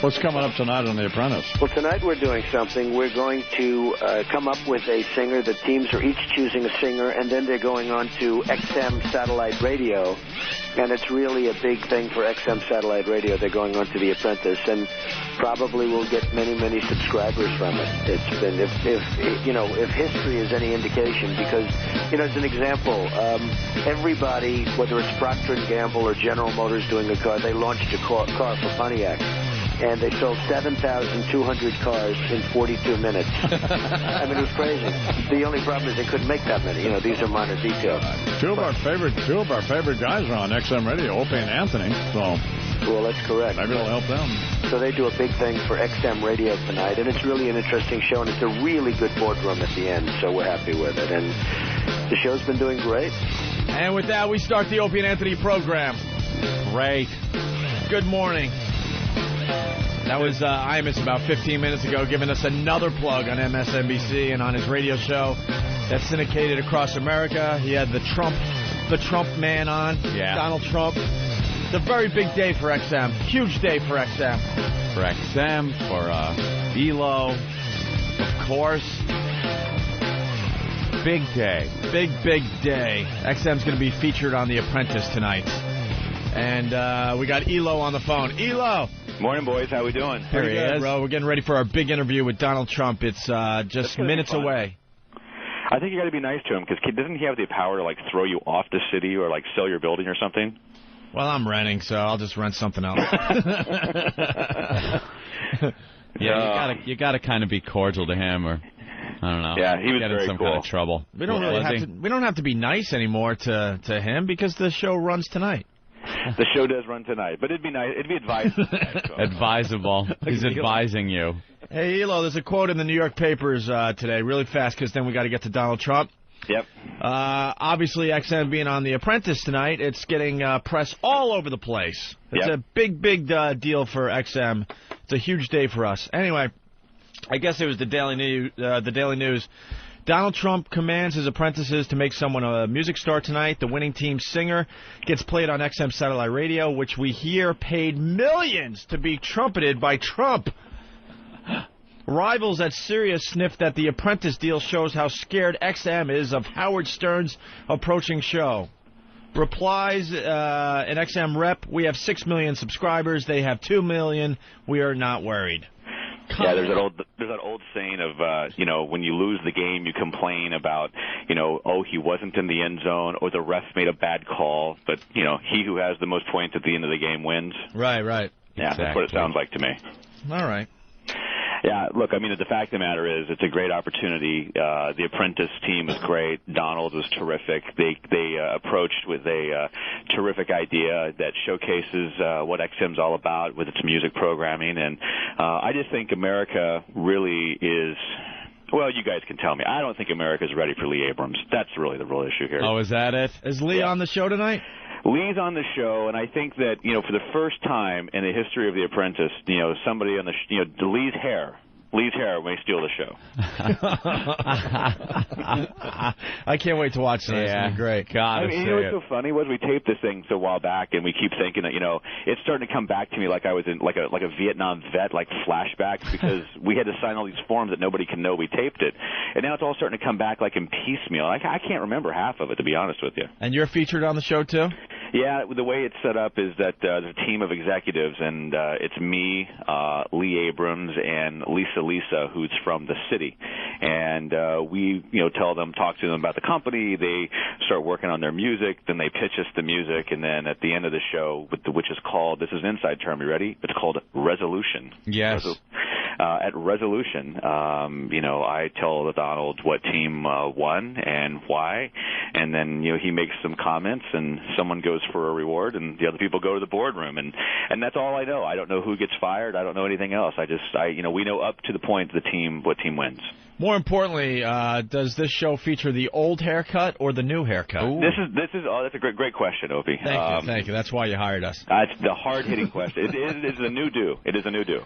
What's coming up tonight on The Apprentice? Well, tonight we're doing something. We're going to come up with a singer. The teams are each choosing a singer, and then they're going on to XM satellite radio. And it's really a big thing for XM satellite radio. They're going on to The Apprentice, and probably we'll get many, many subscribers from it. It's been, if history is any indication, because, as an example, everybody, whether it's Procter & Gamble or General Motors doing a car, they launched a car for Pontiac. And they sold 7,200 cars in 42 minutes. I mean, it was crazy. The only problem is they couldn't make that many. These are minor details. Two of our favorite guys are on XM Radio, Opie and Anthony. So, well, that's correct. Maybe it'll help them. So they do a big thing for XM Radio tonight, and it's really an interesting show, and it's a really good boardroom at the end. So we're happy with it, and the show's been doing great. And with that, we start the Opie and Anthony program. Great. Good morning. That was Imus about 15 minutes ago giving us another plug on MSNBC and on his radio show that's syndicated across America. He had the Trump man on, Donald Trump. It's a very big day for XM. Huge day for XM. For XM, for ELO, of course. Big day. Big day. XM's going to be featured on The Apprentice tonight. And we got ELO on the phone. ELO! Morning, boys. How we doing? Here he is, bro. We're getting ready for our big interview with Donald Trump. It's just minutes away. I think you got to be nice to him, because doesn't he have the power to throw you off the city or sell your building or something? Well, I'm renting, so I'll just rent something else. You got to kind of be cordial to him, or I don't know. Yeah, he was get very in some cool. kind of trouble. We don't have to be nice anymore to him, because the show runs tonight. The show does run tonight, but it'd be nice. It'd be advisable. Advisable. He's advising you. Hey, Elo, there's a quote in the New York papers today, really fast, because then we got to get to Donald Trump. Yep. Obviously, XM being on The Apprentice tonight, it's getting press all over the place. It's a big deal for XM. It's a huge day for us. Anyway, I guess it was the Daily News. Donald Trump commands his apprentices to make someone a music star tonight. The winning team singer gets played on XM satellite radio, which we hear paid millions to be trumpeted by Trump. Rivals at Sirius sniffed that the Apprentice deal shows how scared XM is of Howard Stern's approaching show. Replies, an XM rep, we have 6 million subscribers. They have 2 million. We are not worried. Yeah, there's that old saying of, when you lose the game, you complain about, he wasn't in the end zone, or the ref made a bad call, but, he who has the most points at the end of the game wins. Right. Yeah, exactly. That's what it sounds like to me. All right. Yeah, look, the fact of the matter is it's a great opportunity. The Apprentice team is great. Donald was terrific. They approached with a terrific idea that showcases what XM's all about with its music programming. And I just think America really is... Well, you guys can tell me. I don't think America's ready for Lee Abrams. That's really the real issue here. Oh, is that it? Is Lee on the show tonight? Lee's on the show, and I think that, for the first time in the history of The Apprentice, somebody on the, Lee's hair may steal the show. I can't wait to watch tonight. It's going to be great. God, what's so funny was we taped this thing so a while back, and we keep thinking that, it's starting to come back to me like I was in like a Vietnam vet, like flashbacks, because we had to sign all these forms that nobody can know we taped it. And now it's all starting to come back like in piecemeal. I can't remember half of it, to be honest with you. And you're featured on the show, too? Yeah, the way it's set up is that there's a team of executives, and it's me, Lee Abrams, and Lisa, who's from the city. And we, talk to them about the company. They start working on their music. Then they pitch us the music. And then at the end of the show, which is called, this is an inside term, you ready? It's called resolution. Yes. At resolution, I tell Donald what team won and why. And then, he makes some comments, and someone goes for a reward, and the other people go to the boardroom. And that's all I know. I don't know who gets fired. I don't know anything else. We know up to the point what team wins. More importantly, does this show feature the old haircut or the new haircut? Ooh. This is that's a great question, Opie. Thank you. That's why you hired us. It's the hard-hitting question. It is a new do. It is a new do.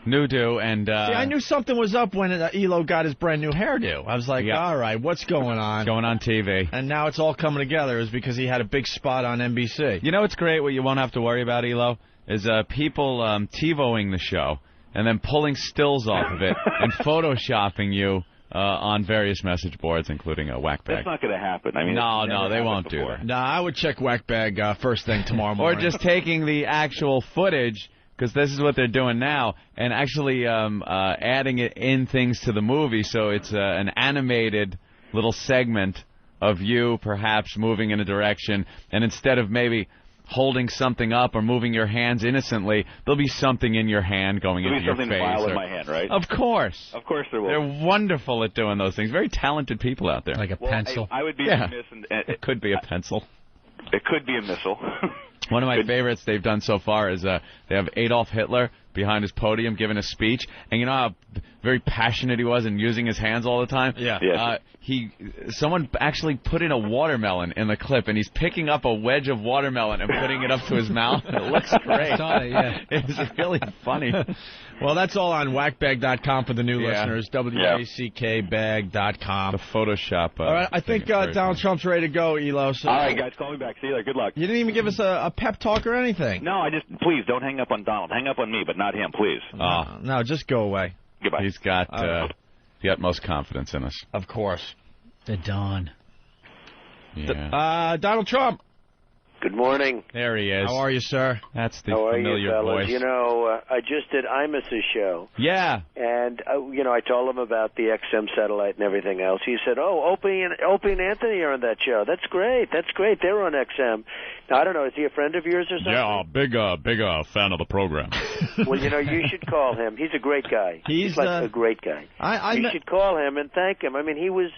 New do, and... See, I knew something was up when Elo got his brand new hairdo. I was like, all right, what's going on? Going on TV. And now it's all coming together is because he had a big spot on NBC. You know what's great, what you won't have to worry about, Elo, is people TiVoing the show and then pulling stills off of it and photoshopping you on various message boards, including a Wack-bag. That's not going to happen. I mean, no, they won't do that. No, I would check Wack-bag first thing tomorrow morning. Or just taking the actual footage, because this is what they're doing now, and actually adding it in things to the movie, so it's an animated little segment of you perhaps moving in a direction, and instead of maybe holding something up or moving your hands innocently, there'll be something in your hand going into your face. There'll be something vile in my hand, right? Of course. Of course there will. They're wonderful at doing those things. Very talented people out there. Like a pencil. I would be remiss. It could be a pencil. It could be a missile. One of my favorites they've done so far is they have Adolf Hitler behind his podium giving a speech, and you know how very passionate he was in using his hands all the time? Yeah. Someone actually put in a watermelon in the clip, and he's picking up a wedge of watermelon and putting it up to his mouth. It looks great. I saw it, yeah. It was really funny. Well, that's all on wackbag.com for the new listeners, wackbag.com. The Photoshop. All right, I think Donald Trump's ready to go, Elo. So all right, guys, call me back. See you later. Good luck. You didn't even give us a pep talk or anything. No, please, don't hang up on Donald. Hang up on me, but not him, please. No, just go away. Goodbye. He's got the utmost confidence in us. Of course. The Don. Yeah. Donald Trump. Good morning. There he is. How are you, sir? That's the How are familiar you, fellas? voice. You know, I just did Imus's show. Yeah. And, I told him about the XM satellite and everything else. He said, Opie and Anthony are on that show. That's great. They're on XM. Now, I don't know. Is he a friend of yours or something? Yeah, big fan of the program. Well, you should call him. He's a great guy. He's like a great guy. You should call him and thank him. I mean, it was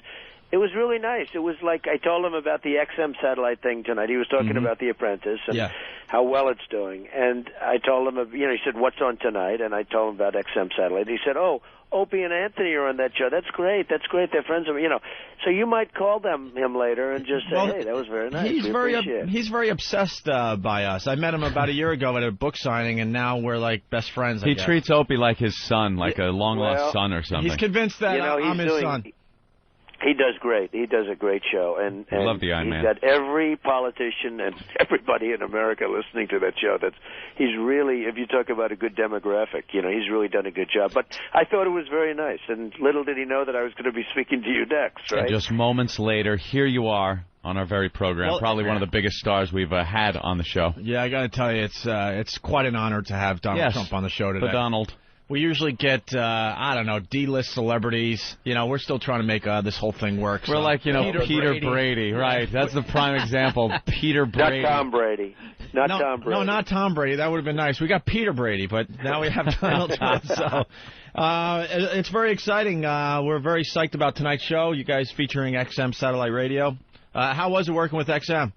really nice. It was like I told him about the XM satellite thing tonight. He was talking about the Apprentice and how well it's doing. And I told him, he said, what's on tonight? And I told him about XM satellite. He said, Opie and Anthony are on that show. That's great. They're friends of me. So you might call him later and just say, hey, that was very nice. He's very obsessed by us. I met him about a year ago at a book signing, and now we're like best friends. He treats Opie like his son, like a long-lost son or something. He's convinced that I'm his son. He does great. He does a great show, and I love the Iron Man. He's got every politician and everybody in America listening to that show. He's really, if you talk about a good demographic, he's really done a good job. But I thought it was very nice, and little did he know that I was going to be speaking to you next, right? And just moments later, here you are on our very program, probably one of the biggest stars we've had on the show. Yeah, I got to tell you, it's quite an honor to have Donald Trump on the show today. The Donald. We usually get, D-list celebrities. We're still trying to make this whole thing work. We're like, Peter Brady. Right. That's the prime example. Peter Brady. Not Tom Brady. Tom Brady. No, not Tom Brady. That would have been nice. We got Peter Brady, but now we have Donald Trump. So it's very exciting. We're very psyched about tonight's show. You guys featuring XM Satellite Radio. How was it working with XM?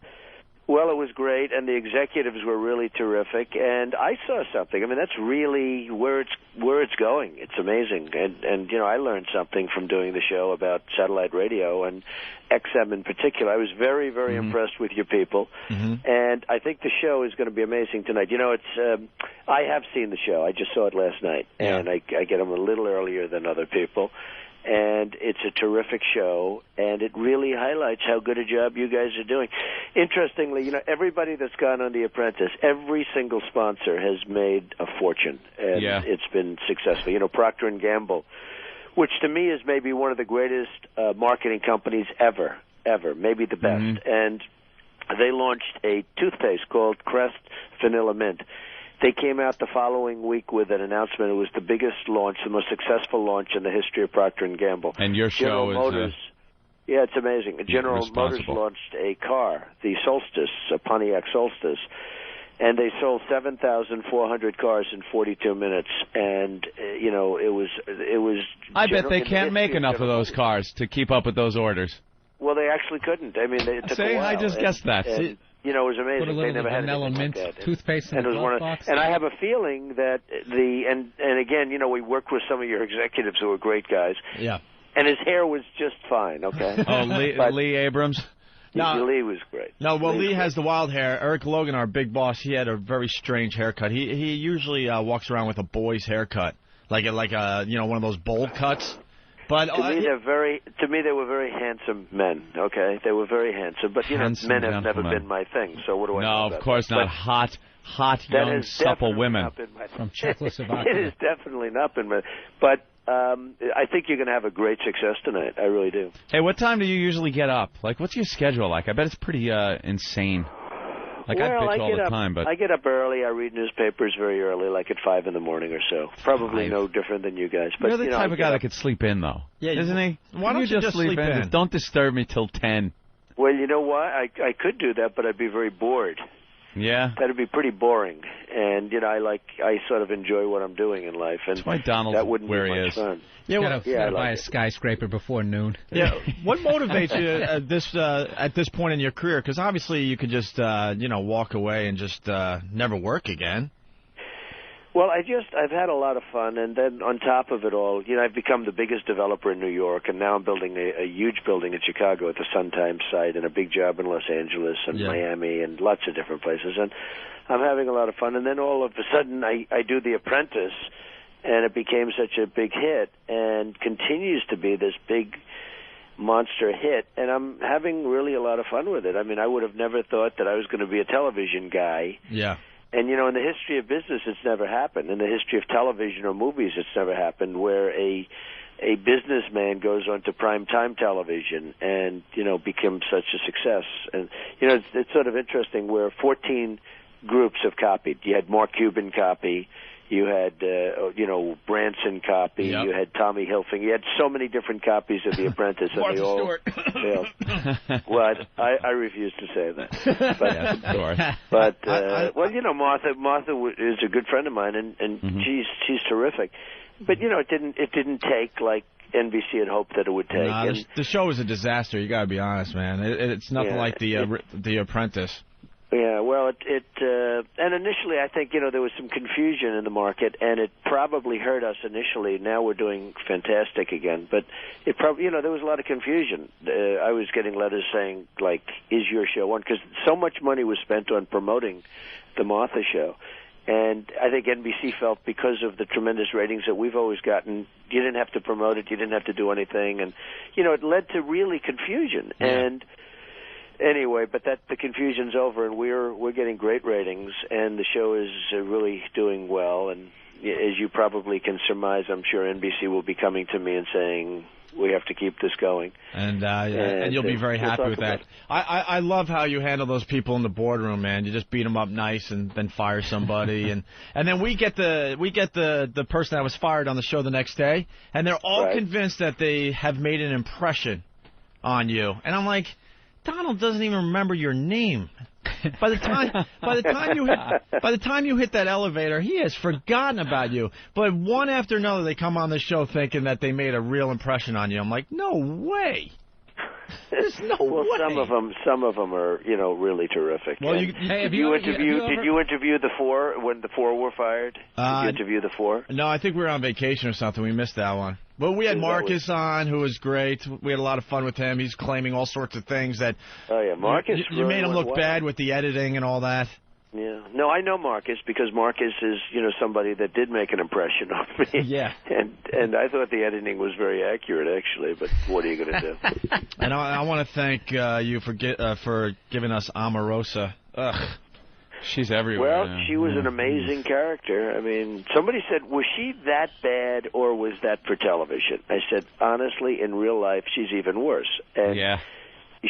Well, it was great, and the executives were really terrific. And I saw something. I mean, that's really where it's going. It's amazing. And I learned something from doing the show about satellite radio and XM in particular. I was very, very impressed with your people, and I think the show is going to be amazing tonight. I have seen the show. I just saw it last night, and I get them a little earlier than other people. And it's a terrific show, and it really highlights how good a job you guys are doing. Interestingly, everybody that's gone on The Apprentice, every single sponsor has made a fortune, and it's been successful. Procter & Gamble, which to me is maybe one of the greatest marketing companies ever, maybe the best. And they launched a toothpaste called Crest Vanilla Mint. They came out the following week with an announcement. It was the biggest launch, the most successful launch in the history of Procter & Gamble. And your show General Motors, yeah, it's amazing. General Motors launched a car, the Solstice, a Pontiac Solstice, and they sold 7,400 cars in 42 minutes. And it was. I bet they can't make enough of those cars to keep up with those orders. Well, they actually couldn't. I mean, it took a while. I just guessed that. It was amazing. Put a little they never had vanilla mint like that. toothpaste in the glove box. And I have a feeling that and again, we worked with some of your executives who are great guys. Yeah. And his hair was just fine, okay? Lee Abrams? No, Lee was great. No, well, Lee has the wild hair. Eric Logan, our big boss, he had a very strange haircut. He usually walks around with a boy's haircut. like one of those bold cuts. But to me, they were very handsome men. Okay, they were very handsome. But men have never been my thing. So what do I know about of course that? not. Hot, young, supple women from Czechoslovakia. It has definitely not been my. But I think you're going to have a great success tonight. I really do. Hey, what time do you usually get up? Like, what's your schedule like? I bet it's pretty insane. Like, I bitch all the time, but I get up early. I read newspapers very early, like at 5 in the morning or so. Probably no different than you guys. But you're the type of guy that could sleep in, though. Yeah, isn't he? Why don't you just sleep in? Just don't disturb me till 10. Well, you know what? I could do that, but I'd be very bored. Yeah. That'd be pretty boring. And I sort of enjoy what I'm doing in life, and that's why Donald's that wouldn't where be he much is. fun. You gotta buy a skyscraper before noon. Yeah. What motivates you at this point in your career? Because obviously you could just walk away and just never work again. Well, I've had a lot of fun, and then on top of it all, I've become the biggest developer in New York, and now I'm building a huge building in Chicago at the Sun Times site, and a big job in Los Angeles and Miami and lots of different places, and I'm having a lot of fun. And then all of a sudden, I do The Apprentice, and it became such a big hit, and continues to be this big monster hit, and I'm having really a lot of fun with it. I mean, I would have never thought that I was going to be a television guy. Yeah. And, in the history of business, it's never happened. In the history of television or movies, it's never happened where a businessman goes on to primetime television and, becomes such a success. And, it's sort of interesting where 14 groups have copied. You had Mark Cuban copy. You had, Branson copy. Yep. You had Tommy Hilfiger. You had so many different copies of The Apprentice, and they all failed. Well, I refuse to say that. But, yes, of course. But Martha is a good friend of mine, and she's terrific. But it didn't take like NBC had hoped that it would take. Nah, the show was a disaster. You got to be honest, man. It's nothing like the Apprentice. Yeah, well, and initially I think, there was some confusion in the market, and it probably hurt us initially. Now we're doing fantastic again, but it probably, there was a lot of confusion. I was getting letters saying, like, is your show on? Because so much money was spent on promoting the Martha show. And I think NBC felt because of the tremendous ratings that we've always gotten, you didn't have to promote it, you didn't have to do anything. And, it led to really confusion. Yeah. And anyway, but the confusion's over, and we're getting great ratings, and the show is really doing well. And as you probably can surmise, I'm sure NBC will be coming to me and saying, we have to keep this going. And you'll be very happy with that. I love how you handle those people in the boardroom, man. You just beat them up nice and then fire somebody, and then we get the person that was fired on the show the next day, and they're all convinced that they have made an impression on you, and I'm like, Donald doesn't even remember your name. By the time you hit that elevator, he has forgotten about you. But one after another, they come on the show thinking that they made a real impression on you. I'm like, no way. There's no way. Some of them are, really terrific. Well, did you interview the four when the four were fired? Did you interview the four? No, I think we were on vacation or something. We missed that one. But we had Marcus on, who was great. We had a lot of fun with him. He's claiming all sorts of things that. Oh yeah, Marcus. You made him look bad with the editing and all that. Yeah. No, I know Marcus because Marcus is, somebody that did make an impression on me. Yeah. And I thought the editing was very accurate, actually. But what are you going to do? And I want to thank you for giving us Omarosa. Ugh. She's everywhere. Well, she was an amazing character. I mean, somebody said, was she that bad or was that for television? I said, honestly, in real life, she's even worse. And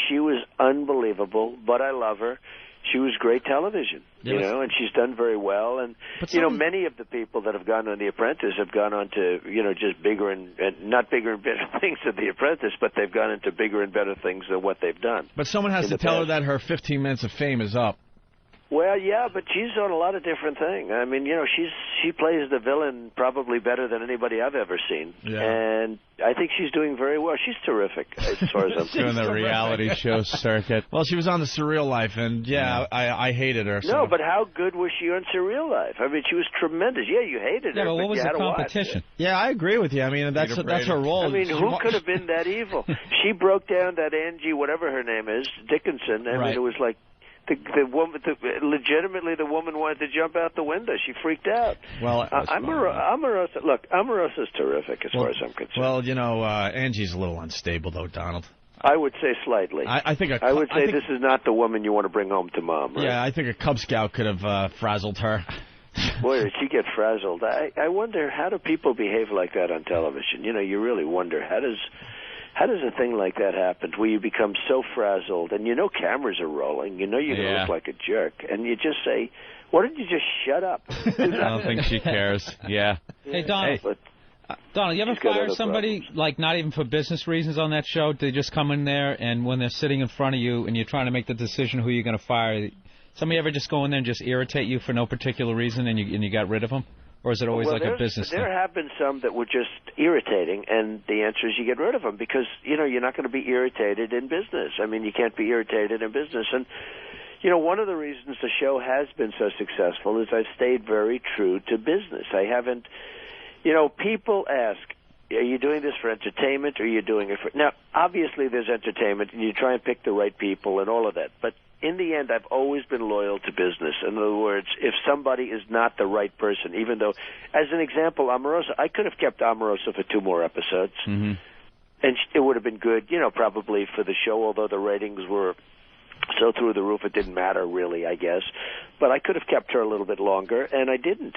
she was unbelievable, but I love her. She was great television, and she's done very well. And, many of the people that have gone on The Apprentice have gone on to, just bigger and not bigger and better things than The Apprentice, but they've gone into bigger and better things than what they've done. But someone has to tell her that her 15 minutes of fame is up. Well, yeah, but she's on a lot of different things. I mean, she plays the villain probably better than anybody I've ever seen. Yeah. And I think she's doing very well. She's terrific, as far as I'm concerned. Doing the reality show circuit. Well, she was on The Surreal Life, and, I hated her. So. No, but how good was she on Surreal Life? I mean, she was tremendous. Yeah, you hated her, but what was the competition? Yeah, I agree with you. I mean, that's her role. I mean, who could have been that evil? She broke down that Angie, whatever her name is, Dickinson. I mean, it was like, legitimately, the woman wanted to jump out the window. She freaked out. Well, Omarosa, look, Omarosa's terrific as far as I'm concerned. Well, you know, Angie's a little unstable, though, Donald. I would say slightly. I think this is not the woman you want to bring home to Mom, right? Yeah, I think a Cub Scout could have frazzled her. Boy, did she get frazzled. I wonder, how do people behave like that on television? You know, you really wonder, how does a thing like that happen where you become so frazzled and you know cameras are rolling, you know you're going to look like a jerk, and you just say, why don't you just shut up? I don't think she cares. Yeah. Hey, Donna. Donna, you ever fire somebody, like, not even for business reasons on that show? They just come in there, and when they're sitting in front of you and you're trying to make the decision who you're going to fire, somebody ever just go in there and just irritate you for no particular reason and you got rid of them? Or is it always like a business thing? There have been some that were just irritating, and the answer is you get rid of them because, you know, you're not going to be irritated in business. I mean, you can't be irritated in business. And, you know, one of the reasons the show has been so successful is I've stayed very true to business. I haven't, you know, people ask, are you doing this for entertainment or are you doing it for... Now, obviously there's entertainment, and you try and pick the right people and all of that, but in the end, I've always been loyal to business. In other words, if somebody is not the right person, even though, as an example, Omarosa, I could have kept Omarosa for 2 more episodes, and it would have been good, you know, probably for the show, although the ratings were so through the roof, it didn't matter really, I guess. But I could have kept her a little bit longer, and I didn't.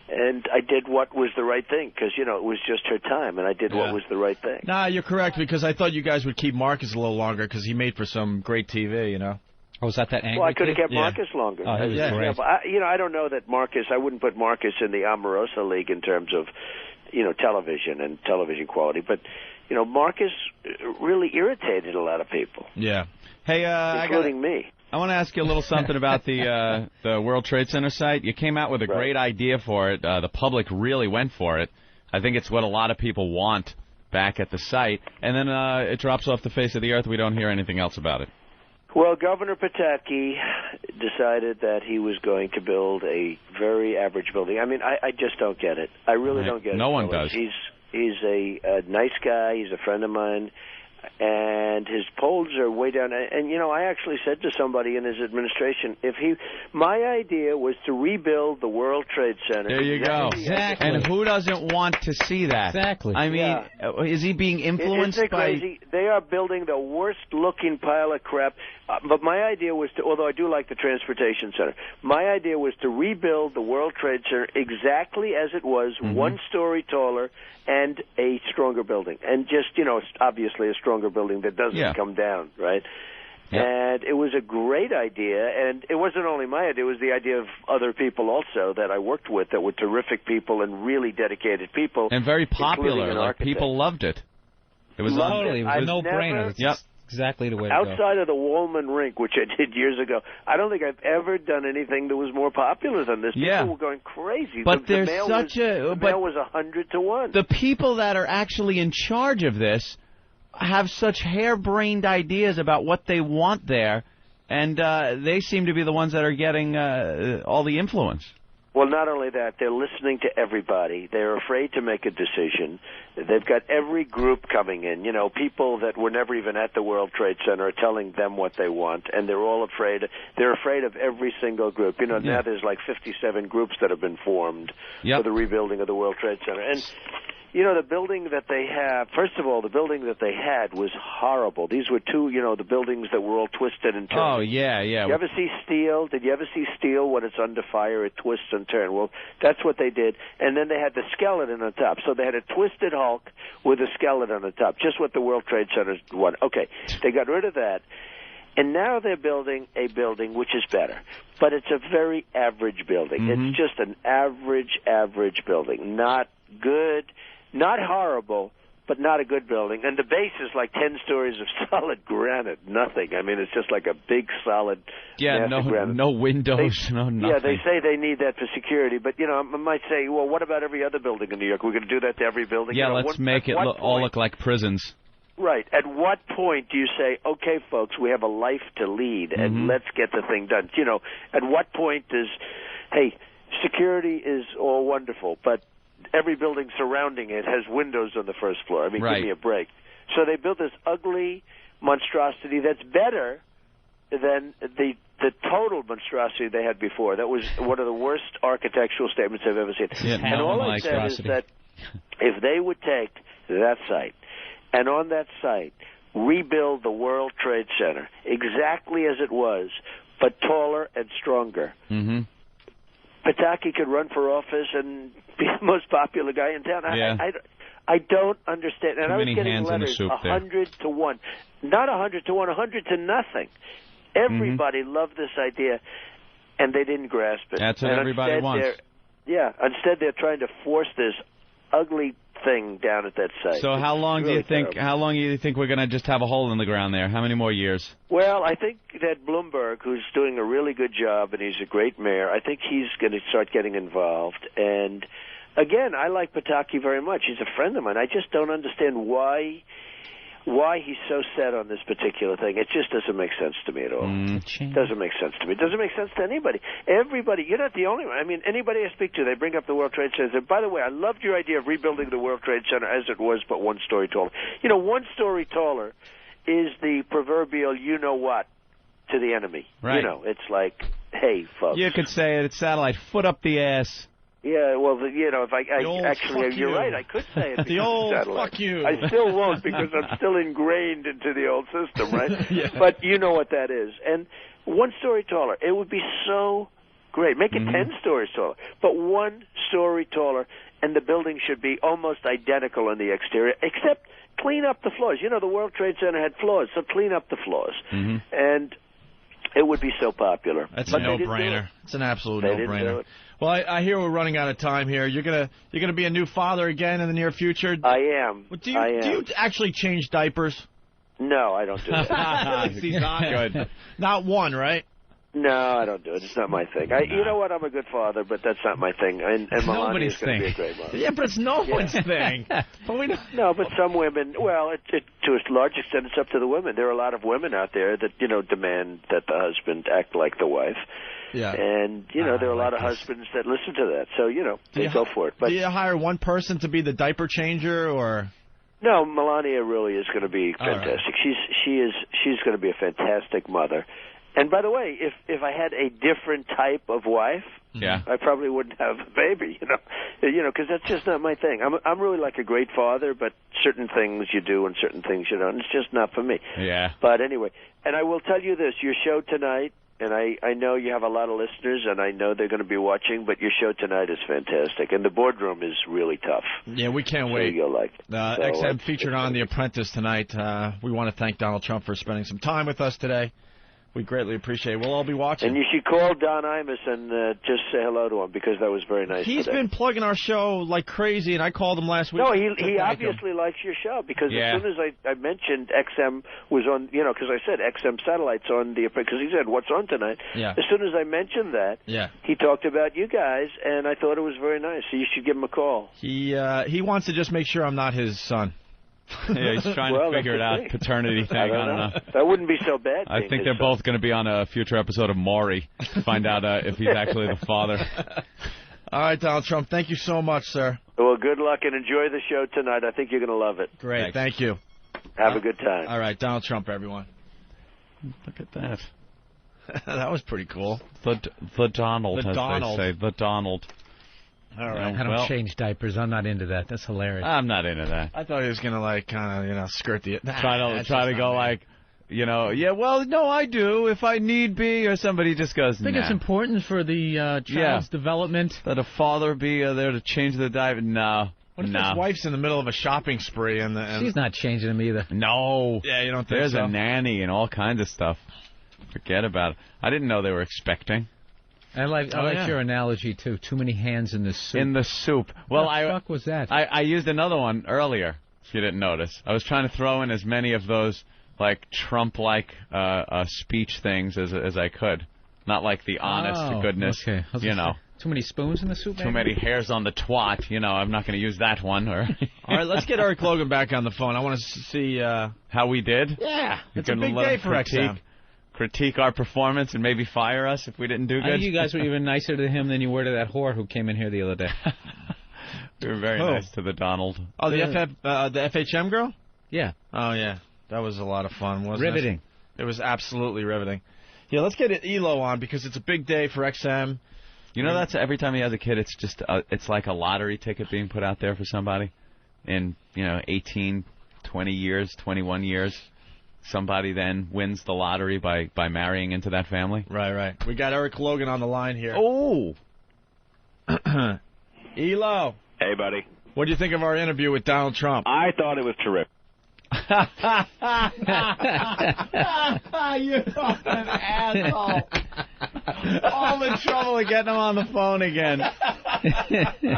And I did what was the right thing, because, you know, it was just her time, and I did what was the right thing. Nah, you're correct, because I thought you guys would keep Marcus a little longer, because he made for some great TV, you know. Oh, was that angry? Well, I could have kept Marcus longer. Oh, he was great. Yeah, but I don't know that Marcus, I wouldn't put Marcus in the Omarosa League in terms of, you know, television and television quality. But, you know, Marcus really irritated a lot of people. Yeah. Hey, including me. I want to ask you a little something about the World Trade Center site. You came out with a great idea for it. The public really went for it. I think it's what a lot of people want back at the site. And then it drops off the face of the earth. We don't hear anything else about it. Well, Governor Pataki decided that he was going to build a very average building. I mean, I just don't get it. I really don't get it. No one does. He's a nice guy. He's a friend of mine. And his polls are way down. And, you know, I actually said to somebody in his administration, my idea was to rebuild the World Trade Center. There you go. Exactly. And who doesn't want to see that? Exactly. I mean, is he being influenced by... Crazy? They are building the worst-looking pile of crap. But my idea was to, although I do like the Transportation Center, my idea was to rebuild the World Trade Center exactly as it was, 1 story taller and a stronger building. And just, you know, obviously a stronger building that doesn't come down, right? Yep. And it was a great idea, and it wasn't only my idea, it was the idea of other people also that I worked with that were terrific people and really dedicated people. And very popular. Like, people loved it. It was totally. It was a no-brainer. Yep. Exactly the way to go. Outside of the Wallman Rink, which I did years ago, I don't think I've ever done anything that was more popular than this. People were going crazy. But the mail was 100 to 1. The people that are actually in charge of this have such harebrained ideas about what they want there, and they seem to be the ones that are getting all the influence. Well, not only that, they're listening to everybody. They're afraid to make a decision. They've got every group coming in. You know, people that were never even at the World Trade Center are telling them what they want, and they're all afraid. They're afraid of every single group. You know, now there's like 57 groups that have been formed for the rebuilding of the World Trade Center. And you know, the building that they have, first of all, the building that they had was horrible. These were two, you know, the buildings that were all twisted and turned. Oh, yeah. You ever see steel? Did you ever see steel when it's under fire? It twists and turns. Well, that's what they did. And then they had the skeleton on top. So they had a twisted Hulk with a skeleton on the top, just what the World Trade Center wanted. Okay, they got rid of that. And now they're building a building which is better. But it's a very average building. It's just an average building. Not good. Not horrible, but not a good building. And the base is like 10 stories of solid granite. Nothing. I mean, it's just like a big, solid granite. No windows, no nothing. Yeah, they say they need that for security. But, you know, I might say, well, what about every other building in New York? We're going to do that to every building? Yeah, you know, let's make it all look like prisons. Right. At what point do you say, okay, folks, we have a life to lead, and let's get the thing done? You know, at what point does, hey, security is all wonderful, but every building surrounding it has windows on the first floor. I mean, give me a break. So they built this ugly monstrosity that's better than the the total monstrosity they had before. That was one of the worst architectural statements I've ever seen. Yeah, and all I said is that if they would take that site, and on that site rebuild the World Trade Center exactly as it was, but taller and stronger, Pataki could run for office and be the most popular guy in town. I don't understand. And I was getting letters 100 to 1. Not 100 to 1, 100 to nothing. Everybody loved this idea, and they didn't grasp it. That's what everybody wants. Instead they're trying to force this ugly thing down at that site. So how long do you think? How long do you think we're going to just have a hole in the ground there? How many more years? Well, I think that Bloomberg, who's doing a really good job, and he's a great mayor, I think he's going to start getting involved. And again, I like Pataki very much. He's a friend of mine. I just don't understand why he's so set on this particular thing. It just doesn't make sense to me at all. It doesn't make sense to me. It doesn't make sense to anybody. Everybody, you're not the only one. I mean, anybody I speak to, they bring up the World Trade Center. By the way, I loved your idea of rebuilding the World Trade Center as it was, but 1 story taller. You know, 1 story taller is the proverbial you-know-what to the enemy. Right. You know, it's like, hey, folks. You could say it. It's satellite. Foot up the ass. Yeah, well, you know, if I actually, you're right, I could say it. The old satellite. fuck you. I still won't because I'm still ingrained into the old system, right? But you know what that is. And 1 story taller, it would be so great. Make it 10 stories taller, but 1 story taller, and the building should be almost identical on the exterior, except clean up the floors. You know, the World Trade Center had floors, so clean up the floors. And it would be so popular. That's a no-brainer. It's an absolute no-brainer. Well, I hear we're running out of time here. You're gonna be a new father again in the near future. I am. Do you actually change diapers? No, I don't do that. Good. Not one, right? No, I don't do it. It's not my thing. You know what? I'm a good father, but that's not my thing. And Melania is going to be a great mother. Yeah, but it's no one's thing. But we don't... No, but some women, well, to a large extent, it's up to the women. There are a lot of women out there that, you know, demand that the husband act like the wife. Yeah. And, you know, there are a lot of husbands that listen to that. So, you know, they go for it. But do you hire one person to be the diaper changer, or... No, Melania really is going to be fantastic. Right. She's going to be a fantastic mother. And by the way, if I had a different type of wife, I probably wouldn't have a baby. You know, because that's just not my thing. I'm really like a great father, but certain things you do and certain things you don't. It's just not for me. Yeah. But anyway, and I will tell you this: your show tonight, and I know you have a lot of listeners, and I know they're going to be watching. But your show tonight is fantastic, and the boardroom is really tough. Yeah, we can't wait. You'll like it. XM featured on The Apprentice tonight. We want to thank Donald Trump for spending some time with us today. We greatly appreciate it. We'll all be watching. And you should call Don Imus and just say hello to him, because that was very nice. He's been plugging our show like crazy, and I called him last week. No, he obviously likes your show, because as soon as I mentioned XM was on, you know, because I said XM Satellite's on the, because he said, what's on tonight? Yeah. As soon as I mentioned that, he talked about you guys, and I thought it was very nice. So you should give him a call. He wants to just make sure I'm not his son. Yeah, he's trying to figure it out, paternity thing. I don't know. That wouldn't be so bad. I think they're both going to be on a future episode of Maury to find out if he's actually the father. All right, Donald Trump, thank you so much, sir. Well, good luck and enjoy the show tonight. I think you're going to love it. Great, thank you. Have a good time. All right, Donald Trump, everyone. Look at that. That was pretty cool. The Donald, as they say. The Donald. All right. I don't change diapers. I'm not into that. That's hilarious. I'm not into that. I thought he was going to, like, kind of, skirt the... Try to go, like, well, no, I do, if I need be, or somebody just goes, I think it's important for the child's development. That a father be there to change the diaper. No. What if his wife's in the middle of a shopping spree and she's not changing them either. No. Yeah, you don't think There's so? a nanny and all kinds of stuff. Forget about it. I didn't know they were expecting. I like your analogy, too. Too many hands in the soup. In the soup. Well, what the fuck was that? I used another one earlier, if you didn't notice. I was trying to throw in as many of those, like, Trump-like speech things as I could. Not like the honest-to-goodness, you know. Too many spoons in the soup, maybe? Too many hairs on the twat. You know, I'm not going to use that one. All right, let's get Eric Logan back on the phone. I want to see... how we did? Yeah, it's a big day for XM. Critique our performance and maybe fire us if we didn't do good. I think you guys were even nicer to him than you were to that whore who came in here the other day. We were very nice to the Donald. Oh, the FHM girl? Yeah. Oh, yeah. That was a lot of fun, wasn't it? Riveting. It was absolutely riveting. Yeah, let's get Elo on because it's a big day for XM. You know, that's every time he has a kid, it's just it's like a lottery ticket being put out there for somebody. In 18, 20 years, 21 years, somebody then wins the lottery by marrying into that family. Right. We got Eric Logan on the line here. Oh, Elo. Hey, buddy. What do you think of our interview with Donald Trump? I thought it was terrific. You're an asshole. All the trouble of getting him on the phone again.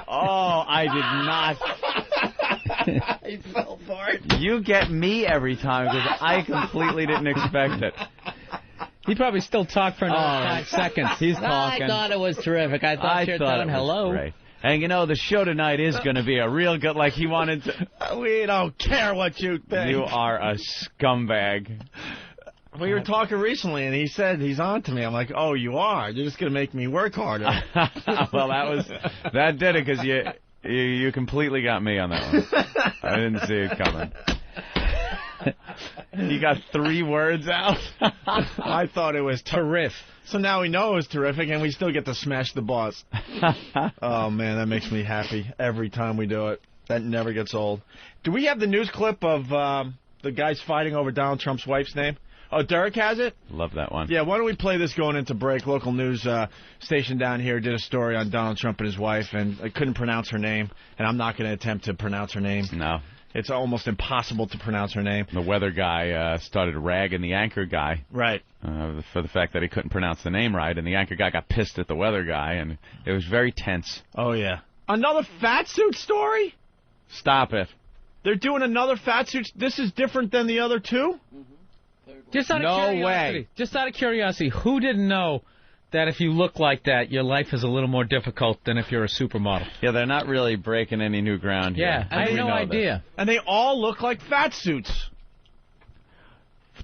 Oh, I did not. He fell for it. You get me every time because I completely didn't expect it. He probably still talked for another 5 seconds. He's talking. I thought it was terrific. I thought you were saying hello. Great. And the show tonight is going to be a real good, like he wanted to. We don't care what you think. You are a scumbag. We were talking recently, and he said he's on to me. I'm like, oh, you are? You're just going to make me work harder. Well, that did it because you completely got me on that one. I didn't see it coming. You got 3 words out. I thought it was terrific. So now we know it was terrific, and we still get to smash the boss. Oh, man, that makes me happy every time we do it. That never gets old. Do we have the news clip of the guys fighting over Donald Trump's wife's name? Oh, Derek has it? Love that one. Yeah, why don't we play this going into break? Local news station down here did a story on Donald Trump and his wife, and I couldn't pronounce her name, and I'm not going to attempt to pronounce her name. No. It's almost impossible to pronounce her name. The weather guy started ragging the anchor guy. Right. For the fact that he couldn't pronounce the name right, and the anchor guy got pissed at the weather guy, and it was very tense. Oh, yeah. Another fat suit story? Stop it. They're doing another fat suit. This is different than the other two? Just out of curiosity. Just out of curiosity, who didn't know that if you look like that, your life is a little more difficult than if you're a supermodel? Yeah, they're not really breaking any new ground here. Yeah, I had no idea. And they all look like fat suits.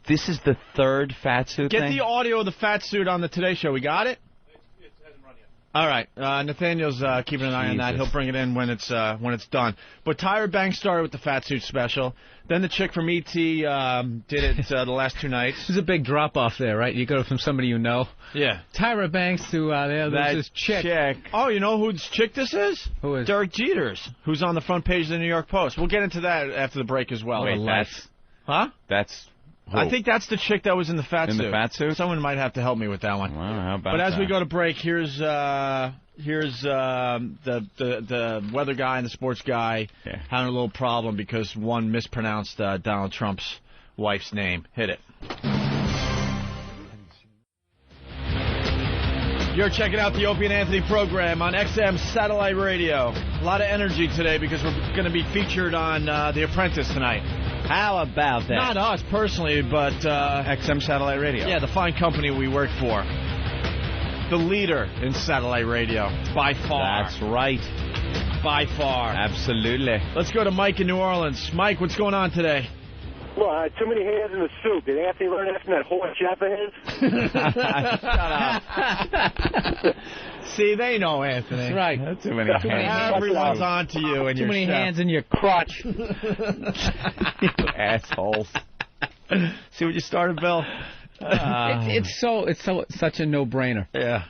This is the 3rd fat suit thing? Get the audio of the fat suit on the Today Show. We got it? It hasn't run yet. All right. Nathaniel's keeping an eye on that. He'll bring it in when it's done. But Tyra Banks started with the fat suit special. Then the chick from E.T. did it the last 2 nights. There's a big drop-off there, right? You go from somebody you know. Yeah. Tyra Banks to there's this chick. Oh, you know whose chick this is? Who is? Derek Jeter's, who's on the front page of the New York Post. We'll get into that after the break as well. Wait, that's who? I think that's the chick that was in the fat suit. In the fat suit? Someone might have to help me with that one. Well, how about But as that? we go to break, here's the weather guy and the sports guy having a little problem because one mispronounced Donald Trump's wife's name. Hit it. You're checking out the Opie and Anthony program on XM Satellite Radio. A lot of energy today because we're going to be featured on The Apprentice tonight. How about that? Not us personally, but XM Satellite Radio. Yeah, the fine company we work for. The leader in satellite radio, by far. That's right. By far. Absolutely. Let's go to Mike in New Orleans. Mike, what's going on today? Well, too many hands in the soup. Did Anthony learn that from that horse chef of his? Shut up. See, they know Anthony. That's right. That's too many hands. Everyone's on to you and Too your many chef. hands in your crotch. You assholes. See what you started, Bill? It's such a no-brainer. Yeah.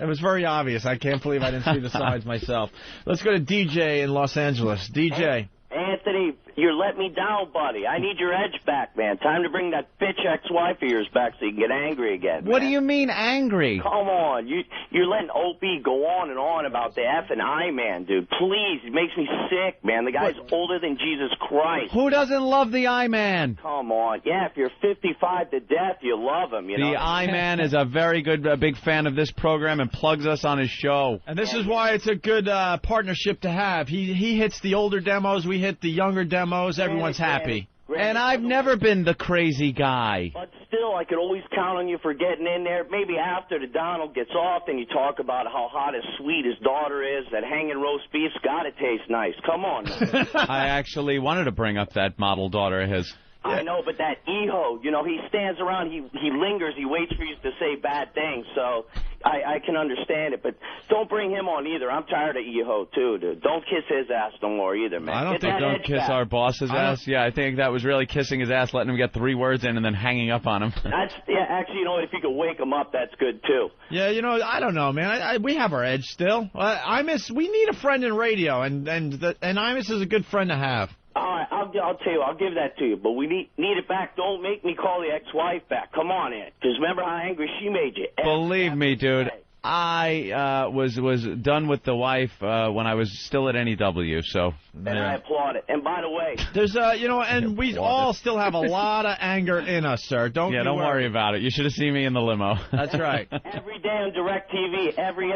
It was very obvious. I can't believe I didn't see the signs myself. Let's go to DJ in Los Angeles. DJ. Anthony, you're letting me down, buddy. I need your edge back, man. Time to bring that bitch ex-wife of yours back so you can get angry again. What do you mean angry? Come on. You're letting Opie go on and on about the F and I man, dude. Please, it makes me sick, man. The guy's older than Jesus Christ. Who doesn't love the I-Man? Come on. Yeah, if you're 55 to death, you love him, you know. The I-Man is a very good, big fan of this program and plugs us on his show. And this is why it's a good partnership to have. He hits the older demos, we hit the younger demos. Everyone's happy. And I've never been the crazy guy. But still, I could always count on you for getting in there. Maybe after the Donald gets off, then you talk about how hot and sweet his daughter is. That hanging roast beef's got to taste nice. Come on. I actually wanted to bring up that model daughter of his. I know, but that Eho, you know, he stands around, he lingers, he waits for you to say bad things. So, I can understand it, but don't bring him on either. I'm tired of Eho, too, dude. Don't kiss his ass no more either, man. I don't think don't kiss our boss's ass. Yeah, I think that was really kissing his ass, letting him get 3 words in and then hanging up on him. Actually, you know what? If you could wake him up, that's good, too. Yeah, you know, I don't know, man. We have our edge still. We need a friend in radio, and Imus is a good friend to have. All right, I'll tell you, I'll give that to you, but we need it back. Don't make me call the ex-wife back. Come on, Ed, because remember how angry she made you. Believe me, dude, I was done with the wife when I was still at NEW, so. And I applaud it. And by the way, there's and we all still have a lot of anger in us, sir. Don't worry about it. You should have seen me in the limo. That's right. Every day on DirecTV, actually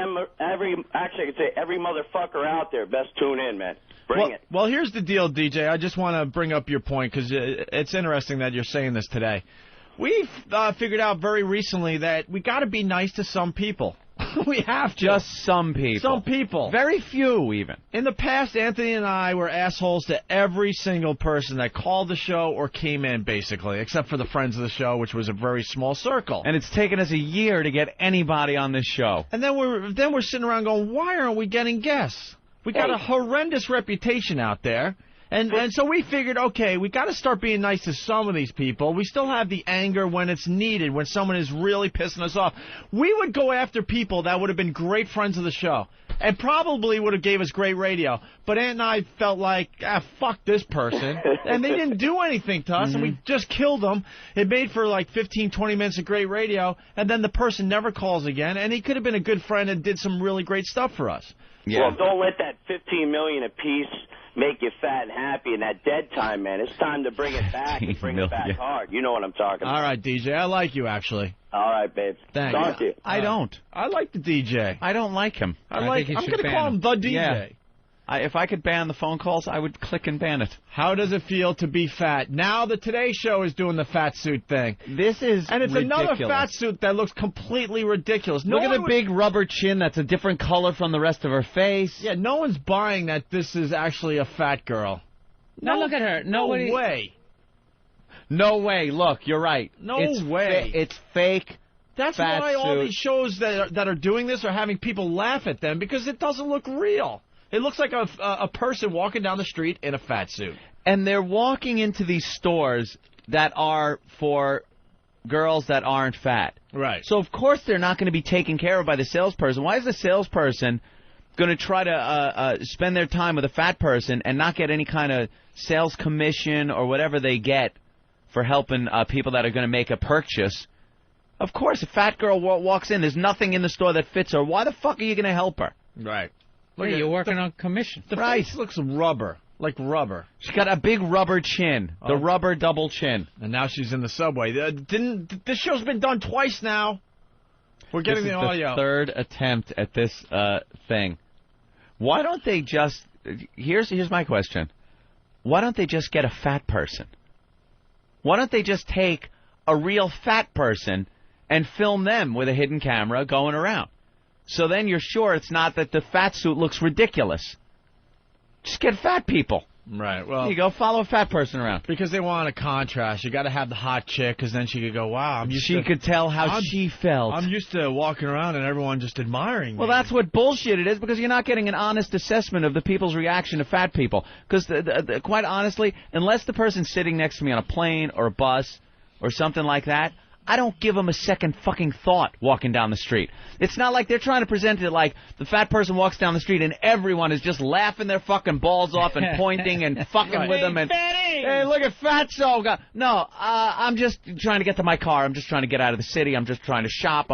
I could say every motherfucker out there, best tune in, man. Bring it. Well, here's the deal, DJ. I just want to bring up your point because it's interesting that you're saying this today. We've figured out very recently that we got to be nice to some people. We have to. Just some people. Some people. Very few, even. In the past, Anthony and I were assholes to every single person that called the show or came in, basically, except for the friends of the show, which was a very small circle. And it's taken us a year to get anybody on this show. And then we're sitting around going, why aren't we getting guests? We got a horrendous reputation out there. And so we figured, okay, we got to start being nice to some of these people. We still have the anger when it's needed, when someone is really pissing us off. We would go after people that would have been great friends of the show and probably would have gave us great radio. But Ant and I felt like, fuck this person. And they didn't do anything to us, and we just killed them. It made for like 15, 20 minutes of great radio, and then the person never calls again, and he could have been a good friend and did some really great stuff for us. Yeah. Well, don't let that $15 million apiece make you fat and happy in that dead time, man. It's time to bring it back and bring it back hard. You know what I'm talking about. All right, DJ. I like you, actually. All right, babe. Thanks. Talk to you. I don't. I like the DJ. I don't like him. I'm going to call him the DJ. Yeah. If I could ban the phone calls, I would click and ban it. How does it feel to be fat? Now the Today Show is doing the fat suit thing. This is And it's ridiculous. another fat suit that looks completely ridiculous. Look at the big rubber chin that's a different color from the rest of her face. Yeah, no one's buying that this is actually a fat girl. Now look at her. No way. No way. Look, you're right. No way. It's fake. That's fat why all suit. these shows that are doing this are having people laugh at them, because it doesn't look real. It looks like a person walking down the street in a fat suit. And they're walking into these stores that are for girls that aren't fat. Right. So, of course, they're not going to be taken care of by the salesperson. Why is the salesperson going to try to spend their time with a fat person and not get any kind of sales commission or whatever they get for helping people that are going to make a purchase? Of course, a fat girl walks in. There's nothing in the store that fits her. Why the fuck are you going to help her? Right. Look, you're working on commission. The face looks rubber. Like rubber. She's got a big rubber chin. The rubber double chin. And now she's in the subway. This show's been done twice now. We're getting the audio. The third attempt at this thing. Why don't they just... Here's my question. Why don't they just get a fat person? Why don't they just take a real fat person and film them with a hidden camera going around? So then you're sure it's not that the fat suit looks ridiculous. Just get fat people. Right. Well, there you go. Follow a fat person around. Because they want a contrast. You got to have the hot chick, because then she could go, wow. She could tell how she felt. I'm used to walking around and everyone just admiring me. Well, that's what bullshit it is, because you're not getting an honest assessment of the people's reaction to fat people. Because, quite honestly, unless the person's sitting next to me on a plane or a bus or something like that, I don't give them a second fucking thought walking down the street. It's not like they're trying to present it like the fat person walks down the street and everyone is just laughing their fucking balls off and pointing and fucking with them and, hey, look at Fatso. No, I'm just trying to get to my car. I'm just trying to get out of the city. I'm just trying to shop.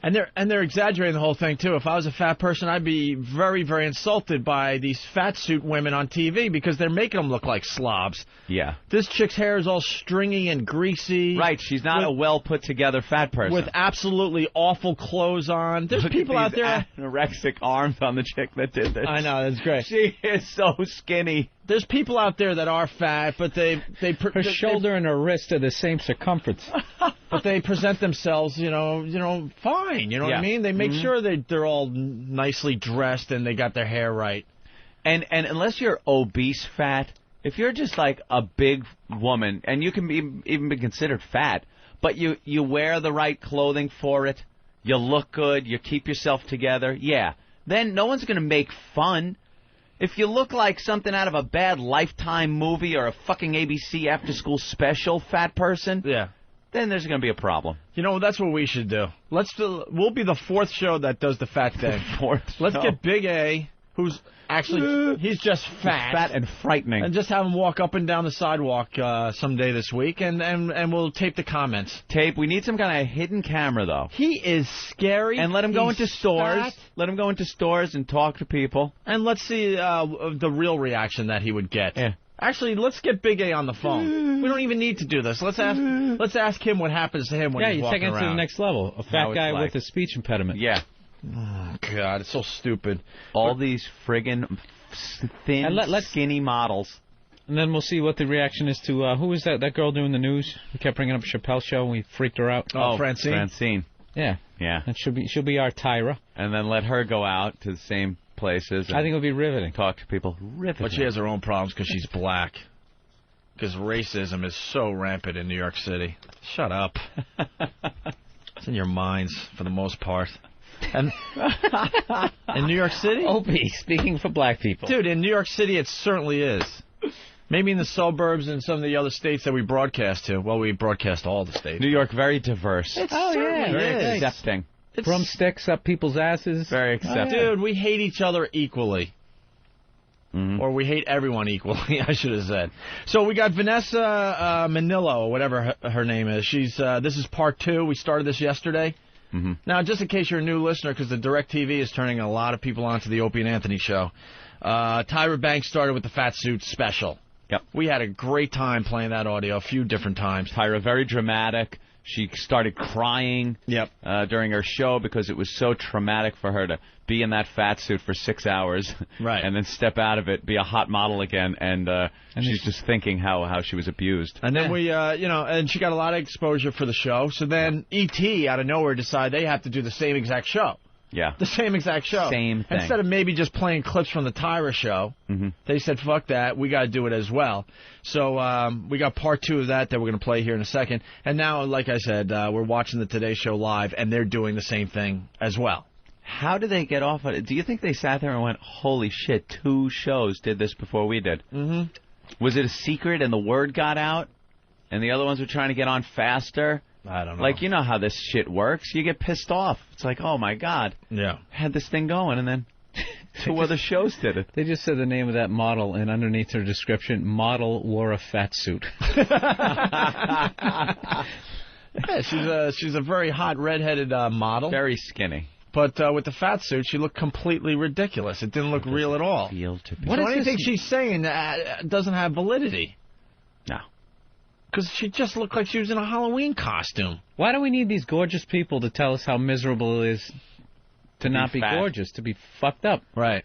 And they're exaggerating the whole thing too. If I was a fat person, I'd be very, very insulted by these fat suit women on TV, because they're making them look like slobs. Yeah. This chick's hair is all stringy and greasy. Right. She's not a well-put-together fat person. With absolutely awful clothes on. There's people out there. Anorexic arms on the chick that did this. I know, that's great. She is so skinny. There's people out there that are fat, but her shoulder and her wrist are the same circumference. But they present themselves, fine. You know what I mean? They make sure they're all nicely dressed and they got their hair right. And unless you're obese fat, if you're just like a big woman, and you can even be considered fat, but you wear the right clothing for it, you look good, you keep yourself together, yeah, then no one's going to make fun. If you look like something out of a bad Lifetime movie or a fucking ABC after-school special, fat person, then there's going to be a problem. You know, that's what we should do. We'll be the 4th show that does the fat thing. Let's get Big A, who's actually, he's just fat. He's fat and frightening. And just have him walk up and down the sidewalk someday this week, and we'll tape the comments. We need some kind of hidden camera, though. He is scary. And let him go into stores. Fat. Let him go into stores and talk to people. And let's see the real reaction that he would get. Yeah. Actually, let's get Big A on the phone. We don't even need to do this. Let's ask him what happens to him when he's walking around. Yeah, you take it to the next level. A fat guy with a speech impediment. Yeah. Oh, God, it's so stupid. All these friggin' thin, skinny models. And then we'll see what the reaction is to, who was that girl doing the news? We kept bringing up Chappelle's show and we freaked her out. Oh, Francine. Francine. Yeah. Yeah. And she'll be our Tyra. And then let her go out to the same places. I think it'll be riveting. Talk to people. Riveting. But she has her own problems because she's black. Because racism is so rampant in New York City. Shut up. It's in your minds for the most part. And in New York City? Opie, speaking for black people. Dude, in New York City it certainly is. Maybe in the suburbs and some of the other states that we broadcast to. Well, we broadcast all the states. New York, very diverse. Very accepting. Broomsticks up people's asses. Very accepting. Dude, we hate each other equally. Mm-hmm. Or we hate everyone equally, I should have said. So we got Vanessa Manillo, or whatever her name is. This is part 2. We started this yesterday. Mm-hmm. Now, just in case you're a new listener, because the DirecTV is turning a lot of people on to the Opie and Anthony show, Tyra Banks started with the Fat Suit special. Yep. We had a great time playing that audio a few different times. Tyra, very dramatic. She started crying during her show because it was so traumatic for her to be in that fat suit for 6 hours, right, and then step out of it, be a hot model again, and she's just thinking how she was abused. And then we, and she got a lot of exposure for the show. So then E.T. out of nowhere decided they have to do the same exact show. Yeah. The same exact show. Same thing. Instead of maybe just playing clips from the Tyra show, they said, fuck that, we got to do it as well. So we got part 2 of that we're going to play here in a second. And now, like I said, we're watching the Today Show live, and they're doing the same thing as well. How did they get off on it? Do you think they sat there and went, holy shit, 2 shows did this before we did? Mm-hmm. Was it a secret and the word got out, and the other ones were trying to get on faster? I don't know. Like, you know how this shit works. You get pissed off. It's like, oh, my God. Yeah. Had this thing going, and then 2 other shows did it. They just said the name of that model, and underneath her description, model wore a fat suit. Yeah, she's a very hot, redheaded model. Very skinny. But with the fat suit, she looked completely ridiculous. It didn't look real at all. What do you think she's saying doesn't have validity? No. Because she just looked like she was in a Halloween costume. Why do we need these gorgeous people to tell us how miserable it is to not be gorgeous, to be fucked up? Right.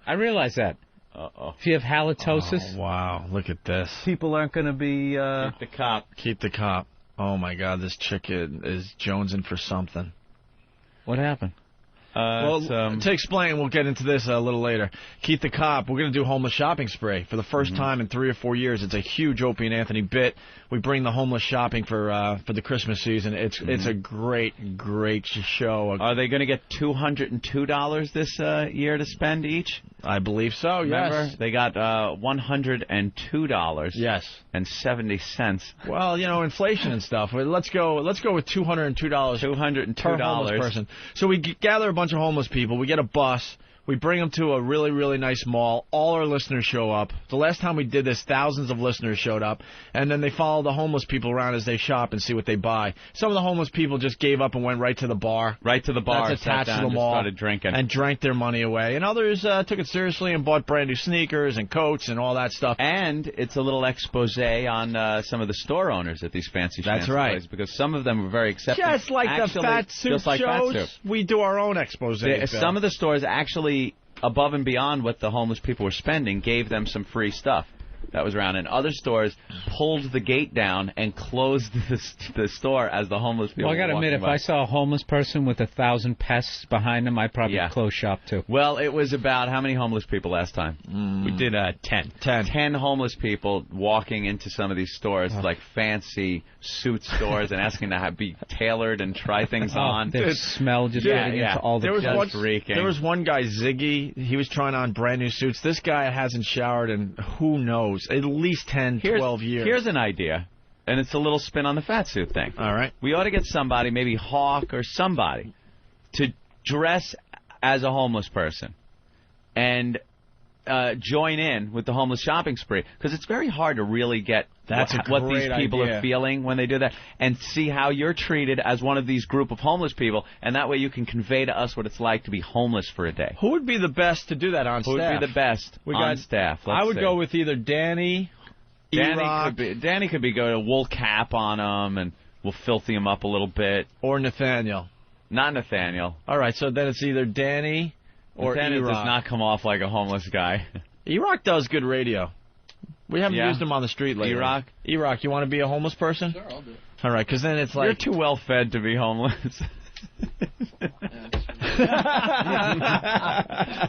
I realize that. Uh-oh. If you have halitosis. Oh, wow. Look at this. People aren't going to be... Keep the cop. Keep the cop. Oh, my God. This chick is jonesing for something. What happened? To explain, we'll get into this a little later. Keith the Cop, we're going to do homeless shopping spree for the first time in 3 or 4 years. It's a huge Opie and Anthony bit. We bring the homeless shopping for the Christmas season. It's a great show. Are they going to get $202 this year to spend each? I believe so. Remember? Yes. They got $102. Yes. And 70 cents. Well, inflation and stuff. Let's go with $202. $202 per homeless person. So we gather a bunch of homeless people. We get a bus. We bring them to a really, really nice mall. All our listeners show up. The last time we did this, thousands of listeners showed up. And then they follow the homeless people around as they shop and see what they buy. Some of the homeless people just gave up and went right to the bar. Right to the bar. That's attached sat down, to the mall. Started drinking. And drank their money away. And others took it seriously and bought brand new sneakers and coats and all that stuff. And it's a little expose on some of the store owners at these fancy That's right. places, because some of them were very accepting. Just like the fat suit shows, we do our own expose. Some of the stores actually, above and beyond what the homeless people were spending, gave them some free stuff. that was around, and other stores pulled the gate down and closed the store as the homeless people. Well, I got to admit, if I saw a homeless person with 1,000 pests behind them, I'd probably close shop too. Well, it was about how many homeless people last time? We did 10. 10 homeless people walking into some of these stores, like fancy suit stores, and asking to be tailored and try things on. The smell just getting into all the reeking. There was one guy, Ziggy. He was trying on brand new suits. This guy hasn't showered in who knows, at least 10, 12 years. Here's an idea, and it's a little spin on the fat suit thing. All right. We ought to get somebody, maybe Hawk or somebody, to dress as a homeless person and join in with the homeless shopping spree, because it's very hard to really get what these people are feeling when they do that, and see how you're treated as one of these group of homeless people, and that way you can convey to us what it's like to be homeless for a day. Who would be the best to do that on staff? Who would be the best on staff? I would go with either Danny, Danny could be go to wool cap on him, and we'll filthy him up a little bit. Or Nathaniel. Not Nathaniel. All right, so then it's either Danny or Nathaniel E-Rock. does not come off like a homeless guy. E-Rock does good radio. We haven't used him on the street lately. E-Rock? E-Rock, you want to be a homeless person? Sure, I'll do it. All right, because then it's like... You're too well fed to be homeless.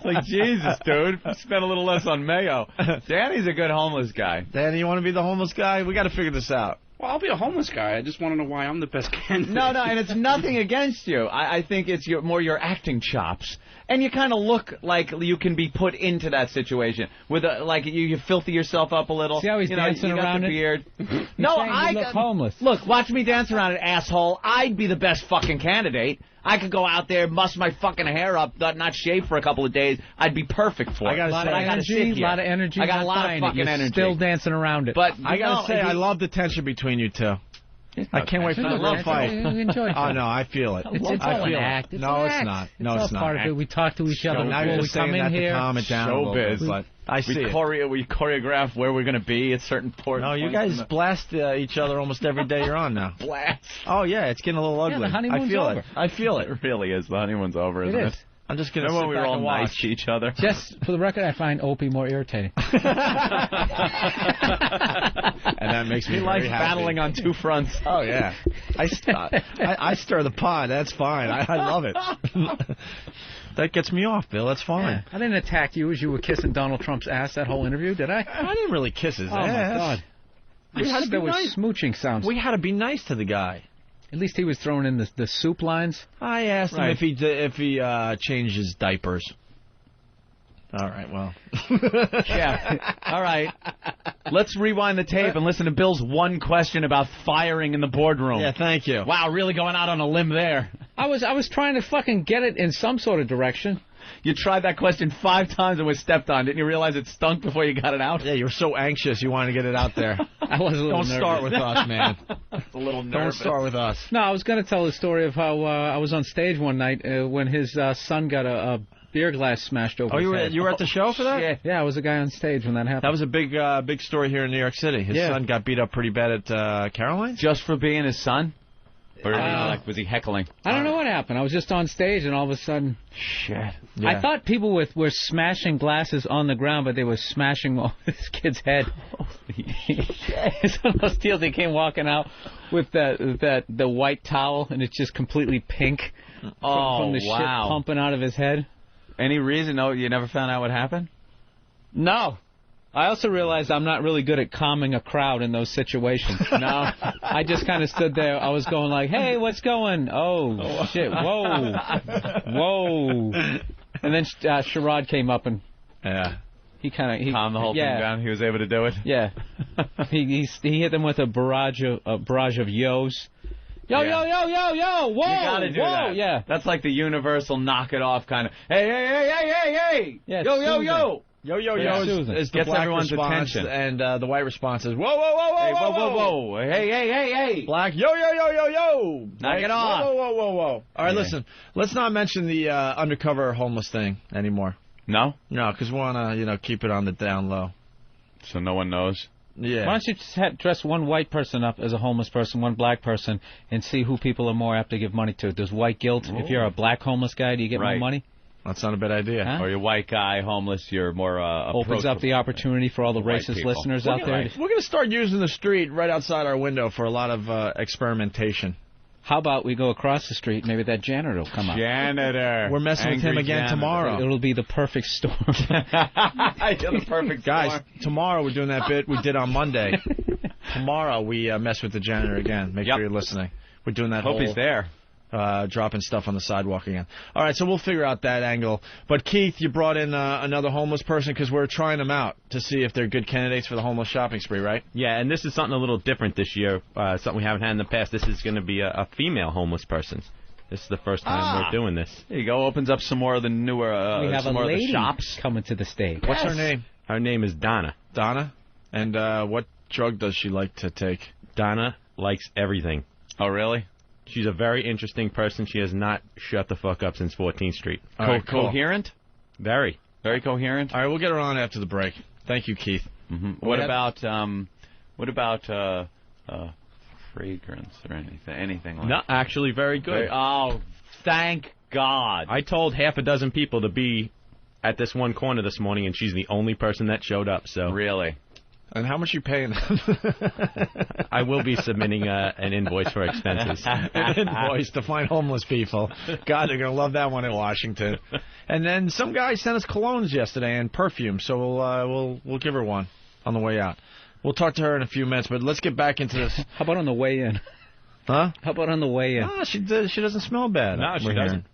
Like, Jesus, dude. Spend a little less on mayo. Danny's a good homeless guy. Danny, you want to be the homeless guy? We got to figure this out. Well, I'll be a homeless guy. I just want to know why I'm the best candidate. No, and it's nothing against you. I think it's more your acting chops. And you kind of look like you can be put into that situation. With like you filthy yourself up a little. See how he's dancing around the beard. No, I look homeless. Look, watch me dance around it, asshole. I'd be the best fucking candidate. I could go out there, muss my fucking hair up, not shave for a couple of days. I'd be perfect for it. A lot of energy. I got a lot of fucking energy. Still dancing around it. But I got to say, I love the tension between you two. I can't wait for the real fight. Oh, no, I feel it. It's all an act. No, it's not. No, it's not. Part of it. We talk to each other now before we come in here. Calm it down Showbiz. but I see it. We choreograph where we're going to be at certain points. No, you guys blast each other almost every day you're on now. Blast. Oh, yeah, it's getting a little ugly. The honeymoon's over. I feel it. It really is. The honeymoon's over, isn't it? I'm just going to Remember sit when we back were all and watch. nice to each other? Just for the record, I find Opie more irritating. And that makes me He likes very happy. battling on two fronts. Oh, yeah. I stir the pot. That's fine. I love it. That gets me off, Bill. That's fine. Yeah. I didn't attack you as you were kissing Donald Trump's ass that whole interview, did I? I didn't really kiss his ass. Oh, my God. There was smooching sounds. We had to be nice to the guy. At least he was throwing in the soup lines. I asked him if he changed his diapers. All right, well. Yeah. All right. Let's rewind the tape and listen to Bill's one question about firing in the boardroom. Yeah, thank you. Wow, really going out on a limb there. I was trying to fucking get it in some sort of direction. You tried that question 5 times and was stepped on. Didn't you realize it stunk before you got it out? Yeah, you were so anxious you wanted to get it out there. I was a little Don't nervous. start with us, man. A little nervous. Don't start with us. No, I was going to tell the story of how I was on stage one night when his son got a beer glass smashed over his head. You were at the show for that? Yeah, I was the guy on stage when that happened. That was a big story here in New York City. His son got beat up pretty bad at Caroline's? Just for being his son? Or was he heckling? I don't know what happened. I was just on stage, and all of a sudden... Shit. Yeah. I thought people were smashing glasses on the ground, but they were smashing this kid's head. It's one of those deals. They came walking out with the white towel, and it's just completely pink from the shit pumping out of his head. Any reason? No, you never found out what happened? No. I also realized I'm not really good at calming a crowd in those situations. No. I just kind of stood there. I was going like, hey, what's going? Oh, shit. Whoa. Whoa. And then Sherrod came up and... Yeah. He kind of... calmed the whole thing down. He was able to do it? Yeah. He hit them with a barrage of yo's. Yo, yo, yo, yo, yo, whoa, you gotta do that. Yeah. That's like the universal knock it off kind of, hey, hey, hey, hey, hey, hey, yeah, yo, yo, yo. Yo, yo, yo is the gets black everyone's response, attention. and the white response is, whoa, whoa, whoa, whoa, hey, whoa, whoa, whoa, whoa, hey, hey, hey, hey. Black, yo, yo, yo, yo, yo. Knock it off. Whoa, whoa, whoa, whoa. All right, listen, let's not mention the undercover homeless thing anymore. No? No, because we want to, keep it on the down low. So no one knows? Yeah. Why don't you just dress one white person up as a homeless person, one black person, and see who people are more apt to give money to? Does white guilt, if you're a black homeless guy, do you get more money? That's not a bad idea. Huh? Or you're white guy, homeless, you're more opens up the opportunity for all the racist people. listeners out there. We're going to start using the street right outside our window for a lot of experimentation. How about we go across the street? Maybe that janitor will come out. Janitor. We're messing with him again tomorrow. It'll be the perfect storm. The perfect Guys, tomorrow we're doing that bit we did on Monday. Tomorrow we mess with the janitor again. Make sure you're listening. We're doing that Hope he's there. Dropping stuff on the sidewalk again. All right, so we'll figure out that angle. But, Keith, you brought in another homeless person because we're trying them out to see if they're good candidates for the homeless shopping spree, right? Yeah, and this is something a little different this year, something we haven't had in the past. This is going to be a female homeless person. This is the first time we're doing this. There you go. Opens up some more of the newer we have some a more of lady the shops. coming to the stage. What's her name? Her name is Donna. Donna? And what drug does she like to take? Donna likes everything. Oh, really? She's a very interesting person. She has not shut the fuck up since 14th Street. All right, cool. Coherent? Very. Very coherent? All right, we'll get her on after the break. Thank you, Keith. Mm-hmm. What about fragrance or anything like that? No, actually very good. Oh, thank God. I told half a dozen people to be at this one corner this morning, and she's the only person that showed up. So really? And how much are you paying them? I will be submitting an invoice for expenses. An invoice to find homeless people. God, they're going to love that one in Washington. And then some guy sent us colognes yesterday and perfume, so we'll give her one on the way out. We'll talk to her in a few minutes, but let's get back into this. How about on the way in? Huh? How about on the way in? No, she doesn't smell bad. No, she doesn't.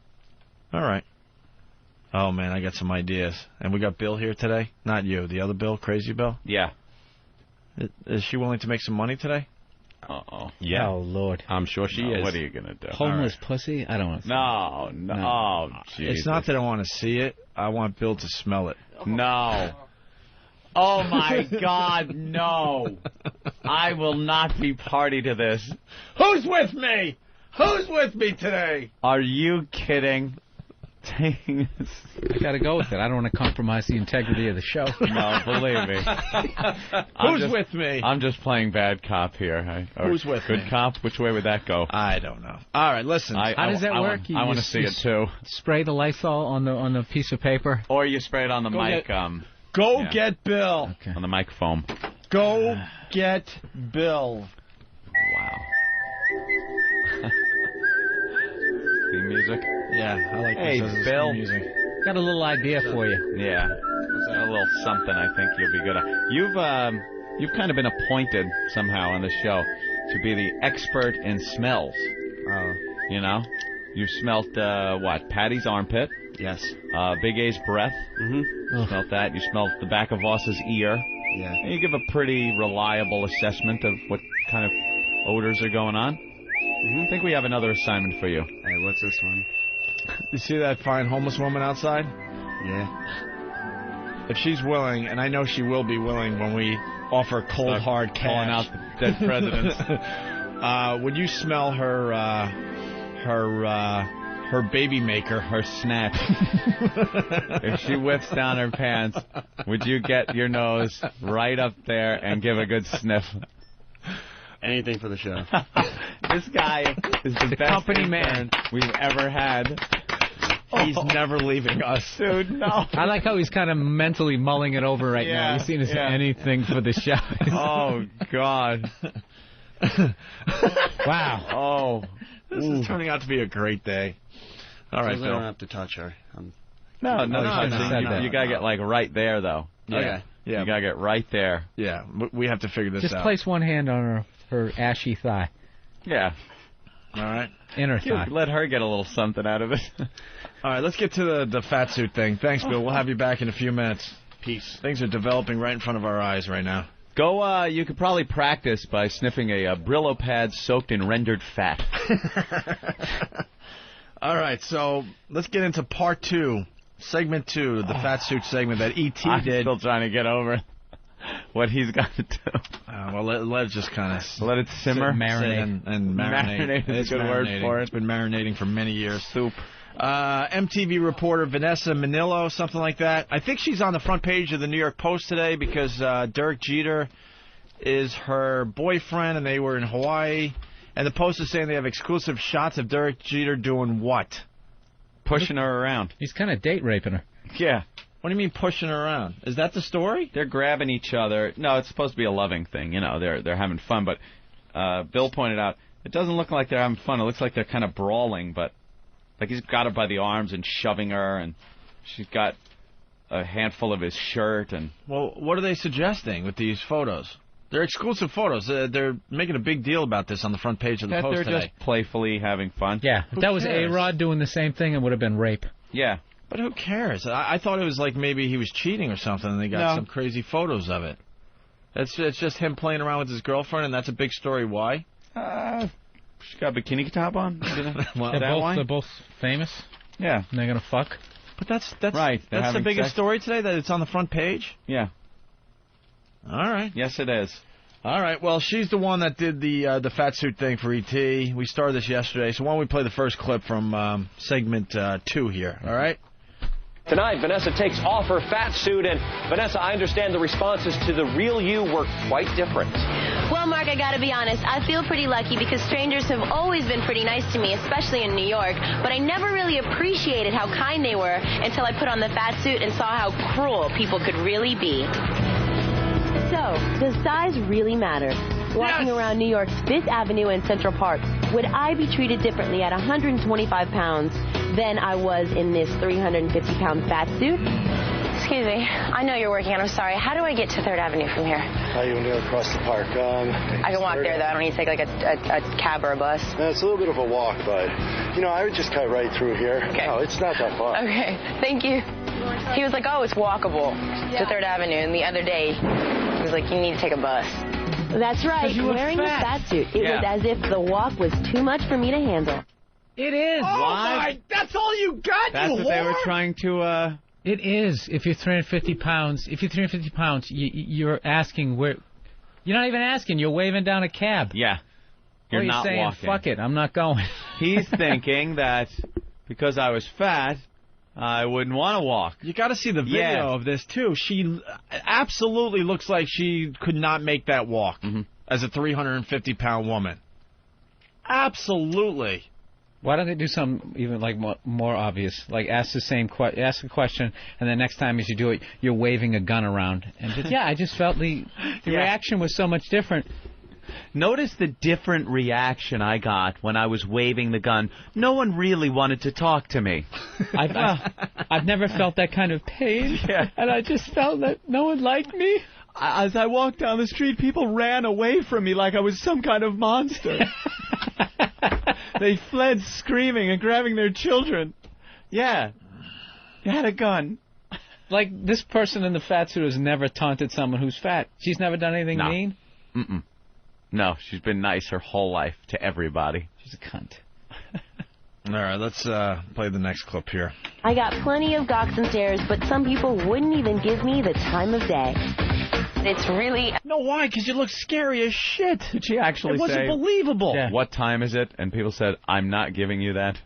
All right. Oh, man, I got some ideas. And we got Bill here today. Not you, the other Bill, Crazy Bill. Yeah. Is she willing to make some money today? Uh-oh. Yeah. Oh, Lord. I'm sure she is. What are you going to do? Homeless pussy? I don't want to. No. Oh, Jesus. It's not that I want to see it. I want Bill to smell it. No. Oh, my God, no. I will not be party to this. Who's with me? Who's with me today? Are you kidding? I got to go with it. I don't want to compromise the integrity of the show. No, believe me. Who's with me? I'm just playing bad cop here. Who's with good me? Good cop? Which way would that go? I don't know. All right, listen. How does that work? I want to see it, too. Spray the Lysol on the piece of paper? Or you spray it on the mic. Get Bill. Okay. On the microphone. Go get Bill. Wow. The music? Yeah, I like Hey, this Bill. music. Got a little idea for you. Yeah. A little something I think you'll be good at. You've kind of been appointed somehow on the show to be the expert in smells. You know? You've smelt, Patty's armpit. Yes. Big A's breath. Mm-hmm. Smelt that. You smelt the back of Voss's ear. Yeah. And you give a pretty reliable assessment of what kind of odors are going on. I think we have another assignment for you. Hey, what's this one? You see that fine homeless woman outside? Yeah. If she's willing, and I know she will be willing when we offer cold, hard cash. Calling out the dead presidents. Would you smell her baby maker, her snatch? If she whips down her pants, would you get your nose right up there and give a good sniff? Anything for the show. This guy is the best company man we've ever had. He's never leaving us. Dude, no. I like how he's kind of mentally mulling it over right now. He's seen anything for the show. Oh, God. Wow. Oh. This is turning out to be a great day. All right, I Bill. don't have to touch her. No. You You got to get, like, right there, though. Okay. Yeah. You got to get right there. Yeah, we have to figure this Just out. place one hand on her ashy thigh. Yeah. All right. Inner thigh. Let her get a little something out of it. All right, let's get to the fat suit thing. Thanks, Bill. We'll have you back in a few minutes. Peace. Things are developing right in front of our eyes right now. Go, you could probably practice by sniffing a Brillo pad soaked in rendered fat. All right, so let's get into part 2, segment 2, the fat suit segment that E.T. I'm did. still trying to get over what he's got to do. Well, let it just kind of let it simmer, marinate, and marinate. Marinate is It's a good word for it. It's been marinating for many years. Soup. MTV reporter Vanessa Manillo, something like that. I think she's on the front page of the New York Post today because Derek Jeter is her boyfriend, and they were in Hawaii. And the Post is saying they have exclusive shots of Derek Jeter doing what? pushing her around. He's kind of date raping her. Yeah. What do you mean pushing her around? Is that the story? They're grabbing each other. No, it's supposed to be a loving thing. You know, they're having fun. But Bill pointed out it doesn't look like they're having fun. It looks like they're kind of brawling. But like he's got her by the arms and shoving her, and she's got a handful of his shirt. And well, what are they suggesting with these photos? They're exclusive photos. They're making a big deal about this on the front page of the Post they're today. Just playfully having fun. Yeah, if that was cares? A-Rod doing the same thing, it would have been rape. Yeah. But who cares? I thought it was like maybe he was cheating or something, and they got some crazy photos of it. It's just him playing around with his girlfriend, and that's a big story. Why? She's got a bikini top on. Well, they're both famous. Yeah. And they're going to fuck. But that's right. That's the biggest story today, that it's on the front page? Yeah. All right. Yes, it is. All right. Well, she's the one that did the fat suit thing for E.T. We started this yesterday, so why don't we play the first clip from segment 2 here, all right? Tonight, Vanessa takes off her fat suit, and Vanessa, I understand the responses to the real you were quite different. Well, Mark, I gotta be honest, I feel pretty lucky because strangers have always been pretty nice to me, especially in New York, but I never really appreciated how kind they were until I put on the fat suit and saw how cruel people could really be. So, does size really matter? Walking around New York's Fifth Avenue and Central Park, would I be treated differently at 125 pounds than I was in this 350-pound fat suit? Excuse me, I know you're working, and I'm sorry. How do I get to 3rd Avenue from here? You want to go across the park. I can walk there, though. I don't need to take, like, a cab or a bus. It's a little bit of a walk, but, I would just cut right through here. Okay. No, it's not that far. Okay, thank you. He was like, oh, it's walkable to 3rd Avenue, and the other day, he was like, you need to take a bus. That's right. Wearing the fat suit, it was as if the walk was too much for me to handle. It is. Oh, my, that's all you got, That's what they were trying to... It is. If you're 350 pounds, you're asking where... You're not even asking. You're waving down a cab. Yeah. You're not saying, walking. Fuck it, I'm not going. He's thinking that because I was fat, I wouldn't want to walk. You got to see the video of this, too. She absolutely looks like she could not make that walk as a 350-pound woman. Absolutely. Why don't they do something even like more obvious? Like ask ask a question, and then next time as you do it, you're waving a gun around. And just, I just felt the reaction was so much different. Notice the different reaction I got when I was waving the gun. No one really wanted to talk to me. I've never felt that kind of pain, and I just felt that no one liked me. As I walked down the street, people ran away from me like I was some kind of monster. They fled screaming and grabbing their children. Yeah. You had a gun. Like, this person in the fat suit has never taunted someone who's fat. She's never done anything mean? Mm-mm. No, she's been nice her whole life to everybody. She's a cunt. All right, let's play the next clip here. I got plenty of gawks and stares, but some people wouldn't even give me the time of day. It's really... No, why? Because you look scary as shit. Did she actually say... It wasn't believable. Yeah. What time is it? And people said, I'm not giving you that.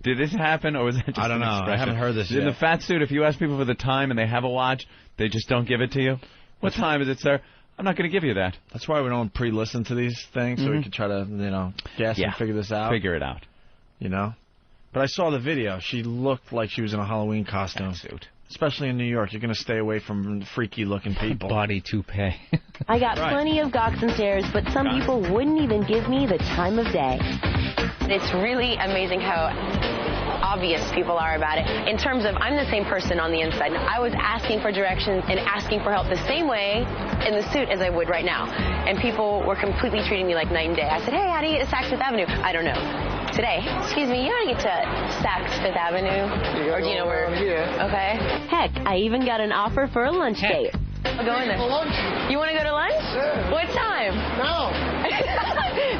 Did this happen, or was that just I don't know. Expression? I haven't heard this yet. In the fat suit, if you ask people for the time and they have a watch, they just don't give it to you. What time is it, sir? I'm not going to give you that. That's why we don't pre-listen to these things, so we can try to, guess and figure this out. Figure it out. But I saw the video. She looked like she was in a Halloween costume. Suit. Especially in New York. You're going to stay away from freaky-looking people. Body toupee. I got plenty of gawks and stares, but some people wouldn't even give me the time of day. It's really amazing how obvious people are about it. In terms of, I'm the same person on the inside. I was asking for directions and asking for help the same way in the suit as I would right now. And people were completely treating me like night and day. I said, hey, how do you get to Saks Fifth Avenue? I don't know. Today, excuse me, you know how to get to Saks Fifth Avenue? Or do you know where? Yeah. Okay. Heck, I even got an offer for a lunch date. I'll go in there. For lunch. You want to go to lunch? Yeah. What time? No.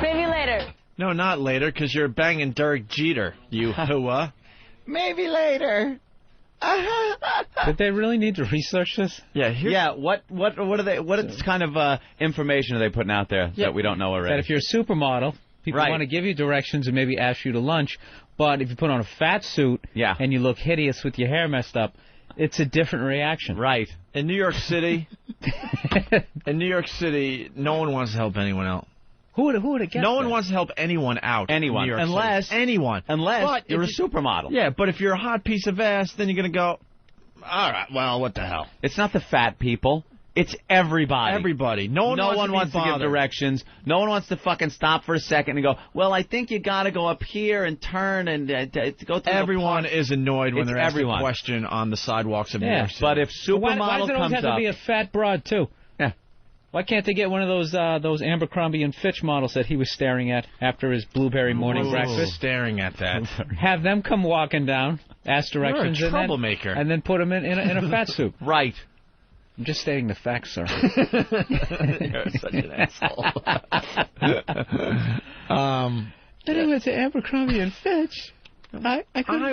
Maybe later. No, not later, because you're banging Derek Jeter, you hooah. Maybe later. Did they really need to research this? Yeah. What are they? What kind of information are they putting out there that we don't know already? That if you're a supermodel, people want to give you directions and maybe ask you to lunch. But if you put on a fat suit and you look hideous with your hair messed up, it's a different reaction. Right. In New York City, no one wants to help anyone else. Who would have guessed No one that? wants to help anyone out. Anyone. In New York Unless- City. Anyone. Unless you're a if you- supermodel. Yeah, but if you're a hot piece of ass, then you're going to go, all right, well, what the hell? It's not the fat people. It's everybody. Everybody. No one wants to give directions. No one wants to fucking stop for a second and go, well, I think you got to go up here and turn and go through Everyone the is annoyed when It's they're asked a everyone. question on the sidewalks of New York City. But if supermodel why does it always comes have up, to be a fat broad too? Yeah. Why can't they get one of those Abercrombie and Fitch models that he was staring at after his blueberry morning breakfast? Staring at that. Have them come walking down, ask directions, You're a troublemaker. and then put them in a fat suit. Right. I'm just stating the facts, sir. You're such an asshole. Then I went to Abercrombie and Fitch. I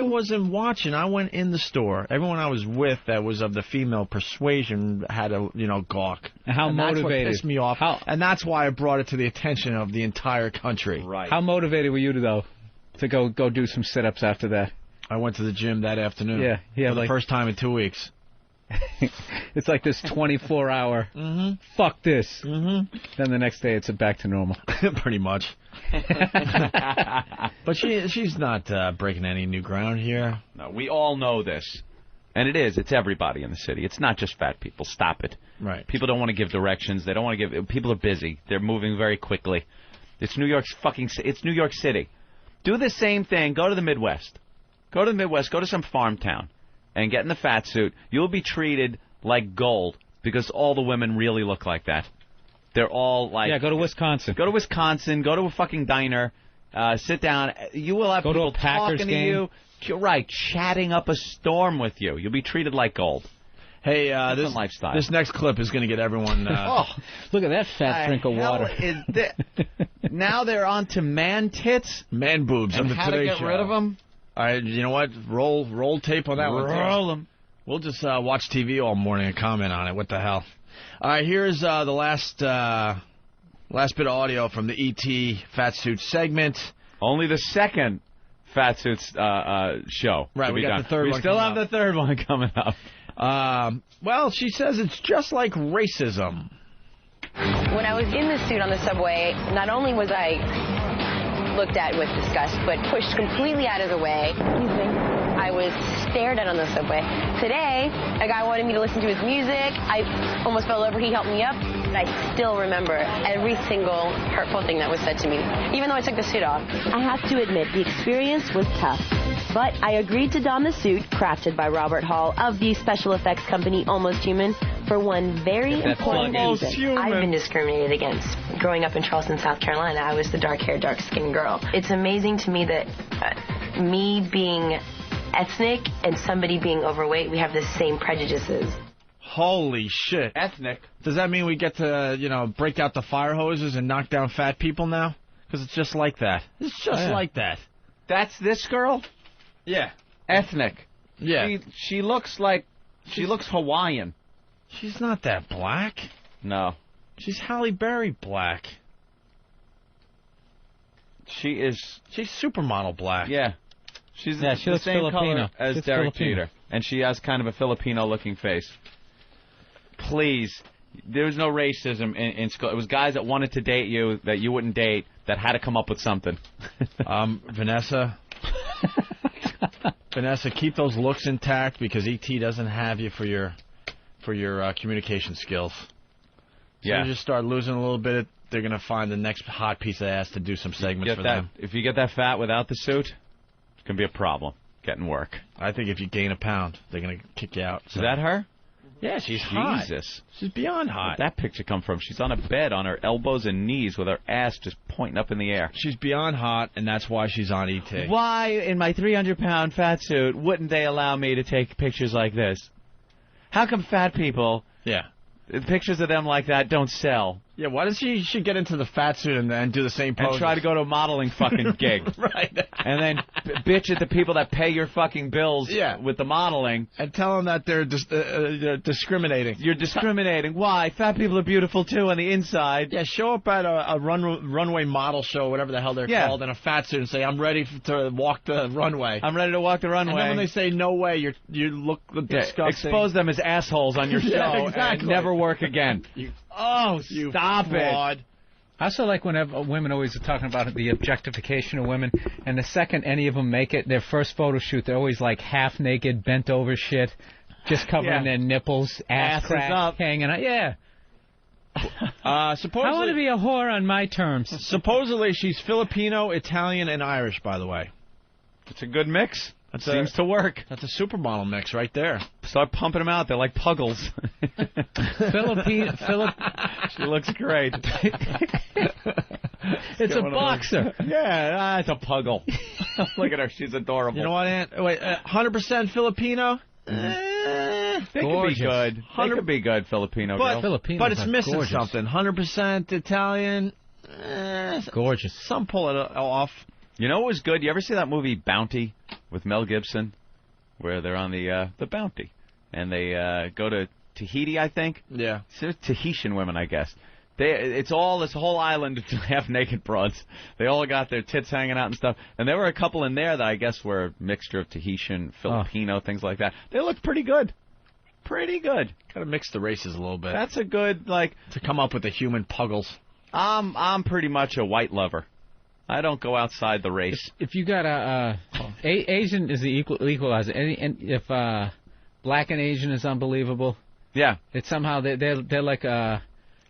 wasn't watching. I went in the store. Everyone I was with that was of the female persuasion had a, gawk. How and motivated? That's what pissed me off. And that's why I brought it to the attention of the entire country. Right. How motivated were you to go do some sit-ups after that? I went to the gym that afternoon. Yeah. For the first time in 2 weeks. It's like this 24-hour, fuck this. Then the next day it's back to normal. Pretty much. But she's not breaking any new ground here. No, we all know this. And it's everybody in the city. It's not just fat people. Stop it. Right. People don't want to give directions. They don't want to give. People are busy. They're moving very quickly. It's New York City. Do the same thing. Go to the Midwest. Go to the Midwest. Go to some farm town and get in the fat suit. You'll be treated like gold because all the women really look like that. They're all like... Yeah, go to Wisconsin. Go to Wisconsin. Go to a fucking diner. Sit down. You will have go people to a Packers talking game. to you. You're right, chatting up a storm with you. You'll be treated like gold. Hey, Different lifestyle. this next clip is going to get everyone... Look at that fat drink of water. Now they're on to man tits? Man boobs. And on the how to Today get Show. rid of them? All right, you know what? Roll tape on that one. Roll them. We'll just watch TV all morning and comment on it. What the hell? All right, here's the last bit of audio from the E.T. Fat Suit segment. Only the second Fat Suits show. Right, we got the third one. We still have the third one coming up. Well, she says it's just like racism. When I was in the suit on the subway, not only was I looked at with disgust, but pushed completely out of the way. I was stared at on the subway. Today, a guy wanted me to listen to his music. I almost fell over. He helped me up. I still remember every single hurtful thing that was said to me, even though I took the suit off. I have to admit, the experience was tough. But I agreed to don the suit, crafted by Robert Hall of the special effects company Almost Human, for one very important reason. I've been discriminated against. Growing up in Charleston, South Carolina, I was the dark-haired, dark-skinned girl. It's amazing to me that me being ethnic and somebody being overweight, we have the same prejudices. Holy shit. Ethnic. Does that mean we get to, break out the fire hoses and knock down fat people now? Because it's just like that. It's just like that. That's this girl? Yeah. Ethnic. Yeah. She looks like... She looks Hawaiian. She's not that black. No. She's Halle Berry black. She's supermodel black. Yeah. She looks the same Filipino. color as She's Derek Filipino. Jeter. And she has kind of a Filipino-looking face. Please. There was no racism in school. It was guys that wanted to date you that you wouldn't date that had to come up with something. Vanessa, keep those looks intact because E.T. doesn't have you for your communication skills. So Yeah. you just start losing a little bit, they're going to find the next hot piece of ass to do some segments for them. If you get that fat without the suit, it's going to be a problem getting work. I think if you gain a pound, they're going to kick you out. Is that her? Yeah, she's hot. Jesus. She's beyond hot. Where'd that picture come from? She's on a bed on her elbows and knees with her ass just pointing up in the air. She's beyond hot, and that's why she's on E.T. Why, in my 300-pound fat suit, wouldn't they allow me to take pictures like this? How come fat people, pictures of them like that don't sell? Yeah, why does she get into the fat suit and do the same pose? And try to go to a modeling fucking gig. Right. And then bitch at the people that pay your fucking bills with the modeling. And tell them that they're discriminating. You're discriminating. Why? Fat people are beautiful, too, on the inside. Yeah, show up at a runway model show, whatever the hell they're called, in a fat suit and say, I'm ready to walk the runway. I'm ready to walk the runway. And then when they say, no way, you look disgusting. Expose them as assholes on your show exactly. and never work again. Stop it. I also like whenever women always are talking about the objectification of women, and the second any of them make it, their first photo shoot, they're always like half naked, bent over shit, just covering their nipples, ass crack, up, hanging out. Yeah. Supposedly, I want to be a whore on my terms. Supposedly she's Filipino, Italian, and Irish, by the way. It's a good mix. It seems to work. That's a supermodel mix right there. Start pumping them out. They're like puggles. She looks great. It's a boxer. Yeah, it's a puggle. Look at her. She's adorable. You know what, Aunt? Wait, 100% Filipino? They could be good. They could be good, Filipino girl. But it's missing something. 100% Italian. Gorgeous. Some pull it off. You know what was good? You ever see that movie Bounty with Mel Gibson, where they're on the Bounty, and they go to Tahiti, I think? Yeah. It's Tahitian women, I guess. It's all this whole island of half-naked broads. They all got their tits hanging out and stuff. And there were a couple in there that I guess were a mixture of Tahitian, Filipino, things like that. They looked pretty good. Pretty good. Got to mix the races a little bit. That's a good, like... To come up with the human puggles. I'm pretty much a white lover. I don't go outside the race. If you got Asian is the equalizer. And if black and Asian is unbelievable. Yeah. It's somehow they're like I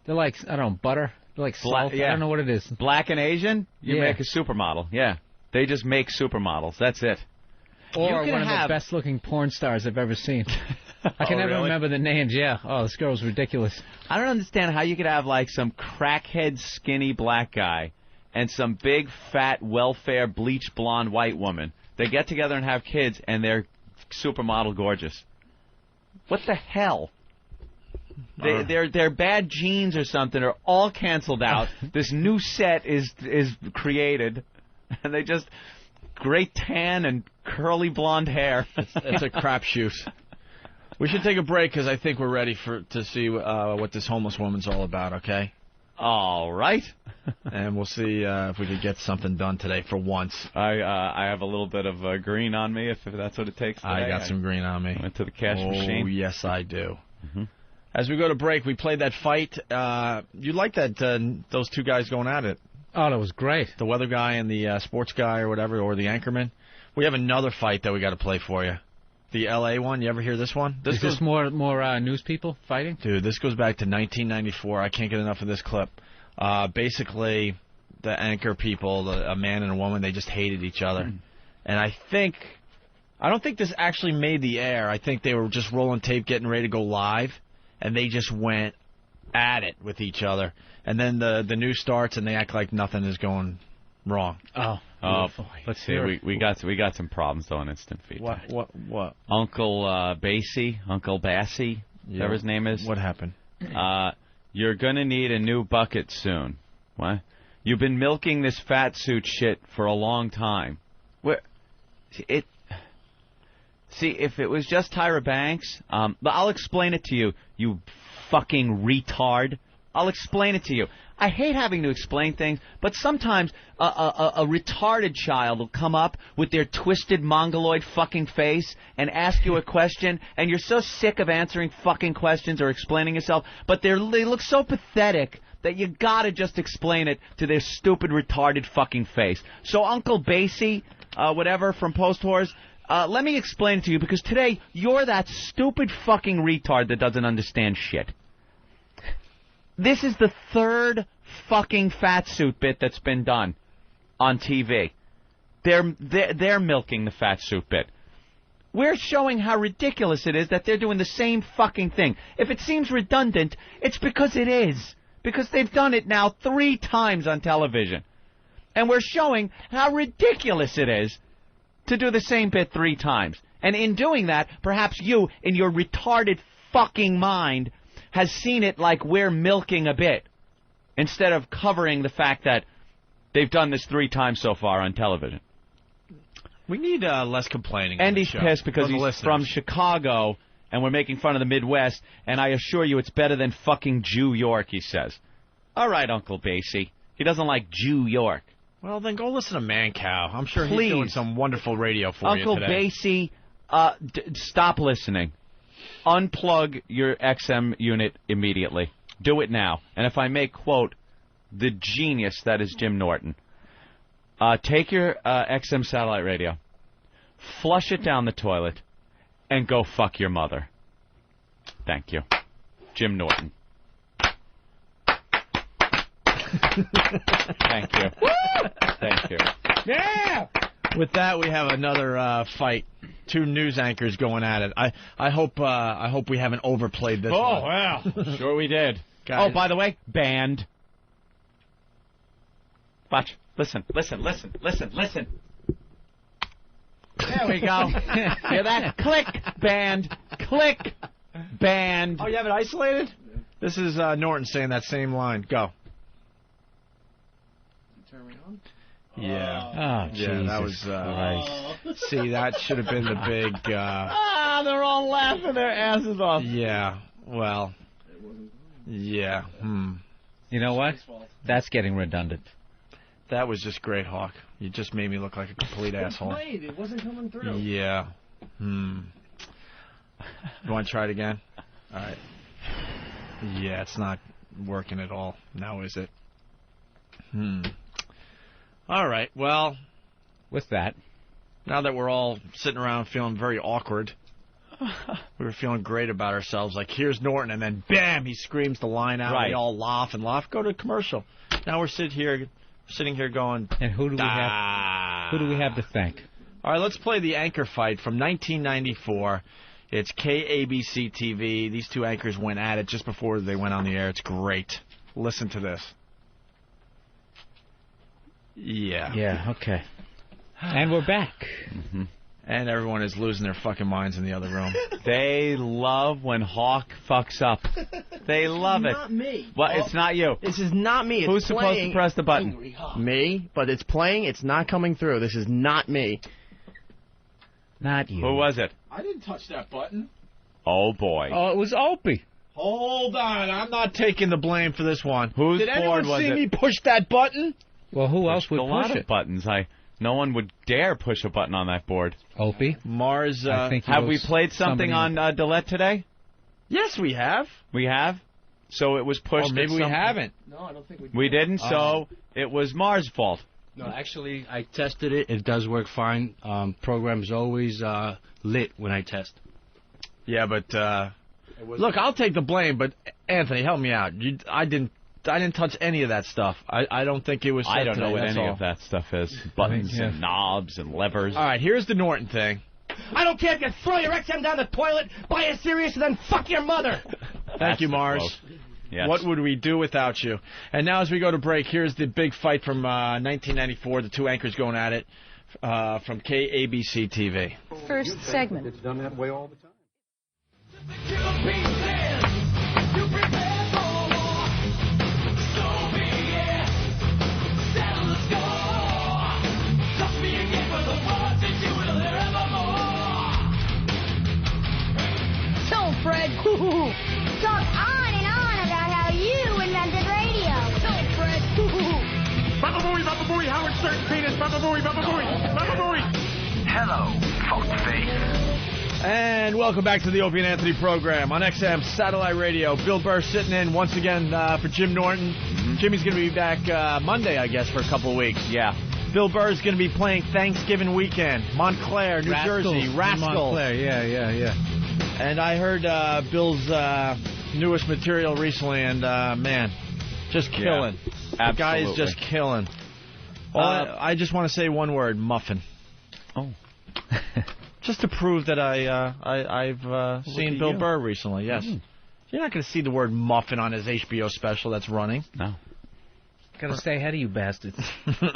don't know, butter. They're like salt. I don't know what it is. Black and Asian, you make a supermodel. Yeah. They just make supermodels. That's it. Or one of the best looking porn stars I've ever seen. I can never remember the names. Yeah. Oh, this girl's ridiculous. I don't understand how you could have like some crackhead skinny black guy and some big, fat, welfare, bleach blonde white woman. They get together and have kids, and they're supermodel gorgeous. What the hell? Their bad genes or something are all canceled out. This new set is created, and they just great tan and curly blonde hair. It's a crapshoot. We should take a break because I think we're ready to see what this homeless woman's all about. Okay. All right. And we'll see if we could get something done today for once. I have a little bit of green on me, if that's what it takes today. I got some green on me. Went to the cash machine. Oh, yes, I do. Mm-hmm. As we go to break, we played that fight. You like that, those two guys going at it. Oh, that was great. The weather guy and the sports guy or whatever, or the anchorman. We have another fight that we got to play for you. The L.A. one. You ever hear this one? Is this more news people fighting? Dude, this goes back to 1994. I can't get enough of this clip. Basically, the anchor people, a man and a woman, they just hated each other. And I don't think this actually made the air. I think they were just rolling tape, getting ready to go live, and they just went at it with each other. And then the news starts, and they act like nothing is going wrong. Oh, let's see. We got some problems though on instant feedback. What? Uncle Bassy, whatever his name is. What happened? You're gonna need a new bucket soon. What? You've been milking this fat suit shit for a long time. See, if it was just Tyra Banks, I'll explain it to you, you fucking retard. I'll explain it to you. I hate having to explain things, but sometimes a retarded child will come up with their twisted mongoloid fucking face and ask you a question, and you're so sick of answering fucking questions or explaining yourself, but they look so pathetic that you gotta just explain it to their stupid retarded fucking face. So Uncle Bassy, whatever, from Post Whores, let me explain it to you, because today you're that stupid fucking retard that doesn't understand shit. This is the third fucking fat suit bit that's been done on TV. They're milking the fat suit bit. We're showing how ridiculous it is that they're doing the same fucking thing. If it seems redundant, it's because it is. Because they've done it now 3 times on television. And we're showing how ridiculous it is to do the same bit 3 times. And in doing that, perhaps you, in your retarded fucking mind, has seen it like we're milking a bit, instead of covering the fact that they've done this 3 times so far on television. We need less complaining. And he's pissed because he's from Chicago, and we're making fun of the Midwest, and I assure you it's better than fucking Jew York, he says. All right, Uncle Bassy. He doesn't like Jew York. Well, then go listen to Man Cow. I'm sure he's doing some wonderful radio for you today. Uncle Bassy, stop listening. Unplug your XM unit immediately. Do it now. And if I may quote the genius that is Jim Norton. Take your XM satellite radio, flush it down the toilet, and go fuck your mother. Thank you. Jim Norton. Thank you. Thank you. Yeah! With that, we have another fight. Two news anchors going at it. I hope we haven't overplayed this one. Oh, wow. Sure we did. Guys. Oh, by the way, banned. Watch. Listen. There we go. Hear that? Click. Banned. Click. Banned. Oh, you have it isolated? This is Norton saying that same line. Go. Turn me on? Yeah. Oh, yeah, that was. See, that should have been the big. They're all laughing their asses off. Yeah. Well. Yeah. You know what? That's getting redundant. That was just great, Hawk. You just made me look like a complete asshole. Wait, it wasn't coming through. Yeah. You want to try it again? All right. Yeah, it's not working at all. Now is it? All right. Well, with that, now that we're all sitting around feeling very awkward, we were feeling great about ourselves. Like, here's Norton, and then bam, he screams the line out. Right. We all laugh and laugh. Go to commercial. Now we're sitting here going. And who do we have? Who do we have to thank? All right, let's play the anchor fight from 1994. It's KABC TV. These two anchors went at it just before they went on the air. It's great. Listen to this. Yeah. Yeah, okay. And we're back. Mm-hmm. And everyone is losing their fucking minds in the other room. They love when Hawk fucks up. They love it. Not me. Well, it's not you. This is not me. It's Who's supposed to press the button? Me, but it's playing. It's not coming through. This is not me. Not you. Who was it? I didn't touch that button. Oh, boy. Oh, it was Opie. Hold on. I'm not taking the blame for this one. Whose Did board anyone was see it? me push that button? Well, who else would a lot push of it? buttons. No one would dare push a button on that board. Opie? Mars, I think have we played something on Delette today? Yes, we have. We have? So it was pushed. Or maybe we haven't. No, I don't think we did. We didn't, so it was Mars' fault. No, actually, I tested it. It does work fine. Program's always lit when I test. Yeah, but look, I'll take the blame. But Anthony, help me out. I didn't touch any of that stuff. I don't think it was. I don't know what any all. of that stuff is. Buttons and knobs and levers. All right, here's the Norton thing. I don't care if you throw your XM down the toilet, buy a Sirius, and then fuck your mother. Thank you, Mars. Yes. What would we do without you? And now as we go to break, here's the big fight from 1994, the two anchors going at it from KABC TV. First segment. It's done that way all the time. So, Fred, talk on and on about how you invented radio. So, Fred, Baba Booey, Howard Stern, penis, Baba Booey, Baba Booey, Baba Booey. Hello, fuckface. And welcome back to the Opie and Anthony program on XM Satellite Radio. Bill Burr sitting in once again for Jim Norton. Jimmy's going to be back Monday, I guess, for a couple of weeks. Yeah. Bill Burr's going to be playing Thanksgiving weekend, Montclair, New Jersey, Rascal. Montclair, yeah. And I heard Bill's newest material recently, and man, just killing. Yeah, the guy is just killing. I just want to say one word: muffin. Oh. Just to prove that I've seen Bill Burr recently. Yes. You're not going to see the word muffin on his HBO special that's running. No. Gotta stay ahead of you bastards.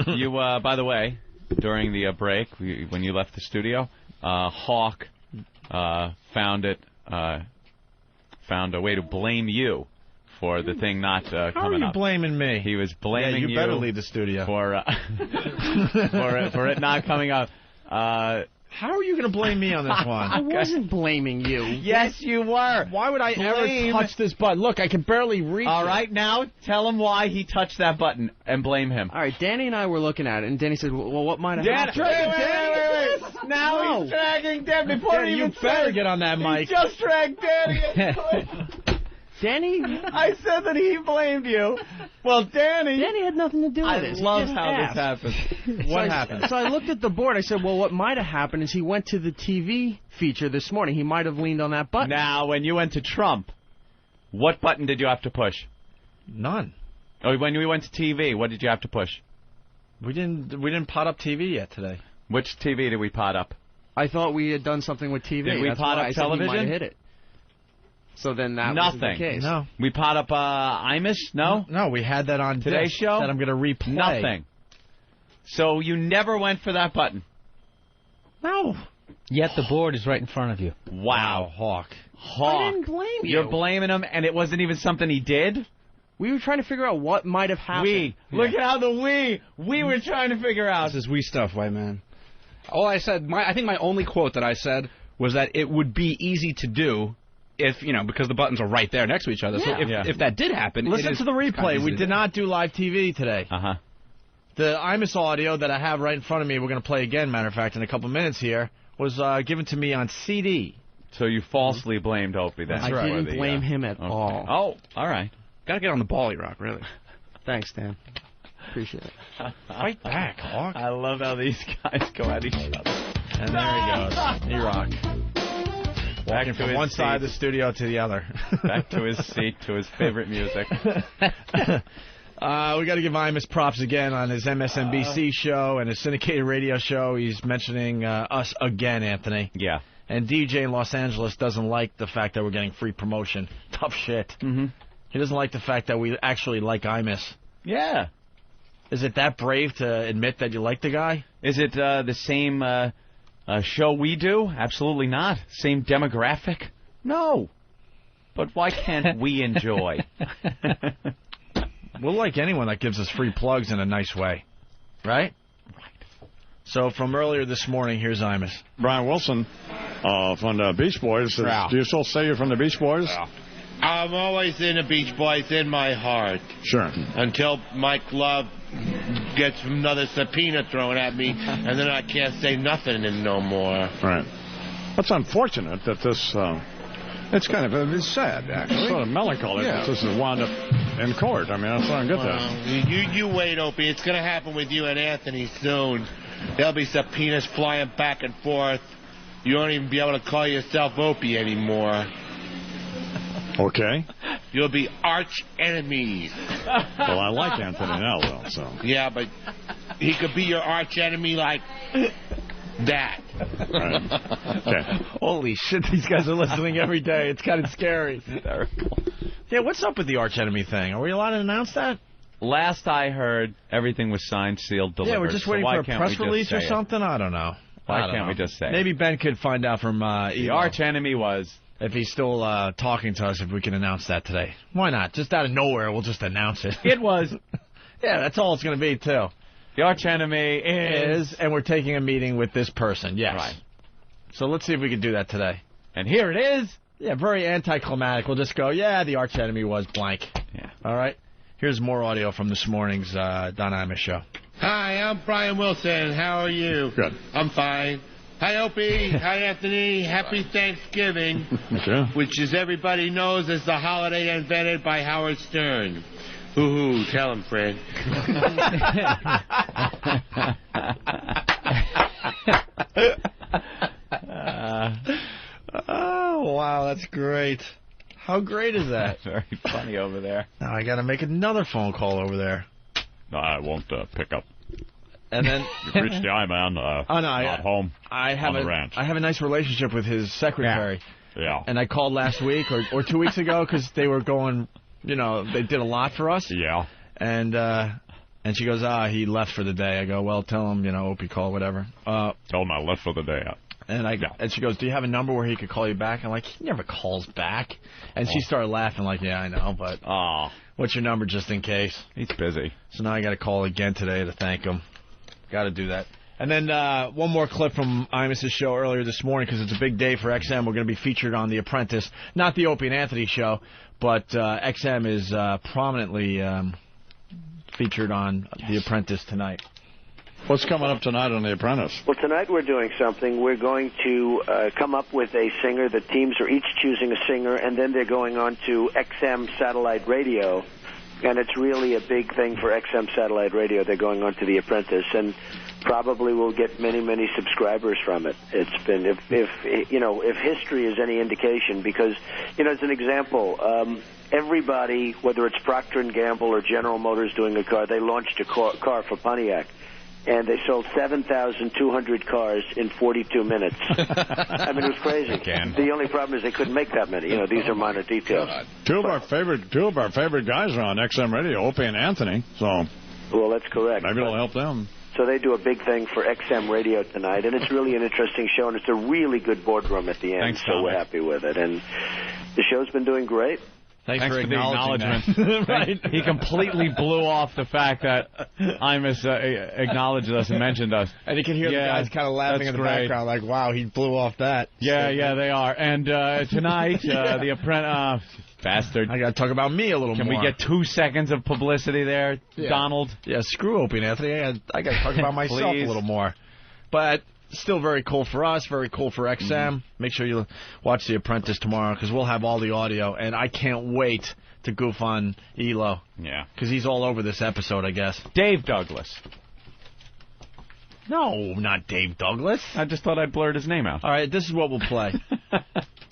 You, by the way, during the break, when you left the studio, Hawk found a way to blame you for the thing not coming up. How are you blaming me? He was blaming you better leave the studio for for it not coming up. How are you going to blame me on this one? I wasn't blaming you. Yes, you were. Why would I ever touch this button? Look, I can barely reach All right, now tell him why he touched that button and blame him. All right, Danny and I were looking at it, and Danny said, well, what might have happened? Wait. Now he's dragging Dan before he even you better get on that mic. He just dragged Danny. Danny? I said that he blamed you. Well, Danny had nothing to do with it. I love how this happened. What happened? So I looked at the board. I said, well, what might have happened is he went to the TV feature this morning. He might have leaned on that button. Now, when you went to Trump, what button did you have to push? None. Oh, when we went to TV, what did you have to push? We didn't pot up TV yet today. Which TV did we pot up? I thought we had done something with TV. Did we pot up television? I said he might have hit it. So then that Nothing. wasn't the case. No. We pot up Imus? No? No, we had that on Today's show? that I'm going to replay. Nothing. So you never went for that button? No. Yet the board is right in front of you. Wow. Hawk. I didn't blame you. You're blaming him, and it wasn't even something he did? We were trying to figure out what might have happened. Look at how we were trying to figure out. This is we stuff, white man. All I said, I think my only quote that I said was that it would be easy to do if, because the buttons are right there next to each other. So if that did happen, listen to the replay. We did not do live TV today. Uh-huh. The Imus audio that I have right in front of me, we're going to play again, matter of fact, in a couple minutes here, was given to me on CD. So you falsely blamed Opie then? I didn't blame him at all. Oh, all right. Got to get on the ball, E-Rock, really. Thanks, Dan. Appreciate it. Fight back, Hawk. I love how these guys go at each other. And there he goes. E-Rock. Walking from one side of the studio to the other. Back to his seat, to his favorite music. We got to give Imus props again on his MSNBC show and his syndicated radio show. He's mentioning us again, Anthony. Yeah. And DJ in Los Angeles doesn't like the fact that we're getting free promotion. Tough shit. Mm-hmm. He doesn't like the fact that we actually like Imus. Yeah. Is it that brave to admit that you like the guy? Is it the same show we do? Absolutely not. Same demographic? No. But why can't we enjoy? We'll like anyone that gives us free plugs in a nice way. Right? Right. So from earlier this morning, here's Imus. Brian Wilson from the Beach Boys. Do you still say you're from the Beach Boys? Yeah. I'm always in the Beach Boys in my heart. Sure. Until Mike Love gets another subpoena thrown at me, and then I can't say nothing no more. Right. That's unfortunate that this... it's kind of it's sad, actually. It's sort of melancholy that this is wound up in court. I mean, that's what I get that. You wait, Opie. It's going to happen with you and Anthony soon. There'll be subpoenas flying back and forth. You won't even be able to call yourself Opie anymore. Okay. You'll be arch enemies. Well, I like Anthony now, though, so... Yeah, but he could be your arch enemy like that. Right. Okay. Holy shit, these guys are listening every day. It's kind of scary. Yeah, what's up with the arch enemy thing? Are we allowed to announce that? Last I heard, everything was signed, sealed, delivered. Yeah, we're just waiting for a press release or something? I don't know. Why can't we just say it? Maybe Ben could find out from the arch enemy was... If he's still talking to us, if we can announce that today. Why not? Just out of nowhere, we'll just announce it. It was. Yeah, that's all it's going to be, too. The arch enemy is... And we're taking a meeting with this person, yes. Right. So let's see if we can do that today. And here it is. Yeah, very anticlimactic. We'll just go, yeah, the arch enemy was blank. Yeah. All right? Here's more audio from this morning's Donna Imus show. Hi, I'm Brian Wilson. How are you? Good. I'm fine. Hi, Opie. Hi, Anthony. Happy Thanksgiving, which, as everybody knows, is the holiday invented by Howard Stern. Hoo-hoo. Tell him, Fred. Oh, wow, that's great. How great is that? Very funny over there. Now I got to make another phone call over there. No, I won't pick up. And then you've reached the I-man. Not home. I have on the ranch. I have a nice relationship with his secretary. Yeah. And I called last week or 2 weeks ago because they were going. They did a lot for us. Yeah. And she goes, he left for the day. I go, well, tell him, Opie call, whatever. Tell him I left for the day. And she goes, do you have a number where he could call you back? I'm like, he never calls back. And she started laughing like, yeah, I know, but what's your number just in case? He's busy. So now I got to call again today to thank him. Got to do that. And then one more clip from Imus' show earlier this morning because it's a big day for XM. We're going to be featured on The Apprentice. Not the Opie and Anthony show, but XM is prominently featured on The Apprentice tonight. What's coming up tonight on The Apprentice? Well, tonight we're doing something. We're going to come up with a singer. The teams are each choosing a singer, and then they're going on to XM satellite radio. And it's really a big thing for XM satellite radio. They're going on to The Apprentice, and probably will get many, many subscribers from it. It's been, if history is any indication, because, as an example, everybody, whether it's Procter & Gamble or General Motors doing a car, they launched a car for Pontiac. And they sold 7,200 cars in 42 minutes. I mean, it was crazy. The only problem is they couldn't make that many. These are minor details. Two of our favorite guys are on XM Radio, Opie and Anthony. So, well, that's correct. Maybe it'll help them. So they do a big thing for XM Radio tonight, and it's really an interesting show, and it's a really good boardroom at the end. Thanks, so we're happy with it, and the show's been doing great. Thanks for the acknowledgement. Right. He completely blew off the fact that Imus acknowledged us and mentioned us. And you can hear the guys kind of laughing in the background, like, wow, he blew off that. Yeah, they are. And tonight, the Apprentice... bastard. I got to talk about me a little more. Can we get 2 seconds of publicity there, Donald? Yeah, screw Opie and Anthony. I got to talk about myself a little more. But... still very cool for us, very cool for XM. Make sure you watch The Apprentice tomorrow, because we'll have all the audio, and I can't wait to goof on Elo. Yeah. Because he's all over this episode, I guess. Dave Douglas. No, not Dave Douglas. I just thought I'd blurt his name out. All right, this is what we'll play.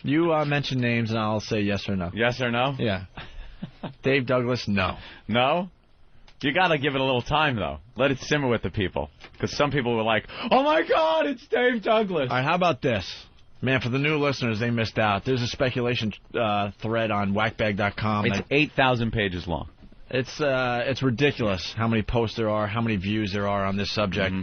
You mention names, and I'll say yes or no. Yes or no? Yeah. Dave Douglas, no. No? You got to give it a little time, though. Let it simmer with the people. Because some people were like, oh, my God, it's Dave Douglas. All right, how about this? Man, for the new listeners, they missed out. There's a speculation thread on Wack-bag.com. It's 8,000 pages long. It's ridiculous how many posts there are, how many views there are on this subject.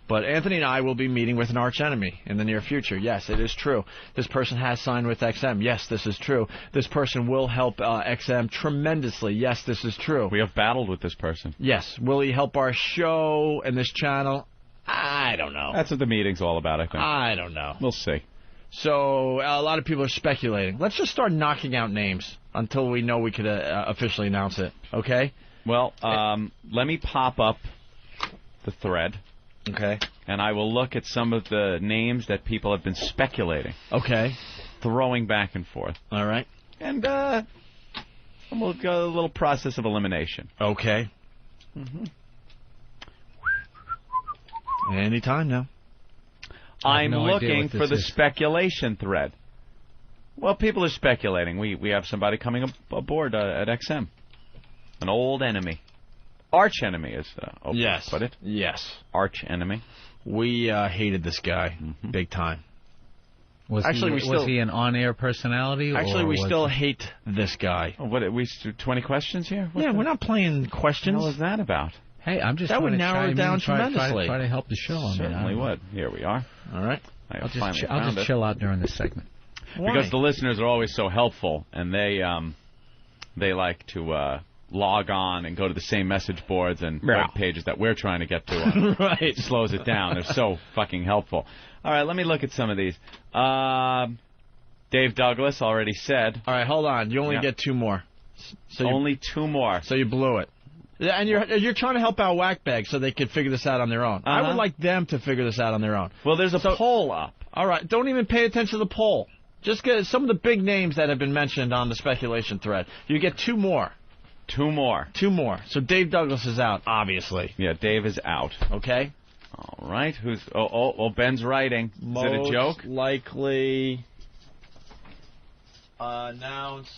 But Anthony and I will be meeting with an archenemy in the near future. Yes, it is true. This person has signed with XM. Yes, this is true. This person will help XM tremendously. Yes, this is true. We have battled with this person. Yes. Will he help our show and this channel? I don't know. That's what the meeting's all about, I think. I don't know. We'll see. So a lot of people are speculating. Let's just start knocking out names until we know we could officially announce it. Okay? Well, let me pop up the thread. Okay. And I will look at some of the names that people have been speculating. Okay. Throwing back and forth. All right. And we'll go a little process of elimination. Okay. Anytime now. I'm looking for the speculation thread. Well, people are speculating. We have somebody coming aboard at XM. An old enemy. Archenemy is Opie put it. Yes. Archenemy. We hated this guy big time. Was he an on-air personality? Actually, we still hate this guy. Oh, what? We 20 questions here? We're not playing questions. What was that about? Hey, I'm just that would narrow it down tremendously. Try to help the show. Certainly would. Here we are. All right. I'll just chill out during this segment. Why? Because the listeners are always so helpful, and they like to log on and go to the same message boards and web pages that we're trying to get to. Right. It slows it down. They're so fucking helpful. All right, let me look at some of these. Dave Douglas already said. All right, hold on. You only get 2 more. So only 2 more. So you blew it. Yeah, and you're trying to help out Wack-bag so they could figure this out on their own. I would like them to figure this out on their own. Well, there's a poll up. All right, don't even pay attention to the poll. Just get some of the big names that have been mentioned on the speculation thread. You get 2 more. 2 more. 2 more. So Dave Douglas is out, obviously. Yeah, Dave is out. Okay. All right. Who's? Oh, Ben's writing. Is it a joke? Most likely announce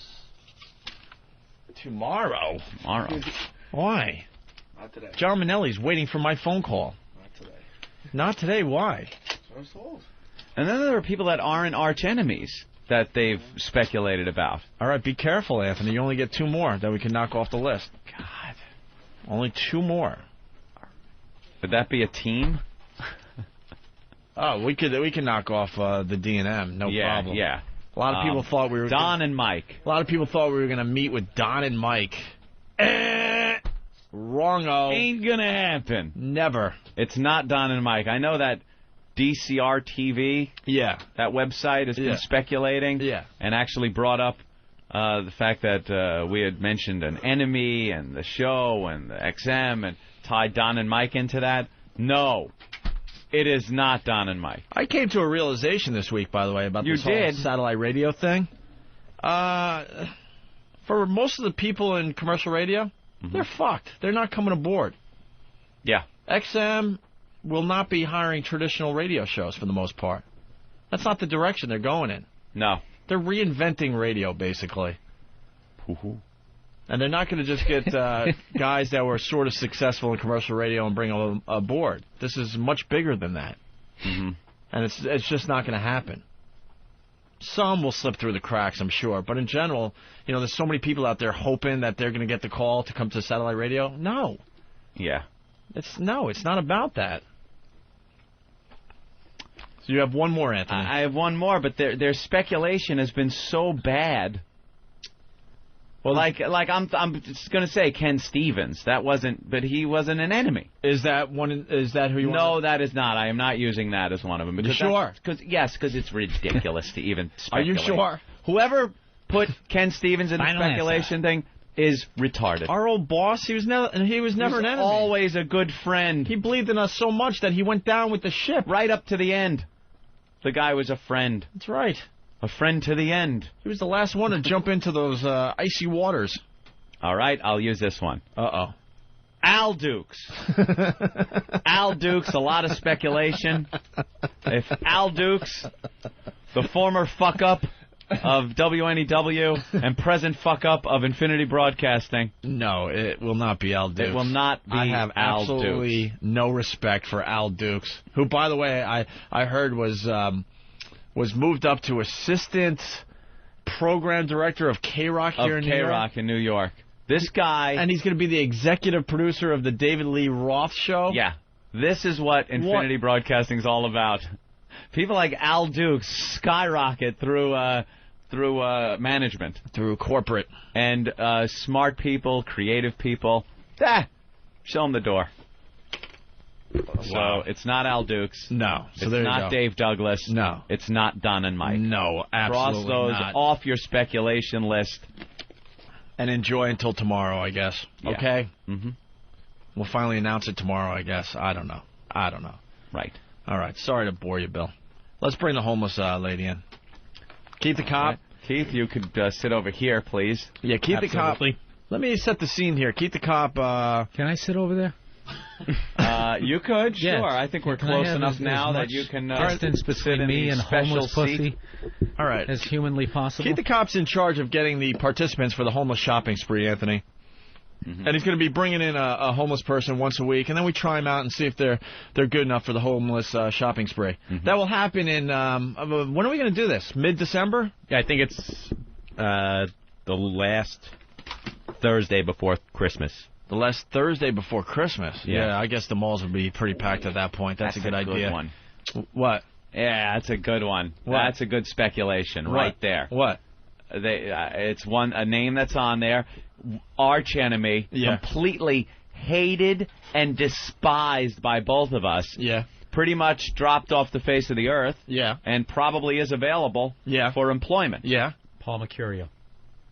tomorrow. Tomorrow. Why? Not today. John Manelli's waiting for my phone call. Not today. Not today. Why? That's what I was told. And then there are people that aren't arch enemies that they've speculated about. All right, be careful, Anthony. You only get 2 more that we can knock off the list. God. Only 2 more. Would that be a team? Oh, we can knock off the D&M, no problem. Yeah. A lot of people thought we were Don and Mike. A lot of people thought we were going to meet with Don and Mike. Wrong-o. Ain't gonna happen. Never. It's not Don and Mike. I know that DCR TV. Yeah. That website has been speculating. Yeah. And actually brought up the fact that we had mentioned an enemy and the show and the XM and tied Don and Mike into that. No. It is not Don and Mike. I came to a realization this week, by the way, about this whole satellite radio thing. For most of the people in commercial radio, they're fucked. They're not coming aboard. Yeah. XM will not be hiring traditional radio shows for the most part. That's not the direction they're going in. No. They're reinventing radio, basically. And they're not going to just get guys that were sort of successful in commercial radio and bring them aboard. This is much bigger than that. And it's just not going to happen. Some will slip through the cracks, I'm sure. But in general, there's so many people out there hoping that they're going to get the call to come to satellite radio. No. Yeah. It's not about that. So you have one more, Anthony. I have one more, but their speculation has been so bad. Well, like I'm just gonna say Ken Stevens. But he wasn't an enemy. Is that one? Is that who you want? No, that is not. I am not using that as one of them. Are you sure? Because it's ridiculous to even speculate. Are you sure? Whoever put Ken Stevens in the speculation thing is retarded. Our old boss, he was never an enemy. Always a good friend. He believed in us so much that he went down with the ship right up to the end. The guy was a friend. That's right. A friend to the end. He was the last one to jump into those icy waters. All right, I'll use this one. Uh-oh. Al Dukes. Al Dukes, a lot of speculation. If Al Dukes, the former fuck-up of WNEW and present fuck-up of Infinity Broadcasting. No, it will not be Al Dukes. It will not be I have Al absolutely Dukes. no respect for Al Dukes, who, by the way, I heard was moved up to assistant program director of K-Rock here in New York. K-Rock in New York. This guy... And he's going to be the executive producer of the David Lee Roth show? Yeah. This is what Infinity Broadcasting's all about. People like Al Dukes skyrocket through management. Through corporate. And smart people, creative people. Show them the door. Wow. So it's not Al Dukes. No. So it's there not you go. Dave Douglas. No. It's not Don and Mike. No, absolutely Cross those not. off your speculation list. And enjoy until tomorrow, I guess. Yeah. Okay? Mm-hmm. We'll finally announce it tomorrow, I guess. I don't know. Right. All right. Sorry to bore you, Bill. Let's bring the homeless lady in. Keith the cop. Right. Keith, you could sit over here, please. Yeah, Keith Absolutely. the cop. Let me set the scene here. Keith the cop. Can I sit over there? You could, yes. Sure. I think we're close enough now that you can distance between me and homeless pussy. All right, as humanly possible. Keith the cop's in charge of getting the participants for the homeless shopping spree, Anthony. And he's going to be bringing in a homeless person once a week, and then we try them out and see if they're good enough for the homeless shopping spree. That will happen in when are we going to do this? Mid-December? Yeah, I think it's the last Thursday before Christmas. The last Thursday before Christmas. Yeah, I guess the malls would be pretty packed at that point. That's a good idea. Good one. What? Yeah, that's a good one. What? That's a good speculation right there. What? It's a name that's on there. Archenemy, completely hated and despised by both of us. Yeah. Pretty much dropped off the face of the earth. Yeah. And probably is available. Yeah. For employment. Yeah. Paul Mercurio.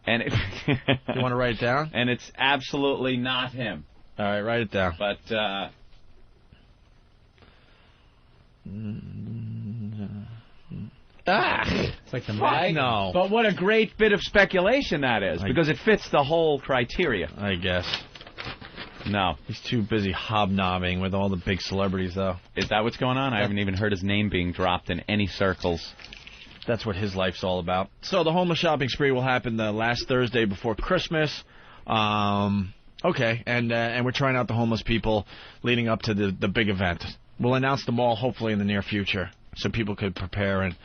And you want to write it down? And it's absolutely not him. All right, write it down. But it's like the right? No. But what a great bit of speculation that is, because it fits the whole criteria. I guess. No. He's too busy hobnobbing with all the big celebrities, though. Is that what's going on? I haven't even heard his name being dropped in any circles. That's what his life's all about. So the homeless shopping spree will happen the last Thursday before Christmas. Okay, and we're trying out the homeless people leading up to the big event. We'll announce them all hopefully in the near future, so people could prepare and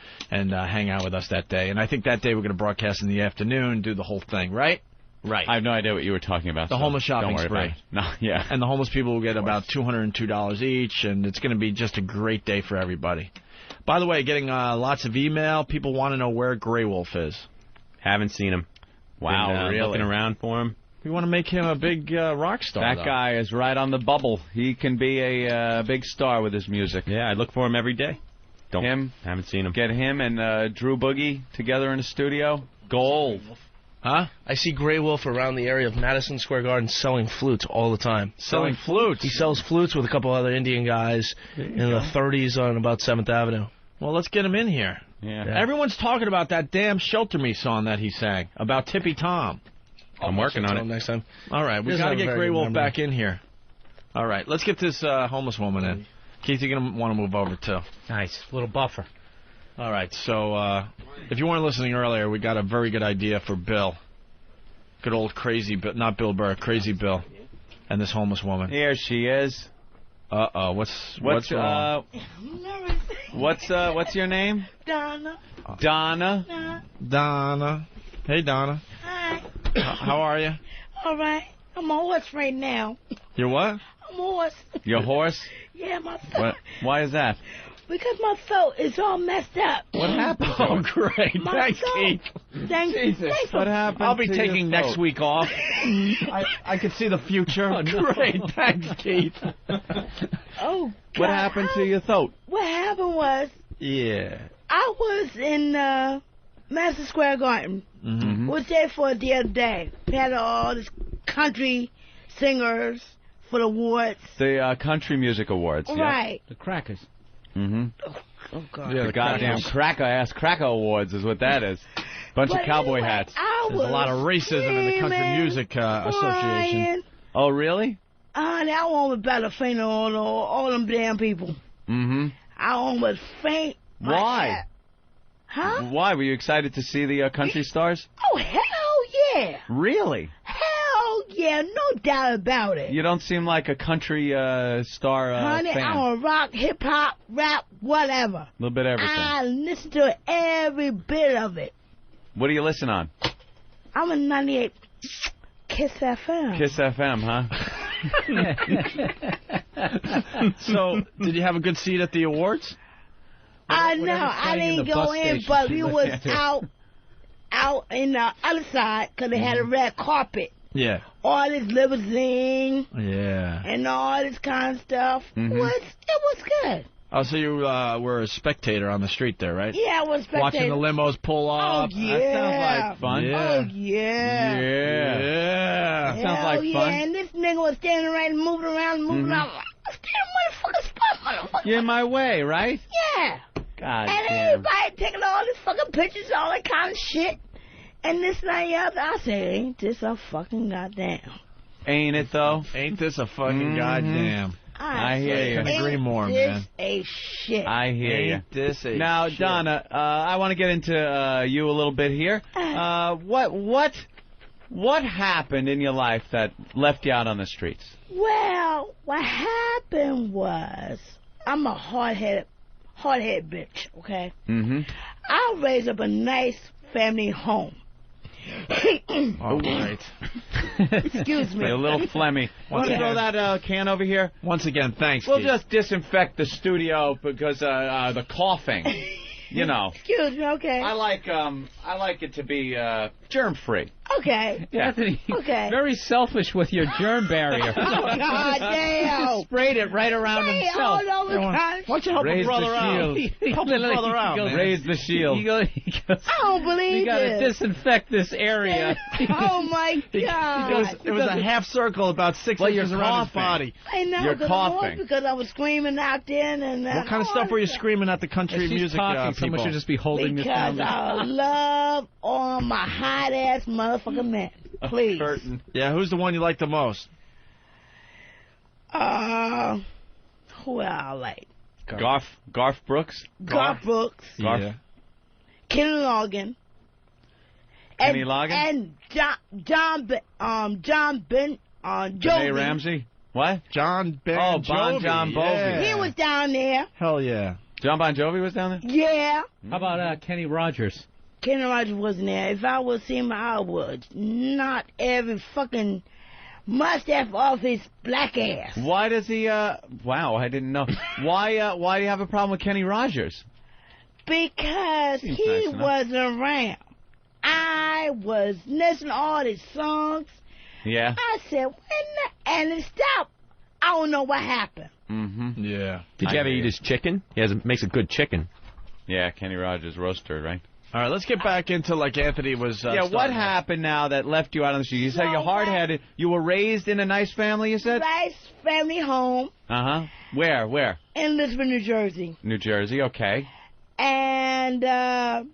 hang out with us that day. And I think that day we're going to broadcast in the afternoon, do the whole thing, right? Right. I have no idea what you were talking about. The homeless shopping spree. No, yeah. And the homeless people will get about $202 each, and it's going to be just a great day for everybody. By the way, getting lots of email. People want to know where Grey Wolf is. Haven't seen him. Wow, Been, really? Looking around for him. We want to make him a big rock star. That guy is right on the bubble. He can be a big star with his music. Yeah, I look for him every day. Haven't seen him. Get him and Drew Boogie together in the studio. Gold. Huh? I see Grey Wolf around the area of Madison Square Garden selling flutes all the time. Selling flutes? He sells flutes with a couple other Indian guys in the 30s on about 7th Avenue. Well, let's get him in here. Yeah. Everyone's talking about that damn Shelter Me song that he sang, about Tippy Tom. I'm working on it. Next time. All right, we got to get Grey Wolf back in here. All right, let's get this homeless woman in. Keith, you're going to want to move over, too. Nice. Little buffer. All right, so if you weren't listening earlier, we got a very good idea for Bill. Good old crazy Bill, not Bill Burr, crazy Bill, and this homeless woman. Here she is. Uh-oh, what's wrong? What's your name? Donna. Donna. Donna. Hey, Donna. Hi. How are you? All right. I'm a horse right now. You're what? I'm a horse. Your horse? Yeah, my throat. What? Why is that? Because my throat is all messed up. What happened? Oh, great. Thanks, Keith. Thanks. What happened? I'll be to taking your next throat? week off. I can see the future. Oh, no. Great. Thanks, Keith. Oh, God. What happened to your throat? What happened was Yeah. I was in Madison Square Garden. Mm-hmm. Was there for the other day. We had all these country singers for the awards. The Country Music Awards. Right. The Crackers. Mm-hmm. Oh, God. Yeah, the goddamn cracker-ass cracker awards is what that is. Bunch of cowboy hats. There's a lot of racism in the Country Music Association. Oh, really? Honey, I almost about to faint on all them damn people. Mm-hmm. I almost faint. Why? Huh? Why? Were you excited to see the country stars? Oh, hell yeah. Really? Hell yeah, no doubt about it. You don't seem like a country star Honey, fan. I'm a rock, hip-hop, rap, whatever. A little bit of everything. I listen to every bit of it. What do you listen on? I'm a 98 Kiss FM. Kiss FM, huh? So, did you have a good seat at the awards? I know, I didn't go in, but we was out in the other side because they had a red carpet. Yeah. All this limousine Yeah. and all this kind of stuff. Mhm. It was good. Oh, so you were a spectator on the street there, right? Yeah, I was spectator. Watching the limos pull up. Oh, yeah. That sounds like fun. Yeah. Oh, yeah. Yeah. That sounds like yeah. fun. And this nigga was standing right and moving around, moving around. I was standing in motherfucking spot, motherfucker. You're in my way, right? Yeah. God And damn. everybody taking all this fucking pictures, all that kind of shit. And this and the other. I say, ain't this a fucking goddamn? Ain't it, though? Ain't this a fucking goddamn? I hear you. Couldn't agree more, Ain't man. this a shit? I hear you. Ain't this a Now, shit. Donna, I want to get into you a little bit here. What happened in your life that left you out on the streets? Well, what happened was, I'm a hard-headed bitch, okay? Mm-hmm. I raised up a nice family home. All right. Excuse me. You're a little phlegmy. Want to throw that can over here? Once again, thanks, We'll Keith. just disinfect the studio because the coughing. You know. Excuse me, okay. I like it to be germ-free. Okay. Yeah. Okay. Very selfish with your germ barrier. Oh, God damn. Sprayed it right around himself. All over Why don't you help Raise a brother the out? shield. Help a brother out, man. Raise the shield. He goes, I don't believe you got to this. disinfect this area. Oh, my God. It was a half circle about 6 inches around his body. I know, You're 'cause coughing. because I was screaming knocked in. And What kind of stuff were you screaming at the country If she's music talking, people? someone should just be holding this Because down. I love all my hot-ass motherfucking men. Please. Curtain. Yeah, who's the one you like the most? Who I like? Garth Brooks? Garth Brooks. Garth. Yeah. Kenny Loggins. Kenny Loggins? And John Janae Jovi. Ramsey? What? John Bon Oh, Jovi. Bon John Jovi. He was down there. Hell yeah. John Bon Jovi was down there? Yeah. How about Kenny Rogers? Kenny Rogers wasn't there. If I would see him, I would knock every fucking mustache off his black ass. Why does he, wow, I didn't know. Why do you have a problem with Kenny Rogers? Because Seems he nice enough. wasn't around. I was listening to all his songs. Yeah. I said, when the... And it stopped. I don't know what happened. Mm-hmm. Yeah. Did you ever eat his chicken? Makes a good chicken. Yeah, Kenny Rogers roaster, right? All right, let's get back into like Anthony was. What happened now that left you out on the street? You said you're hard-headed. You were raised in a nice family, you said? Nice family home. Uh-huh. Where? In Lisbon, New Jersey. New Jersey, okay. And my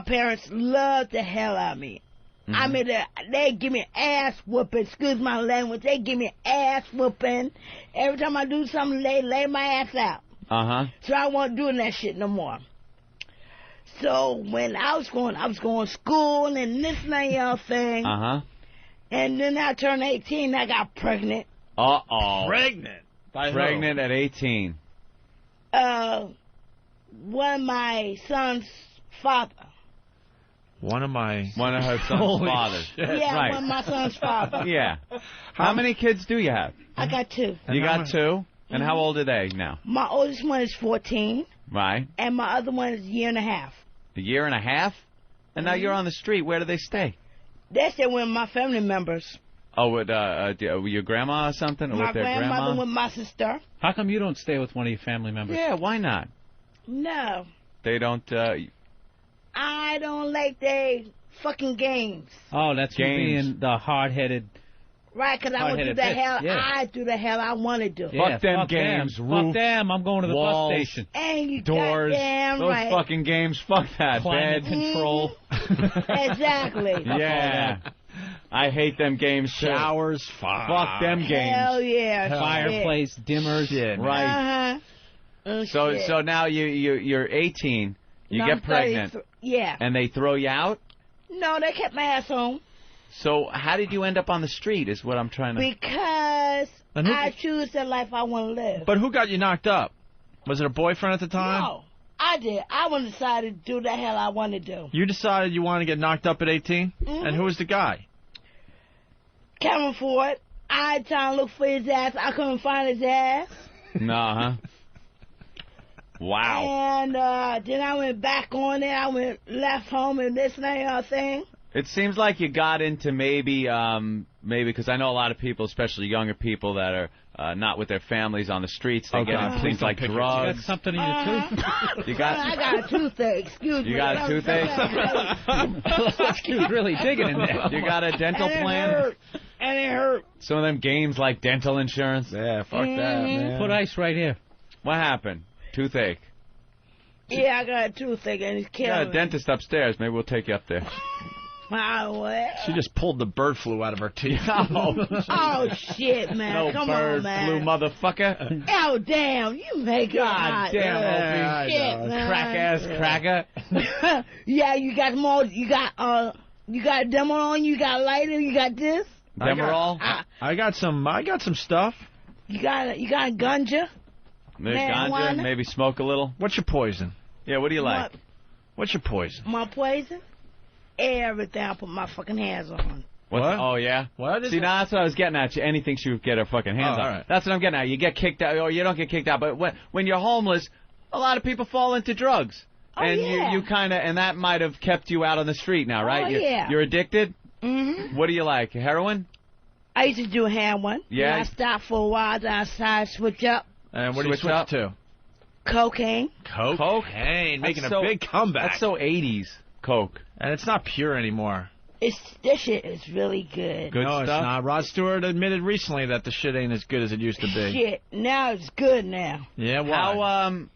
parents loved the hell out of me. Mm-hmm. I mean, they give me ass whooping. Excuse my language. They give me ass whooping. Every time I do something, they lay my ass out. Uh-huh. So I wasn't doing that shit no more. So when I was going to school and this and that other thing. Uh-huh. And then I turned 18, I got pregnant. Uh-oh. Pregnant? Pregnant at 18. One of my son's father. One of her son's fathers. Yeah, right. one of my son's father. Yeah. How many kids do you have? I got 2. You got 2? And how old are they now? My oldest one is 14. Right. And my other one is a year and a half. A year and a half? And now you're on the street. Where do they stay? They stay with my family members. Oh, with your grandma or something? Or my with their grandmother grandma? with my sister. How come you don't stay with one of your family members? Yeah, why not? No. They don't... I don't like they fucking games. Oh, that's you being the hard-headed... Right, because I want to do the hell. Yeah. I do the hell I want to do. Yeah, fuck them games. Fuck them. I'm going to the walls, bus station. And you doors. Goddamn those right. fucking games. Fuck that. Climate Bed control. Exactly. Yeah. I hate them games. Showers. Fuck them games. Hell yeah. Fireplace, dimmers. Shit. Right. So now you're 18. You get pregnant. Yeah. And they throw you out? No, they kept my ass home. So how did you end up on the street is what I'm trying to... Because I choose the life I want to live. But who got you knocked up? Was it a boyfriend at the time? No, I did. I decided to do the hell I want to do. You decided you wanted to get knocked up at 18? Mm-hmm. And who was the guy? Cameron Ford. I had time to look for his ass. I couldn't find his ass. Nah, huh? Wow. And then I went back on it. I left home and this and that other thing. It seems like you got into maybe because I know a lot of people, especially younger people that are not with their families on the streets. They get into things like drugs. You got something in your tooth? I got a toothache. Excuse me. You got a toothache? Excuse really digging in there. You got a dental plan? And it hurt. Some of them games like dental insurance. Yeah, fuck that, man. Put ice right here. What happened? Toothache. Yeah, I got a toothache and it's killing me. Yeah, a dentist upstairs. Maybe we'll take you up there. She just pulled the bird flu out of her teeth. Oh, shit, man. No Come bird on, man. flu, motherfucker. Oh, damn. You make it hot. God damn, Opie. Shit, man. Crack-ass cracker. Yeah, you got more. You got a demo on you. You got lighter. You got this. Demerol? I got some stuff. You got a ganja. Maybe ganja. Maybe smoke a little. What's your poison? Yeah, what do you like? What's your poison? My poison? Everything I put my fucking hands on. What? Oh, yeah? What is See, it? now that's what I was getting at. Anything she would get her fucking hands on. All right. That's what I'm getting at. You get kicked out, or you don't get kicked out. But when you're homeless, a lot of people fall into drugs. Oh, and yeah. you kind of, and that might have kept you out on the street now, right? Oh, yeah. You're addicted? Mm-hmm. What do you like? Heroin? I used to do heroin. Yeah. I stopped for a while, then I decided to switch up. And what do you switch to? Cocaine. Cocaine, making a big comeback. That's so 80s, coke. And it's not pure anymore. This shit is really good. No, it's not. Rod Stewart admitted recently that the shit ain't as good as it used to be. Shit, now it's good now. Yeah, why?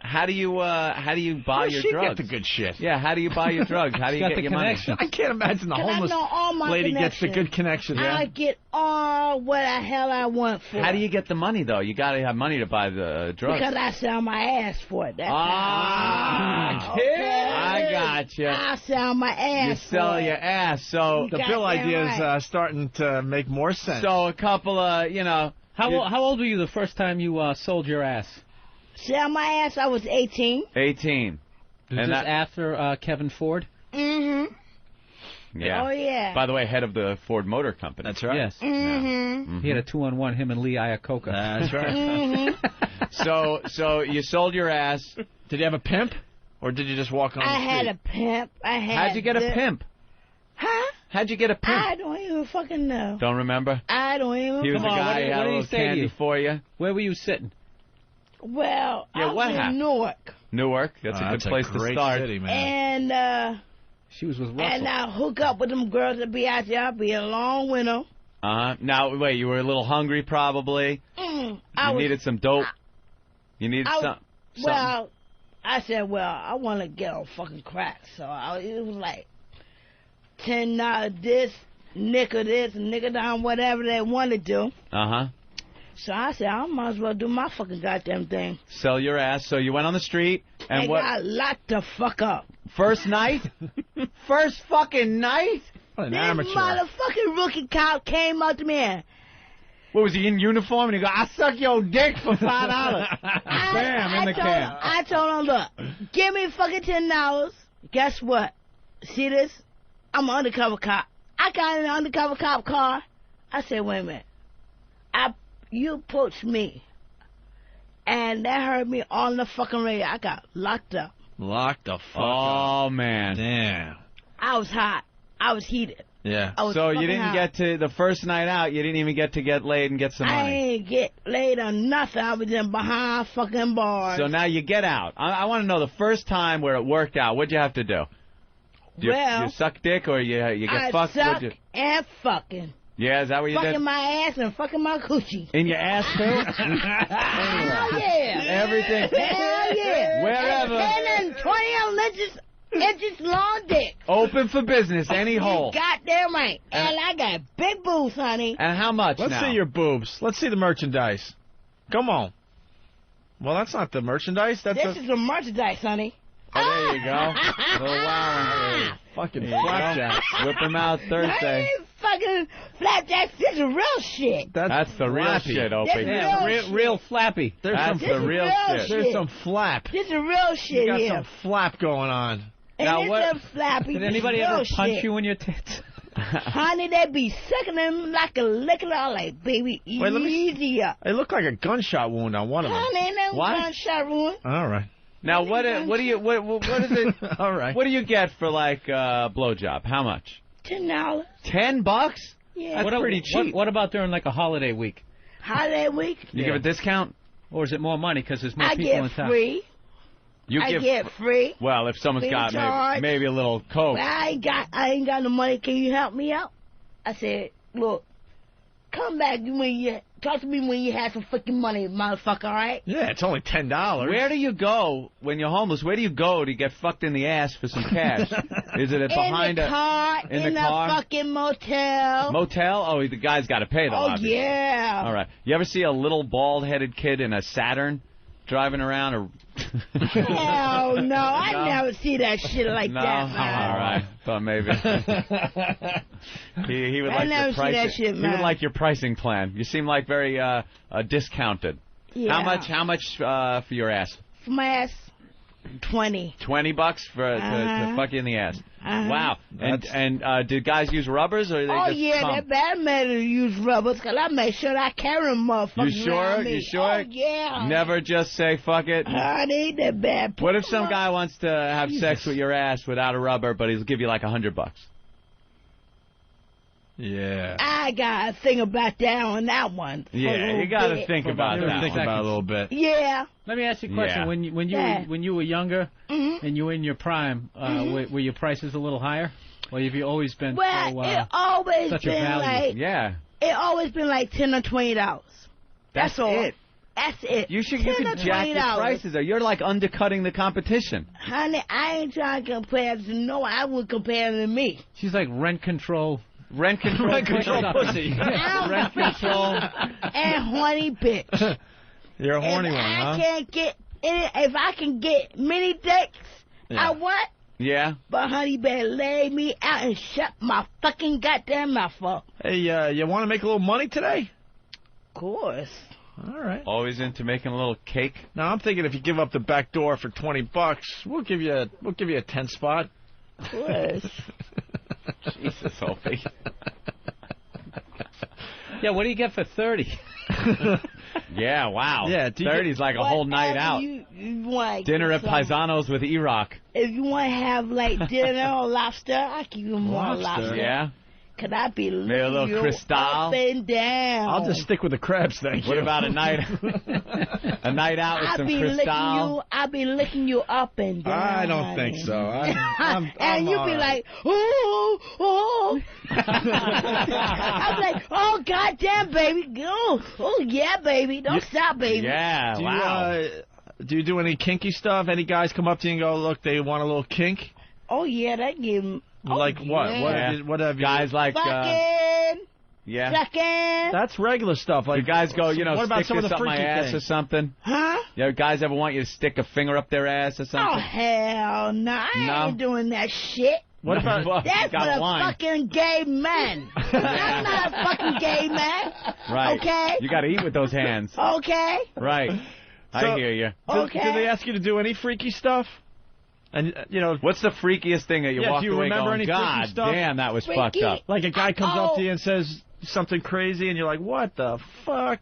How do you buy your drugs? Get the good shit? Yeah, how do you buy your drugs? How do you get your money? I can't imagine the homeless lady gets the good connections. I get all what the hell I want for it. How do you get the money, though? You got to have money to buy the drugs. Because I sell my ass for it. That's okay. I gotcha. I sell my ass. You sell your ass. So the bill idea is starting to make more sense. So a couple of, How old were you the first time you sold your ass? Sell my ass, I was 18. 18. And this after Kevin Ford? Mm-hmm. Yeah. Oh, yeah. By the way, head of the Ford Motor Company. That's right. Yes. Mm-hmm. He had a 2-on-1, him and Lee Iacocca. That's right. Mm-hmm. So you sold your ass. Did you have a pimp? Or did you just walk on the street? I had a pimp. How'd you get a pimp? Huh? How'd you get a pimp? I don't even fucking know. Don't remember? I don't even He was the guy who had a little candy for you. Where were you sitting? Well, Yeah, I what was in happened? Newark. Newark. That's a good place to start. City, man. And she was with Russell. And I hook up with them girls that be out there. I be along with them. Now, wait, you were a little hungry probably. You needed some dope. You needed something. Well, I said, I want to get on fucking crack. So it was like $10 this, nickel this, nickel down, whatever they want to do. So I said, I might as well do my fucking goddamn thing. Sell your ass. So you went on the street and They what? got locked the fuck up. First night? First fucking night? This motherfucking rookie cop came up to me and What, was he in uniform? And he go, I suck your dick for $5. Bam, in the can. I told him, look, give me fucking $10. Guess what? See this? I'm an undercover cop. I got in an undercover cop car. I said, wait a minute. You approached me. And that hurt me on the fucking radio. I got locked up. Locked the fuck up. Oh, man. Damn. I was hot. I was heated. Yeah. So you didn't get to the first night out. You didn't even get laid and get some money. I ain't get laid or nothing. I was in behind fucking bars. So now you get out. I want to know the first time where it worked out. What'd you have to do? You suck dick or you get fucked? I suck and fucking. Yeah, is that what you did? Fucking my ass and fucking my coochie. In your ass too? Hell yeah. Everything. Hell yeah. Wherever. 10 and 20 inches long dick. Open for business, any hole. Goddamn right. And I got big boobs, honey. And how much Let's see your boobs. Let's see the merchandise. Come on. Well, that's not the merchandise. This is the merchandise, honey. Oh, there you go. Little wow. Fucking flapjacks. Whip them out Thursday. Fucking flapjacks. This is real shit. That's the real shit, Opie. Real flappy. That's the real shit. There's some flap. This is real shit You got here. some flap going on. And Now, it's what- a flappy. Did anybody real ever punch shit. you in your tits? Honey, they be sucking them like a liquor. I'm like, baby, Wait, let me easy up. It looked like a gunshot wound on one of them. Honey, no What? gunshot wound. All right. Now, what do you All right. what do you get for like blowjob? How much? $10. $10? Yeah. That's pretty cheap. What about during like a holiday week? Holiday week? You give a discount? Or is it more money because there's more I people in get town? free. I get free. Well, if someone's Free got charge. maybe a little coke. Well, I ain't got no money. Can you help me out? I said, look, come back talk to me when you have some fucking money, motherfucker, all right? Yeah, it's only $10. Where do you go when you're homeless? Where do you go to get fucked in the ass for some cash? Is it behind in the car, in the car? fucking motel. Motel? Oh, the guy's got to pay though. Oh, obviously. yeah. All right. You ever see a little bald-headed kid in a Saturn driving around? Or Hell no, No? I never see that shit like no. that, man. All right. Thought maybe. he would I like never your see pricing. that shit, He man. would like your pricing plan. You seem like very discounted. Yeah. How much for your ass? For my ass, 20. $20 to fuck you in the ass. Wow. And did guys use rubbers or they Oh, just yeah, pump? that bad man to use rubbers, because I make sure I carry them motherfuckers You sure? around me. You sure? Oh, yeah. Never just say fuck it. I need that bad. What if some guy wants to have sex with your ass without a rubber, but he'll give you like $100? Yeah. I got to think about that on that one. Yeah, you got to think about that. Think about it a little bit. Yeah. Let me ask you a question. Yeah. When you were younger and you were in your prime, were your prices a little higher, or have you always been Well, it always such a been value? like it always been like $10 or $20. That's all. it. That's it. You $10 or can jack your $20. prices. You're like undercutting the competition. Honey, I ain't trying to compare to no. I would compare to me. She's like rent control. Rent control, pussy. Rent control and horny bitch. You're a horny one, I huh? can't get if I can get many dicks, I want. Yeah. But honey, better lay me out and shut my fucking goddamn mouth up. Hey, you want to make a little money today? Of course. All right. Always into making a little cake. Now I'm thinking if you give up the back door for $20, we'll give you a 10 spot. Of course. Jesus, Opie. Yeah, what do you get for 30? Yeah, wow. Yeah, 30's like a whole night out. You want Dinner at some- Paisanos with E-Rock. If you want to have like dinner or lobster, I give you more lobster. Yeah. Could I be Maybe a licking little you Cristal? up and down? I'll just stick with the crabs, thank you. What about a night out with some Cristal? I'll be licking you up and down. I don't think so. And you'll be like, oh. I'm like, oh, goddamn, baby. Oh, yeah, baby. Don't stop, baby. Yeah, Do you do any kinky stuff? Any guys come up to you and go, look, they want a little kink? Oh, yeah, they give them. Like what? Yeah. What have you? Guys like... Fucking. Yeah. Sucking. That's regular stuff. Like, do guys go, what about stick some of this the up my freaky ass things? or something? Huh? Yeah, guys ever want you to stick a finger up their ass or something? Oh, hell no. I ain't doing that shit. What about... That's for the fucking gay men. I'm not a fucking gay man. Right. Okay? You got to eat with those hands. Okay? Right. I hear you. Okay. Do they ask you to do any freaky stuff? And what's the freakiest thing that you walked do you away remember going, any God freaky stuff? damn, that was Freaky? fucked up. Like a guy comes up to you and says something crazy, and you're like, what the fuck?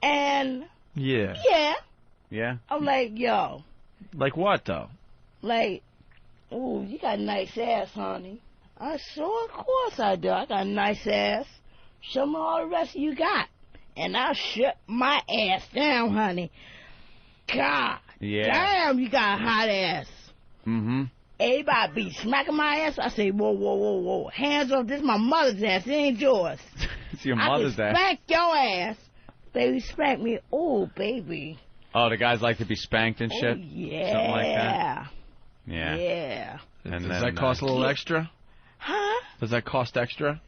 And... Yeah. Yeah? I'm like, yo. Like what, though? Like, ooh, you got a nice ass, honey. I saw, of course I do. I got a nice ass. Show me all the rest you got. And I'll shut my ass down, honey. God. Yeah. Damn, you got a hot ass. Mm-hmm. Everybody be smacking my ass. I say, whoa. Hands off. This is my mother's ass. It ain't yours. It's your mother's I can ass. spank your ass. Baby, spank me. Oh, baby. Oh, the guys like to be spanked and shit? Yeah. Something like that? Yeah. Yeah. Does that cost a little extra? Huh? Does that cost extra?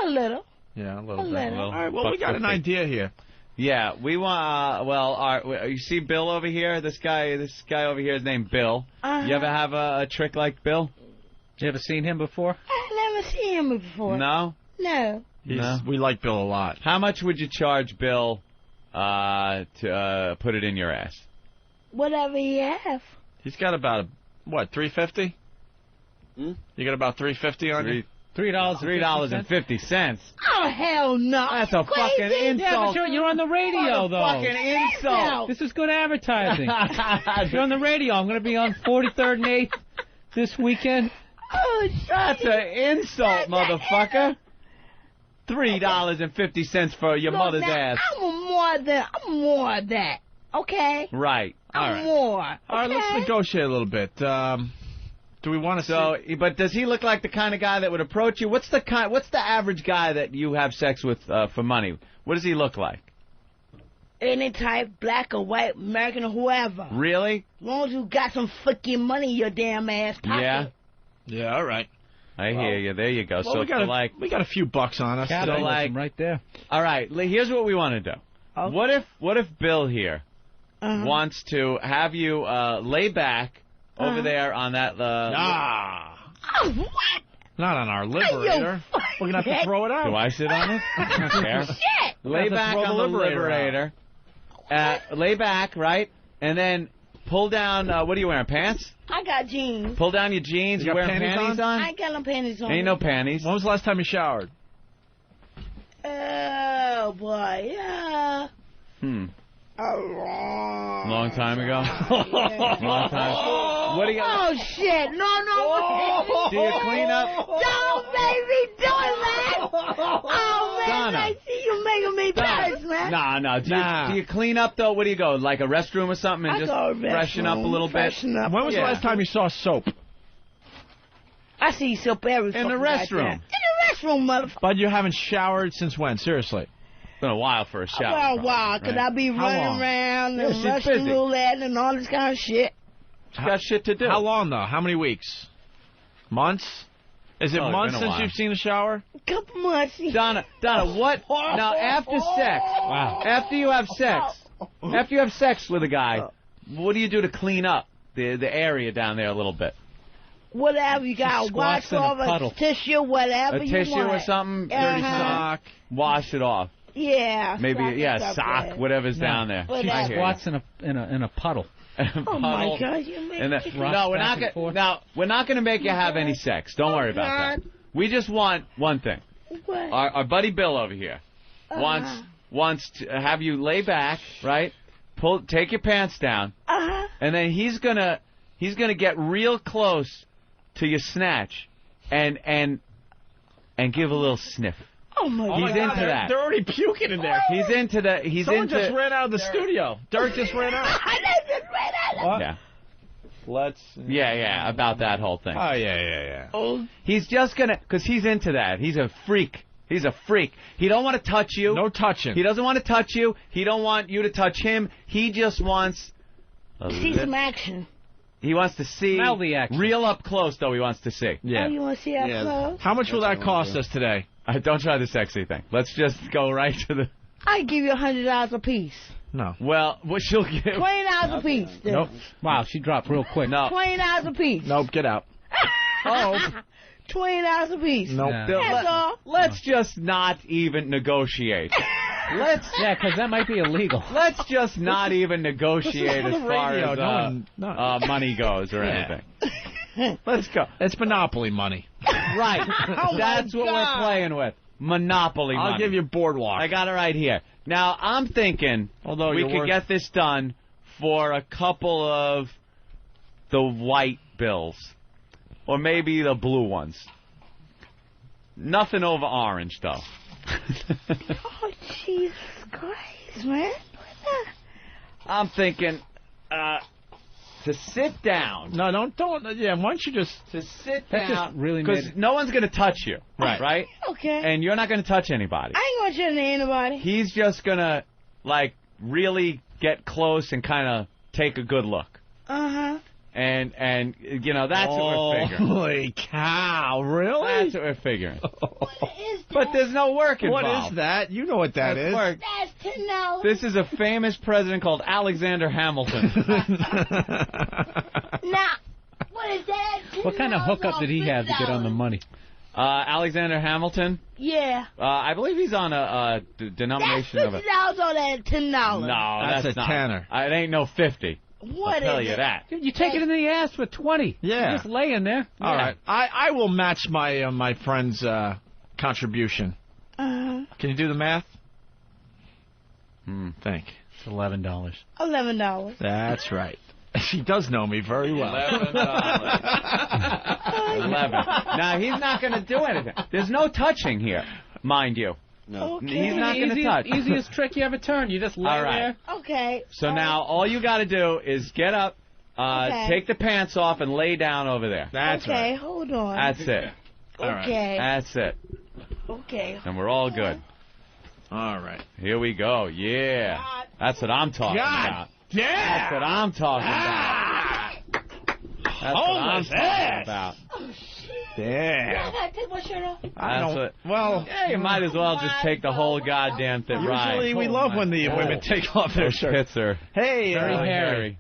A little. Yeah, a little bit. little. All right, well, we got an idea here. Yeah, we want. You see Bill over here? This guy over here is named Bill. You ever have a trick like Bill? You ever seen him before? I never seen him before. No. No. We like Bill a lot. How much would you charge Bill to put it in your ass? Whatever you have. He's got about $3.50? You got about $3.50 on you? $3.50. Oh, hell no. That's a fucking insult. Yeah, but you're on the radio, What a though. Fucking insult. This is good advertising. You're on the radio. I'm going to be on 43rd and 8th this weekend. Oh, That's an insult, motherfucker. $3.50 for your mother's ass. I'm more than that. Okay? Right. I'm more. All right, let's negotiate a little bit. Do we want to see? But does he look like the kind of guy that would approach you? What's the average guy that you have sex with for money? What does he look like? Any type, black or white, American or whoever. Really? As long as you got some fucking money in your damn ass pocket. Yeah. Yeah, all right. I hear you. There you go. Well, so we got a few bucks on us. So right there. All right. Here's what we want to do. Okay. What if Bill here wants to have you lay back over there on that? Oh, what? Not on our liberator. We're gonna have to throw it out. Do I sit on it? Fair. Shit. Lay back on the liberator. Lay back, right, and then pull down. What are you wearing? Pants? I got jeans. Pull down your jeans. You got wearing panties on? I ain't got no panties on. Ain't no panties. When was the last time you showered? Oh, boy, yeah. A long time ago. Long time. What do you? Oh shit! No. Do you clean up? Don't make me do it, man. Oh man, Donna. I see you making me panic, man. No. Do you clean up though? Where do you go? Like a restroom or something, and I just go to freshen up a little bit? Freshen up. When was the last time you saw soap? I see soap every In the restroom. In the restroom, motherfucker. But you haven't showered since when? Seriously. It's been a while for a shower. Well, wow, because I be running around and she's Russian busy. roulette and all this kind of shit. She's got shit to do. How long though? How many weeks? Months? Is it Oh, it's months been a since while. you've seen a shower? Couple months. Donna, what? Now, after sex, after you have sex with a guy, what do you do to clean up the area down there a little bit? Whatever you got, wash off a tissue, whatever you want. A tissue or something, dirty sock, wash it off. Yeah. Maybe, sock, whatever's down there. Whatever. I hear you. Squats in a puddle. Oh my God, you make me No, we're not gonna make you have any sex. Don't worry about that. We just want one thing. What? Our buddy Bill over here wants to have you lay back, right? Take your pants down, and then he's gonna get real close to your snatch, and and give a little sniff. Oh my He's God. into that. They're already puking in there. He's into that. Someone just ran out of the studio. Dirk just ran out. What? Yeah. Yeah, about that whole thing. Oh, yeah. Oh. He's just gonna, because he's into that. He's a freak. He don't want to touch you. No touching. He doesn't want to touch you. He don't want you to touch him. He just wants... See some action. He wants to see... Smell the action. Real up close, though, he wants to see. Yeah. Oh, you want to see up close? How much will that cost us today? Don't try the sexy thing. Let's just go right to the... I give you $100 a piece. No. Well, what she'll give... $20 a piece. Nope. Wow, she dropped real quick. No. $20 a piece. Nope, get out. Oh. $20 a piece. Nope. That's all. Let's just not even negotiate. Yeah, because that might be illegal. Let's just not even negotiate as far as money goes or anything. Let's go. It's Monopoly money. Right. That's what we're playing with. Monopoly money. I'll give you Boardwalk. I got it right here. Now, I'm thinking we could get this done for a couple of the white bills. Or maybe the blue ones. Nothing over orange, though. Oh, Jesus Christ, man. I'm thinking to sit down. No, don't. Yeah, why don't you just... To sit That down. just really Because no one's going to touch you. Right? Okay. And you're not going to touch anybody. I ain't going to touch anybody. He's just going to, really get close and kind of take a good look. Uh-huh. And that's what we're figuring. Holy cow, really? That's what we're figuring. What is that? But there's no work involved. What is that? You know what that is. Work. That's $10. This is a famous president called Alexander Hamilton. Now, what is that? What kind of hookup did he have to get on the money? Alexander Hamilton? Yeah. I believe he's on a denomination of $50 a... on that $10. No, That's a not. tenner. It ain't no 50. What I'll tell is you it? that. You take it in the ass for 20. Yeah. You're just laying there. All right. I will match my my friend's contribution. Uh-huh. Can you do the math? Think. It's $11. $11. That's right. She does know me very well. $11. Now, he's not going to do anything. There's no touching here, mind you. No. Okay. He's not going to touch. Easiest trick you ever turned. You just lay there. Okay. So now all you got to do is get up, take the pants off, and lay down over there. That's okay, right. hold on. That's it. Okay. That's it. Okay. And we're all good. All right. Here we go. Yeah. That's what I'm talking about. Yeah. That's what I'm talking about. That's what I'm talking about. Yeah. I gotta take my shirt off. Yeah, you might as well just take the whole goddamn thing. Usually we love when the women take off their shirts. Pits are Hey, very hairy.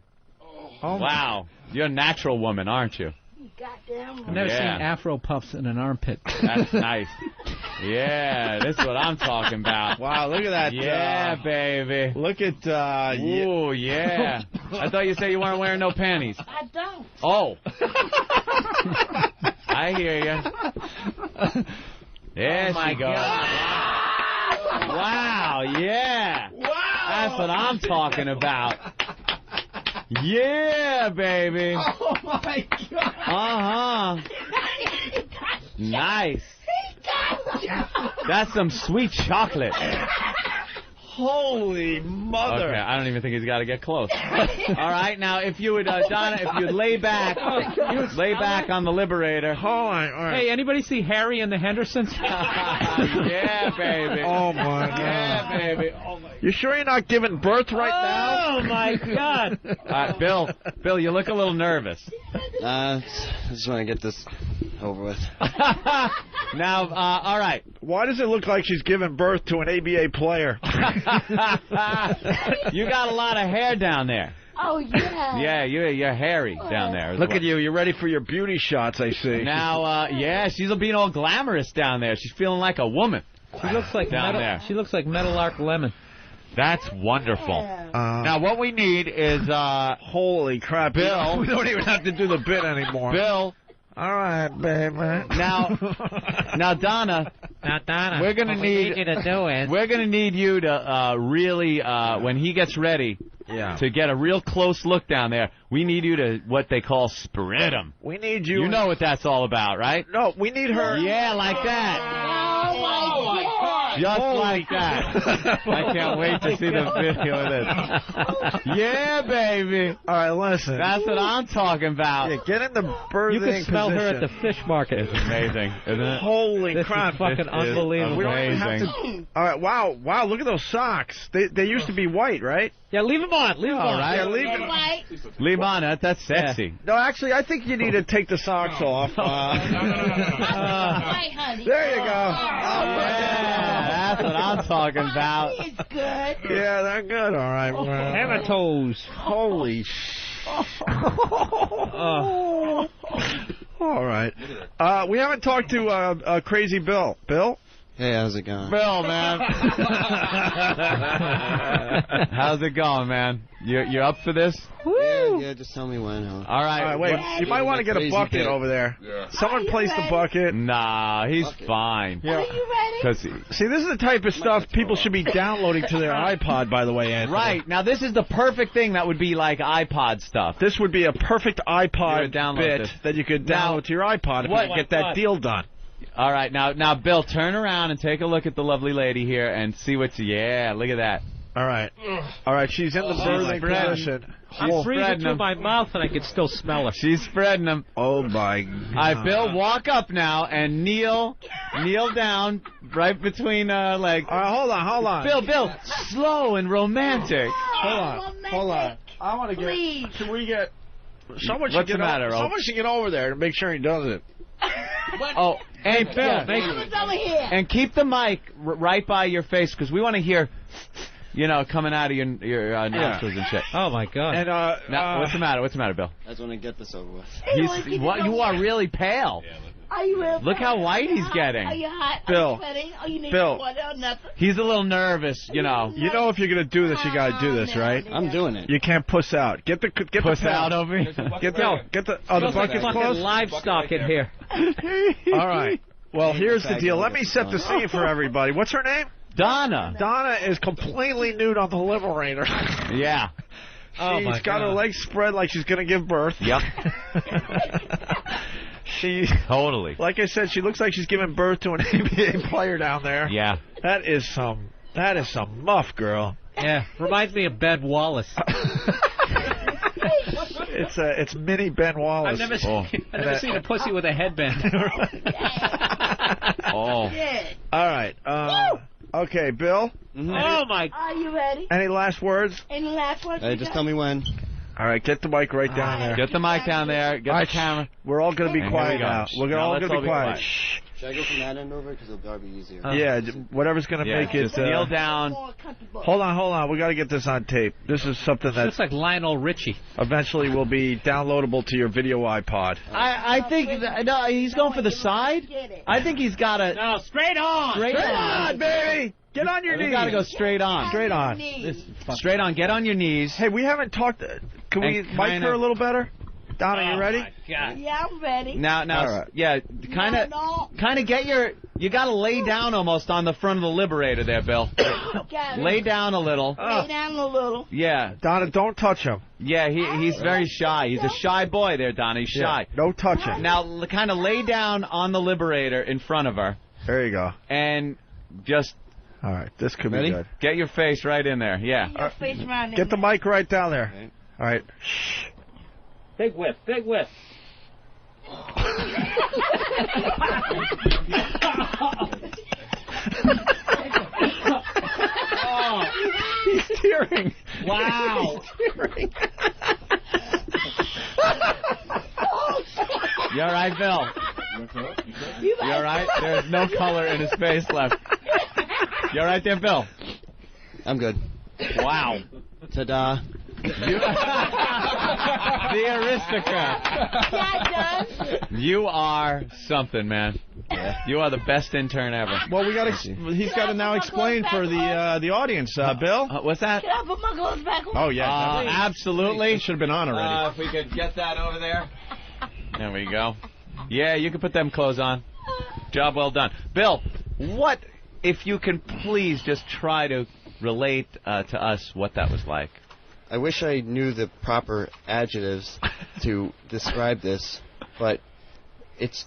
Oh, wow. You're a natural woman, aren't you? Goddamn. I've never seen afro puffs in an armpit. That's nice. Yeah, this is what I'm talking about. Wow, look at that. Yeah, baby. Look at, Ooh, yeah. I thought you said you weren't wearing no panties. I don't. Oh. I hear you. There she goes. Wow, yeah. Wow. That's what I'm talking about. Yeah, baby. Oh, my God. Nice. That's some sweet chocolate. Holy mother. Okay, I don't even think he's got to get close. All right, now if you would, Donna, if you'd lay back on the Liberator. All right. Hey, anybody see Harry and the Hendersons? Yeah, baby. Oh, my God. Yeah, baby. Oh, my God. You sure you're not giving birth right now? Oh, my God. Bill, you look a little nervous. I just want to get this over with. Now, all right. Why does it look like she's giving birth to an ABA player? You got a lot of hair down there. Oh, yeah. Yeah, you're hairy down there. Look at you. You're ready for your beauty shots, I see. Now, yeah, she's being all glamorous down there. She's feeling like a woman. She looks like down there. She looks like Meadowlark Lemon. That's wonderful. Now, what we need is, holy crap, Bill. We don't even have to do the bit anymore. Bill. All right, baby. Now, Donna. We're gonna need you to do it. We're gonna need you to really, when he gets ready, to get a real close look down there, we need you to what they call spread them. We need you. You know what that's all about, right? No, we need her. Yeah, like that. Oh, my God. Just like that. I can't wait to see the video of this. Yeah, baby. All right, listen. That's what I'm talking about. Yeah, get in the birthing You can smell position. her at the fish market. It's amazing, isn't it? Holy This crap. is fucking unbelievable. We don't even have to... All right, wow, look at those socks. They used to be white, right? Yeah, leave them on. Leave them on. Right. Yeah, leave it. Leave on it. That's sexy. No, actually, I think you need to take the socks off. There you go. Yeah, that's what I'm talking about. It's good. Yeah, they're good. All right. Hammer toes. Holy All right. We haven't talked to Crazy Bill. Bill? Hey, how's it going? Bill, man. How's it going, man? You're up for this? Yeah, just tell me when. All right. Wait. You might want to get a bucket over there. Yeah. Someone place the bucket. Nah, he's fine. Yeah. Are you ready? See, this is the type of stuff people should be downloading to their iPod, by the way, Anthony. Right. Now, this is the perfect thing that would be like iPod stuff. This would be a perfect iPod bit that you could download to your iPod if you could get that deal done. All right. Now, Bill, turn around and take a look at the lovely lady here and see what's... Yeah, look at that. All right. All right, she's in the birthing position. She's breathing through my mouth and I can still smell her. She's spreading them. Oh, my God. All right, Bill, walk up now and kneel down right between legs. Hold on. Bill, slow and romantic. Hold on. I want to get... Please. Should we get... Someone What's the matter, Opie? Someone should get over there to make sure he does it. Oh, and Bill, Over here. and keep the mic right by your face because we want to hear, coming out of your nostrils and shit. Oh my God! And now, what's the matter? What's the matter, Bill? I just want to get this over with. You are really pale. Are you real? Look how white he's getting. Are you hot? Bill. Are you sweating? Are you need Bill. water or nothing? He's a little nervous, You know if you're gonna do this, you gotta do this, right? I'm doing it. You can't puss out. Get puss the out over here. Get the bucket's closed. Livestock in here. All right. Well, here's the deal. Let me set the scene for everybody. What's her name? Donna. Donna is completely nude on the liberator. Yeah. She's got her legs spread like she's gonna give birth. Yep. She totally. Like I said, she looks like she's giving birth to an NBA player down there. Yeah. That is some muff, girl. Yeah. Reminds me of Ben Wallace. It's mini Ben Wallace. I've never seen a pussy with a headband. Oh. All right. Okay, Bill. Mm-hmm. Oh my! Are you ready? Any last words? Any last words? Hey, just tell me when. All right, get the mic right down there. Get the mic down there. Get the camera. We're all going to be quiet now. We're all going to be quiet. Shh. Should I go from that end over? Because it'll probably be easier. Yeah, whatever's going to make it... Just kneel down. Hold on. We got to get this on tape. This is something that... Looks like Lionel Richie. Eventually will be downloadable to your video iPod. I think... No, he's going for the side. I think he's got to... No, straight on. Straight on, baby. Get on your knees. You got to go straight on. Straight on. Straight on. Get on your knees. Hey, we haven't talked... Can we mic her a little better? Donna, you ready? Yeah, I'm ready. Now, right. Yeah, kind of get your... You got to lay down almost on the front of the liberator there, Bill. Lay down a little. Lay down a little. Yeah. Donna, don't touch him. Yeah, he's very shy. He's a shy boy there, Donna. He's shy. Yeah, no touching. Now, kind of lay down on the liberator in front of her. There you go. And just... All right, this could be good. Get your face right in there, yeah. Your face right in Get the there. mic right down there. Okay. All right. Shh. Big whiff. Big whiff. Oh, he's tearing. Wow. He's tearing. You all right, Bill? You all right? There's no color in his face left. You all right there, Bill? I'm good. Wow. Ta-da. The aristocrat. You are something, man. Yeah. You are the best intern ever. Well, he's got to now explain for the audience, Bill. What's that? Can I put my clothes back on? Oh, yeah. Absolutely. Should have been on already. If we could get that over there. There we go. Yeah, you can put them clothes on. Job well done. Bill, what, if you can please just try to relate to us what that was like? I wish I knew the proper adjectives to describe this, but it's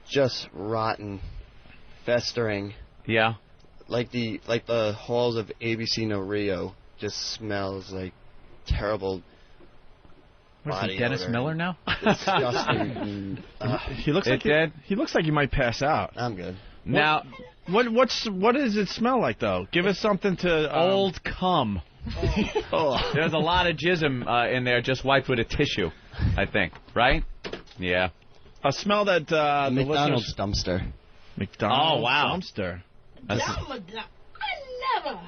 just rotten, festering. Yeah. Like the halls of ABC No Rio just smells like terrible. What is he, Dennis Miller now? Disgusting. He looks like he looks like he might pass out. I'm good. Now, what does it smell like though? Give us something to old cum. There's a lot of jism in there, just wiped with a tissue, I think. Right? Yeah. A smell that the McDonald's dumpster. McDonald's dumpster. I never.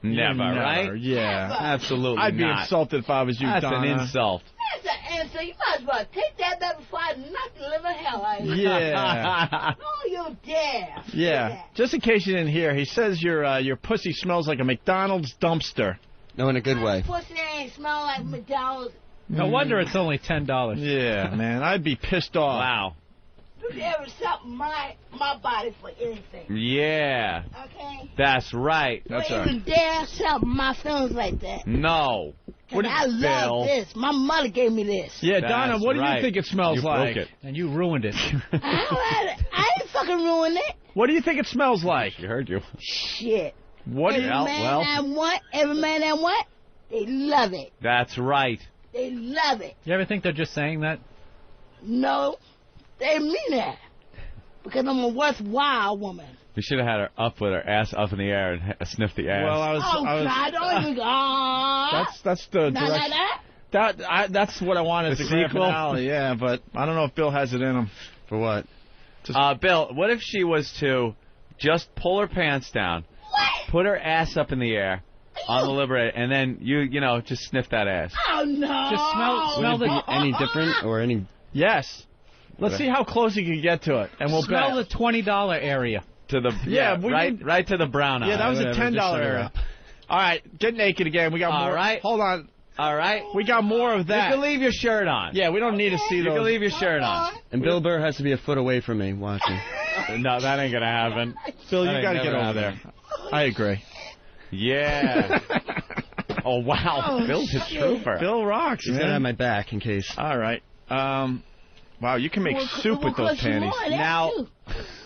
Never, right? Yeah, never. Absolutely I'd be not. insulted if I was you, That's Donna. an insult. That's an answer. You might as well take that back before I knock the living hell out of you. Yeah. Oh, you dare. Yeah. Just in case you didn't hear, he says your pussy smells like a McDonald's dumpster. No, in a good way. Pussy ain't smell like McDonald's. No wonder it's only $10. Yeah, man, I'd be pissed off. Wow. You never stop my body for anything. Yeah. Okay? That's right. Don't even dare stop my feelings like that. No. What I love this. My mother gave me this. Yeah, Donna, what do you think it smells like? Broke it. And you ruined it. I ain't fucking ruined it. What do you think it smells like? You heard you. Shit. What every man that want, they love it. That's right. They love it. You ever think they're just saying that? No, they mean that. Because I'm a worthwhile woman. We should have had her up with her ass up in the air and sniff the ass. Well, God, don't even go. That's the direction. That's what I wanted. The grand sequel? finale, yeah, but I don't know if Bill has it in him. For what? Bill, what if she was to just pull her pants down, put her ass up in the air on the Liberator, and then you know, just sniff that ass? Oh, no. Just smell Would it be any different or any... Yes. Let's see how close you can get to it, and we'll smell bet. the $20 area. To the right to the brown eye. Yeah, that was a $10 area. All right, get naked again. We got more. All right. Hold on. All right. We got more of that. You can leave your shirt on. Yeah, we don't need to see those. You can leave your shirt on. And Bill Burr has to be a foot away from me watching. No, that ain't gonna happen. Phil, you got to get over there. I agree. Yeah. Oh wow, Bill's a trooper. Bill rocks. He's gonna have my back in case. All right. Wow, you can make soup with those panties.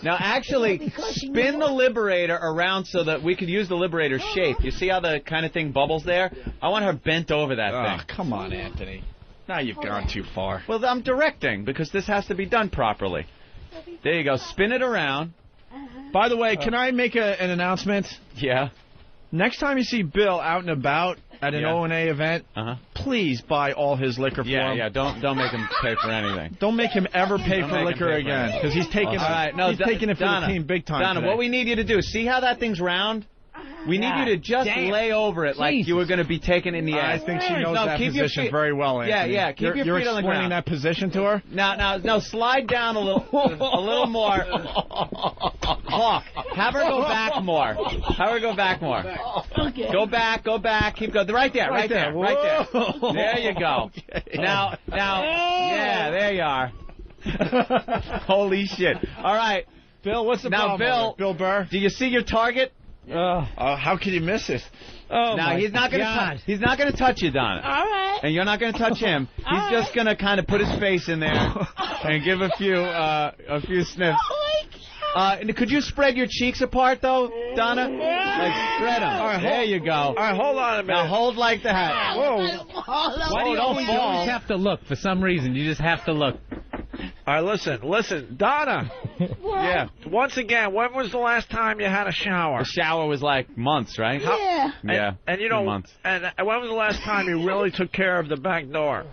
Now, actually, spin the Liberator around so that we could use the Liberator's shape. You see how the kind of thing bubbles there? I want her bent over that thing. Come on, Anthony. Now you've gone too far. Well, I'm directing because this has to be done properly. There you go. Spin it around. By the way, can I make an announcement? Yeah. Next time you see Bill out and about at an O&A event, please buy all his liquor for him. Yeah, don't make him pay for anything. Don't make him ever pay for liquor again, because he's taking he's taking it for the team big time. Donna, today. what we need you to do, see how that thing's round? We need you to just lay over it like you were going to be taken in the ass. I think she knows that position very well, Anthony. Yeah, keep your feet on the ground. You're explaining that position to her? No, slide down a little more. Hawk, have her go back more. Okay. Go back, keep going. Right there. There you go. Okay. Now, yeah, there you are. Holy shit. All right. Bill, what's the problem? Bill Burr? Do you see your target? How can you miss it? Now he's not going to touch you, Donna. All right. And you're not going to touch him. He's just going to kind of put his face in there and give a few sniffs. Could you spread your cheeks apart though, Donna? Like spread them. All right, there you go. All right, hold on a minute. Now hold like that. Whoa. Why do you always have to look? For some reason, you just have to look. All right, listen, Donna. Yeah. Once again, when was the last time you had a shower? The shower was like months, right? Yeah. Yeah. And you know, months. And when was the last time you really took care of the back door?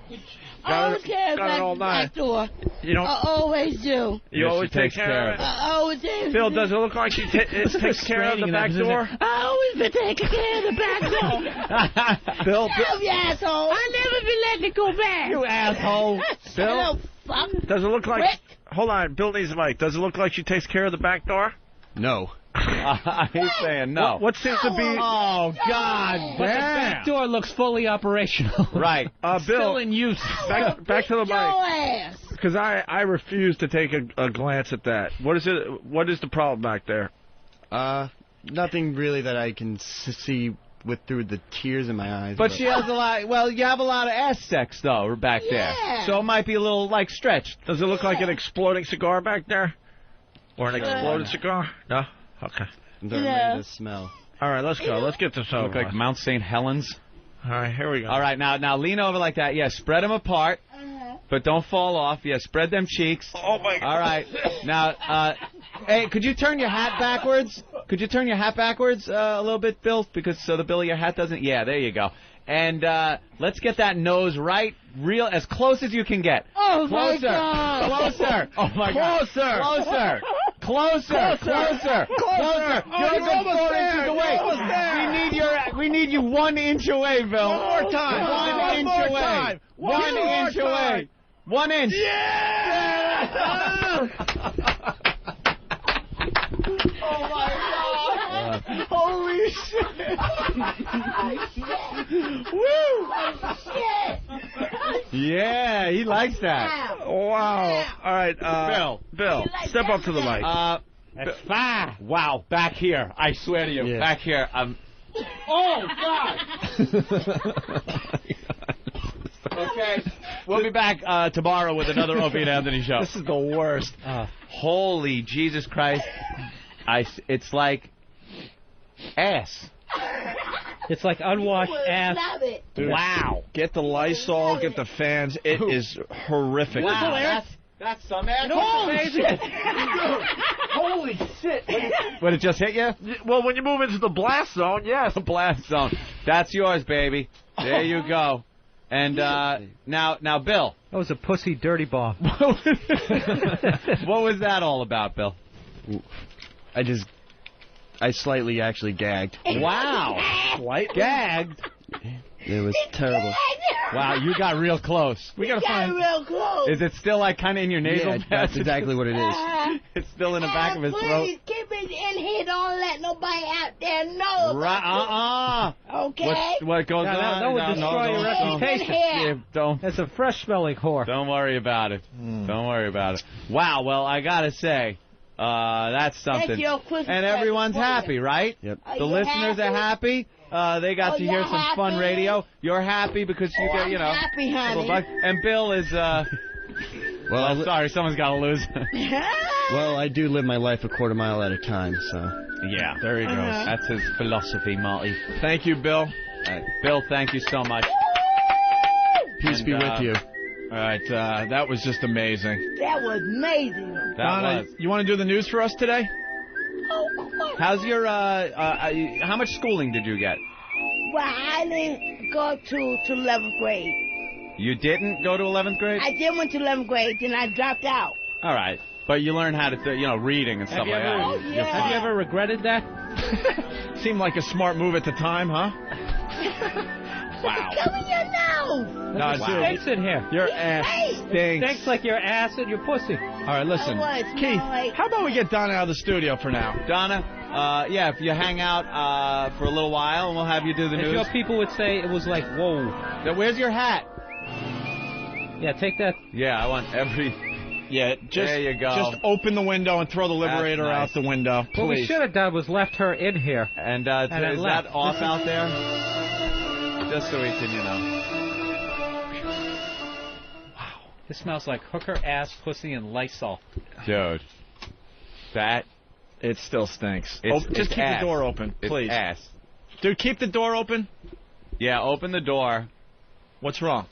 Always care about the back door. You know, I always do. You always take care of it. I always do. Phil, does it look like she takes care of the back door? I always been taking care of the back door. Bill, you asshole. I never been letting it go back. You asshole. Bill, fuck. Does it look like... Rick. Hold on, Bill needs the mic. Does it look like she takes care of the back door? No. He's saying no. What seems to be... Oh, God. But the back door looks fully operational. Right. Bill, still in use. Back to the mic. Your ass. Because I refuse to take a glance at that. What is it? What is the problem back there? Nothing really that I can see through the tears in my eyes. But she has a lot. Well, you have a lot of ass sex though back there, so it might be a little like stretched. Does it look like an exploding cigar back there, or an exploded cigar? No. Okay. They're ready to smell. All right, let's go. Let's get this over. Look like Mount St. Helens. All right, here we go. All right, now lean over like that. Yeah, spread them apart, but don't fall off. Yeah, spread them cheeks. Oh my God. All right, now, hey, could you turn your hat backwards? Could you turn your hat backwards a little bit, Bill? Because so the bill of your hat doesn't. Yeah, there you go. And let's get that nose right, real as close as you can get. Oh closer, my God. closer. Oh my God. Closer. Closer. Closer, closer. You're almost there. We need you 1 inch away, Bill. One more time. 1 inch away. Time. 1 inch away. 1 inch. Yeah! Oh my God! Holy shit! Woo! Shit! Yeah, he likes that. Wow. All right, Bill, step up to the mic. That's fine. Wow, back here. I swear to you. Yeah. Back here, Oh, God! Okay, we'll be back tomorrow with another Opie and Anthony show. This is the worst. Holy Jesus Christ! It's like ass. It's like unwashed ass. Dude, Wow. Get the Lysol, get the fans. It is horrific. Wow, that's some ass. Holy shit! Holy shit! What, it just hit you? Well, when you move into the blast zone, yes. The blast zone. That's yours, baby. There you go. And now, Bill. That was a pussy dirty bomb. What was that all about, Bill? I slightly actually gagged. Wow. Gagged? It was terrible. Wow, you got real close. We got real close. Is it still like kind of in your nasal Yeah, passage? that's exactly what it is. It's still in the back of his throat. Please keep it in here. Don't let nobody out there know. Right? Okay. What goes on? That would destroy your reputation. Yeah, don't. That's a fresh-smelling whore. Don't worry about it. Don't worry about it. Wow. Well, I gotta say, that's something. Thank you, Christmas And everyone's present for happy, right? Yep. Are The you listeners are happy. They got to hear you're some fun happy? radio. You're happy because you get, you know. I'm happy, honey. And Bill is. Well, sorry, someone's got to lose. Well, I do live my life a quarter mile at a time, so. Yeah, there he goes. That's his philosophy, Marty. Thank you, Bill. Bill, thank you so much. Peace be with you. All right, that was just amazing. That was amazing. Donna, you want to do the news for us today? Oh, come on. How's your, how much schooling did you get? Well, I didn't go to 11th grade. You didn't go to 11th grade? I did went to 11th grade, then I dropped out. All right. But you learned how to, reading and stuff like that. Oh, yeah. Have you ever regretted that? Seemed like a smart move at the time, huh? Wow. Come in your nose. No, It stinks in here. Your ass stinks. Stinks like your ass and your pussy. All right, listen. Keith, like... how about we get Donna out of the studio for now? Donna, yeah, if you hang out for a little while, and we'll have you do the If news. your people would say it was like, whoa. Now, where's your hat? Yeah, take that. Yeah, I want every... Yeah, just, there you go. Just open the window and throw the Liberator out the window, please. What we should have done was left her in here. And, I is left. that off out there? Just so we can, Wow. This smells like hooker, ass, pussy, and Lysol. Dude. That... It still stinks. Just keep the door open, please. It's ass. Dude, keep the door open. Yeah, open the door. What's wrong?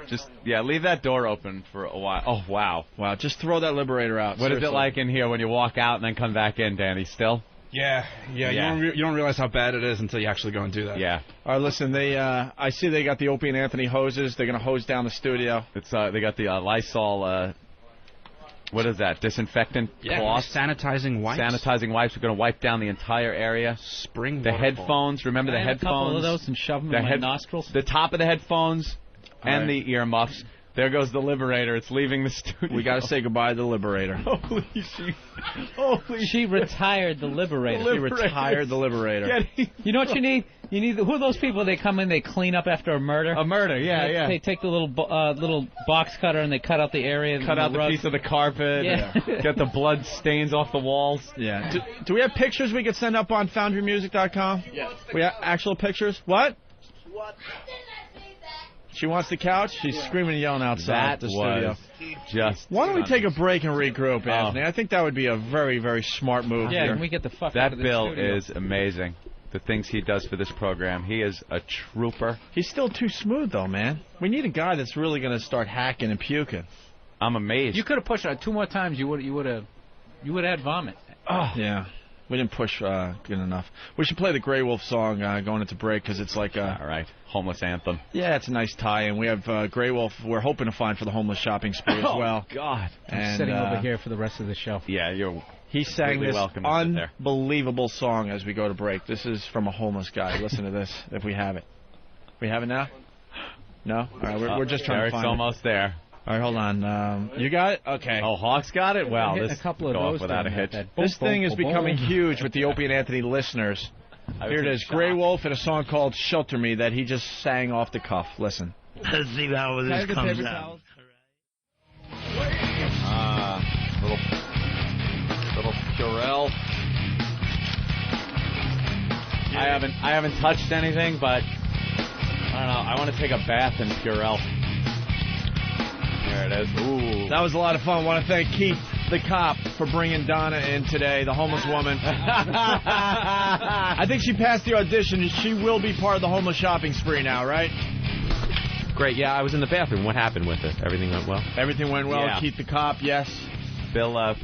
Just, leave that door open for a while. Oh, wow. Wow, just throw that Liberator out. What is it like in here when you walk out and then come back in, Danny? Still? Yeah. You don't realize how bad it is until you actually go and do that. Yeah. All right, listen, I see they got the Opie and Anthony hoses. They're going to hose down the studio. It's they got the Lysol, what is that, disinfectant cloth? Sanitizing wipes. Sanitizing wipes. We're going to wipe down the entire area. Spring The waterfall. headphones, remember the I have headphones? a couple of those and shove them in my nostrils. The top of the headphones and the earmuffs. There goes the Liberator. It's leaving the studio. We got to say goodbye to the Liberator. She retired the Liberator. She retired the Liberator. You know what you need? You need who are those people? They come in, they clean up after a murder. A murder, yeah. They take the little box cutter and they cut out the area. Cut out the piece of the carpet. Yeah. Get the blood stains off the walls. Yeah. Do we have pictures we could send up on FoundryMusic.com? Yes. We have actual pictures. What? She wants the couch. She's screaming and yelling outside the studio. Just. Why don't we take a break and regroup, Anthony? I think that would be a very, very smart move. Yeah, here. can we get the fuck That out of the Bill studio? is amazing. The things he does for this program. He is a trooper. He's still too smooth, though, man. We need a guy that's really going to start hacking and puking. I'm amazed. You could have pushed it 2 more times. You would have had vomit. Oh yeah. We didn't push good enough. We should play the Grey Wolf song going into break because it's like all right, homeless anthem. Yeah, it's a nice tie-in. We have Grey Wolf. We're hoping to find for the homeless shopping spree as well. Oh God! I'm sitting over here for the rest of the show. Yeah, he sang this welcome unbelievable song as we go to break. This is from a homeless guy. Listen to this. If we have it, we have it now. No, all right. We're just trying to find it. Eric's almost there. All right, hold on. You got it? Okay. Oh, Hawk's got it? Well, this a couple of go those off without a hitch. This thing is becoming huge with the Opie and Anthony listeners. Here it is. Grey Wolf and a song called Shelter Me that he just sang off the cuff. Listen. Let's see how this comes out. Little Purell. I haven't touched anything, but I don't know. I want to take a bath in Purell. There it is. Ooh. That was a lot of fun. I want to thank Keith, the cop, for bringing Donna in today, the homeless woman. I think she passed the audition. She will be part of the homeless shopping spree now, right? Great. Yeah, I was in the bathroom. What happened with it? Everything went well? Everything went well. Yeah. Keith, the cop, yes. Bill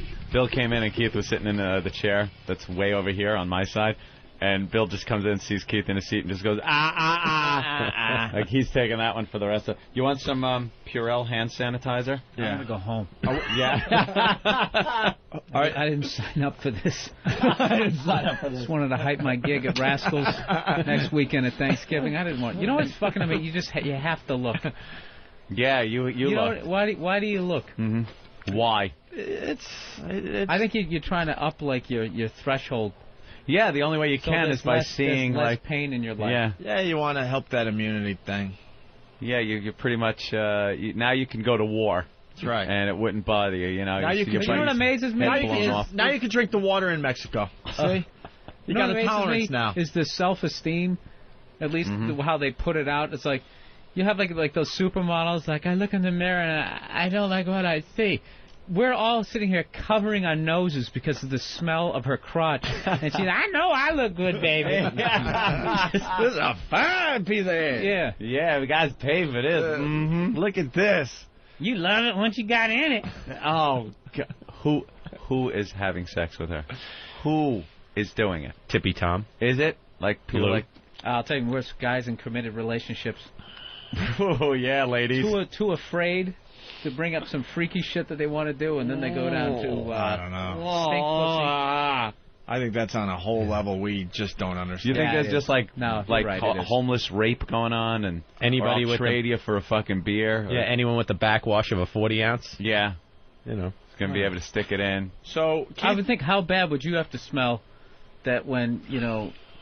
came in and Keith was sitting in the chair that's way over here on my side. And Bill just comes in and sees Keith in his seat and just goes, like he's taking that one for the rest of it. You want some Purell hand sanitizer? Yeah. I'm going to go home. Oh, yeah. All right. I didn't sign up for this. I just wanted to hype my gig at Rascals next weekend at Thanksgiving. I didn't want. You know what's fucking amazing? You have to look. Yeah, you look. Why do you look? Mm-hmm. Why? I think you're trying to up like your threshold. Yeah, the only way you can is by seeing less like pain in your life. Yeah, you want to help that immunity thing. Yeah, you're pretty much now you can go to war. That's right. And it wouldn't bother you. You know. Now you know what amazes me? Now you can drink the water in Mexico. See, you got a tolerance now. Is the self-esteem, at least how they put it out? It's like you have like those supermodels. Like I look in the mirror and I don't like what I see. We're all sitting here covering our noses because of the smell of her crotch. And she's I know I look good, baby. This is a fine piece of hair. Yeah. Yeah, we guys pay for this. Look at this. You love it once you got in it. Oh, God. Who is having sex with her? Who is doing it? Tippy Tom. Is it? Like people like... I'll tell you, worse guys in committed relationships. Oh, yeah, ladies. Too afraid to bring up some freaky shit that they want to do, and then they go down to I don't know. stink pussy. I think that's on a whole level we just don't understand. You think there's just like right, homeless rape going on, and anybody will trade you for a fucking beer? Yeah, anyone with the backwash of a 40 ounce. Yeah, you know, it's gonna be able to stick it in. So I would think, how bad would you have to smell that when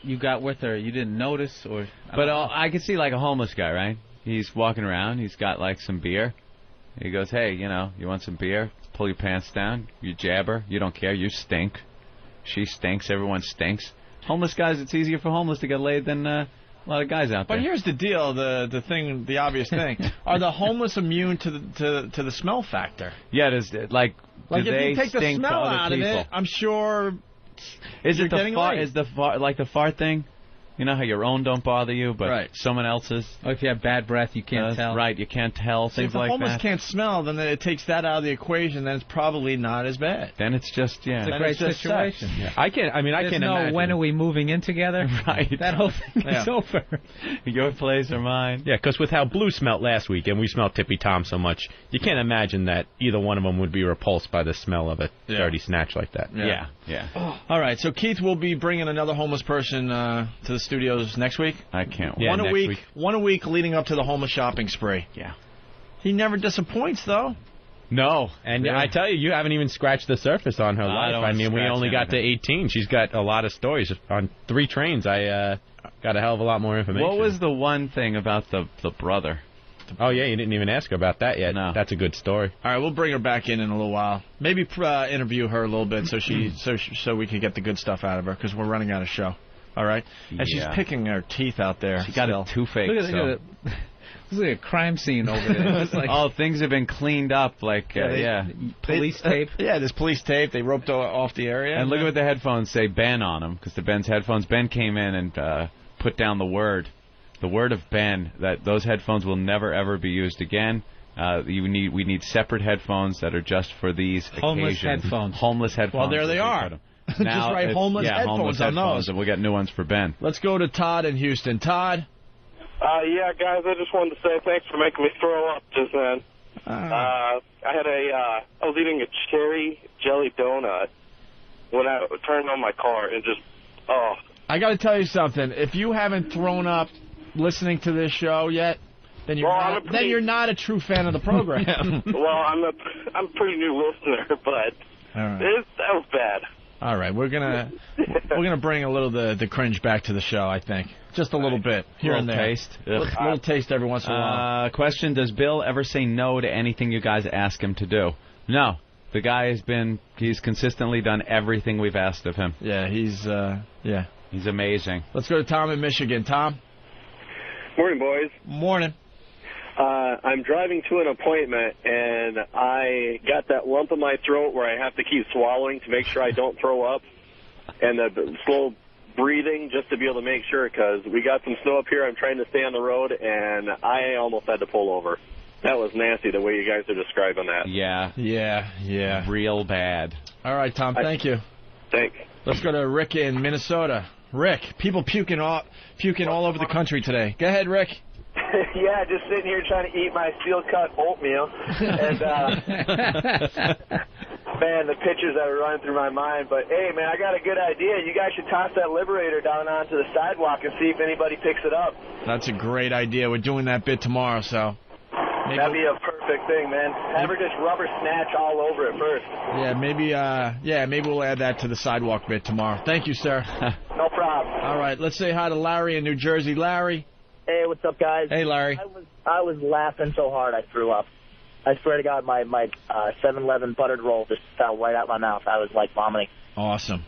you got with her, you didn't notice, or? But I could see like a homeless guy, right? He's walking around, he's got like some beer. He goes, hey, you want some beer? Pull your pants down. You jabber. You don't care. You stink. She stinks. Everyone stinks. Homeless guys, it's easier for homeless to get laid than a lot of guys out there. But here's the deal, the obvious thing. Are the homeless immune to the smell factor? Yeah, there's like if they you take the stink smell to other out people? of it, I'm sure Is you're it the getting fart? laid. Is the fart like the fart thing? You know how your own don't bother you, but someone else's? Or if you have bad breath, you can't tell. Right, you can't tell, things like that. If the homeless can't smell, then it takes that out of the equation, then it's probably not as bad. Then it's just, It's a great situation. Yeah. I can't imagine. When are we moving in together? Right. That whole thing is over. Your place or mine. Yeah, because with how Blue smelled last week, and we smelled Tippy Tom so much, you can't imagine that either one of them would be repulsed by the smell of a dirty snatch like that. Yeah. All right, so Keith will be bringing another homeless person to the studios next week. I can't wait. Yeah, One a week leading up to the homeless shopping spree. Yeah. He never disappoints, though. No, and Really? I tell you, you haven't even scratched the surface on her life. don't I mean, we scratch only got to anything. 18. She's got a lot of stories. On 3 trains, I got a hell of a lot more information. What was the one thing about the brother? Oh, yeah, you didn't even ask her about that yet. No. That's a good story. All right, we'll bring her back in a little while. Maybe interview her a little bit so we can get the good stuff out of her, because we're running out of show. All right? And she's picking her teeth out there. She got a toothache. Look at It's like a crime scene over there. It's like, oh, things have been cleaned up. Like, police tape. There's police tape. They roped off the area. And look at what the headphones say, Ben, on them, because the Ben's headphones. Ben came in and put down the word of Ben, that those headphones will never, ever be used again. We need separate headphones that are just for these homeless occasions. Headphones. Homeless headphones. Well, there they are. Now, just write homeless headphones on those. And we'll get new ones for Ben. Let's go to Todd in Houston. Todd? Yeah, guys, I just wanted to say thanks for making me throw up just then. I was eating a cherry jelly donut when I turned on my car and just, I got to tell you something. If you haven't thrown up listening to this show yet, then you're not a true fan of the program. Well, I'm a pretty new listener, but that was bad. All right, we're gonna bring a little the cringe back to the show. I think just a little bit here and there. Taste. Little taste every once in a while. Question: does Bill ever say no to anything you guys ask him to do? No. The guy he's consistently done everything we've asked of him. Yeah, he's amazing. Let's go to Tom in Michigan. Tom. Morning, boys. Morning. I'm driving to an appointment, and I got that lump in my throat where I have to keep swallowing to make sure I don't throw up, and the slow breathing just to be able to make sure, because we got some snow up here. I'm trying to stay on the road, and I almost had to pull over. That was nasty, the way you guys are describing that. Yeah. Real bad. All right, Tom, thank you. Thanks. Let's go to Rick in Minnesota. Rick, people puking all over the country today. Go ahead, Rick. Yeah, just sitting here trying to eat my steel-cut oatmeal. And, man, the pictures that were running through my mind. But, hey, man, I got a good idea. You guys should toss that Liberator down onto the sidewalk and see if anybody picks it up. That's a great idea. We're doing that bit tomorrow, so... That'd be a perfect thing, man. Have her just rubber snatch all over it first. Yeah, maybe we'll add that to the sidewalk bit tomorrow. Thank you, sir. No problem. All right, let's say hi to Larry in New Jersey. Larry. Hey, what's up, guys? Hey, Larry. I was laughing so hard I threw up. I swear to God, my 7-Eleven buttered roll just fell right out my mouth. I was like vomiting. Awesome.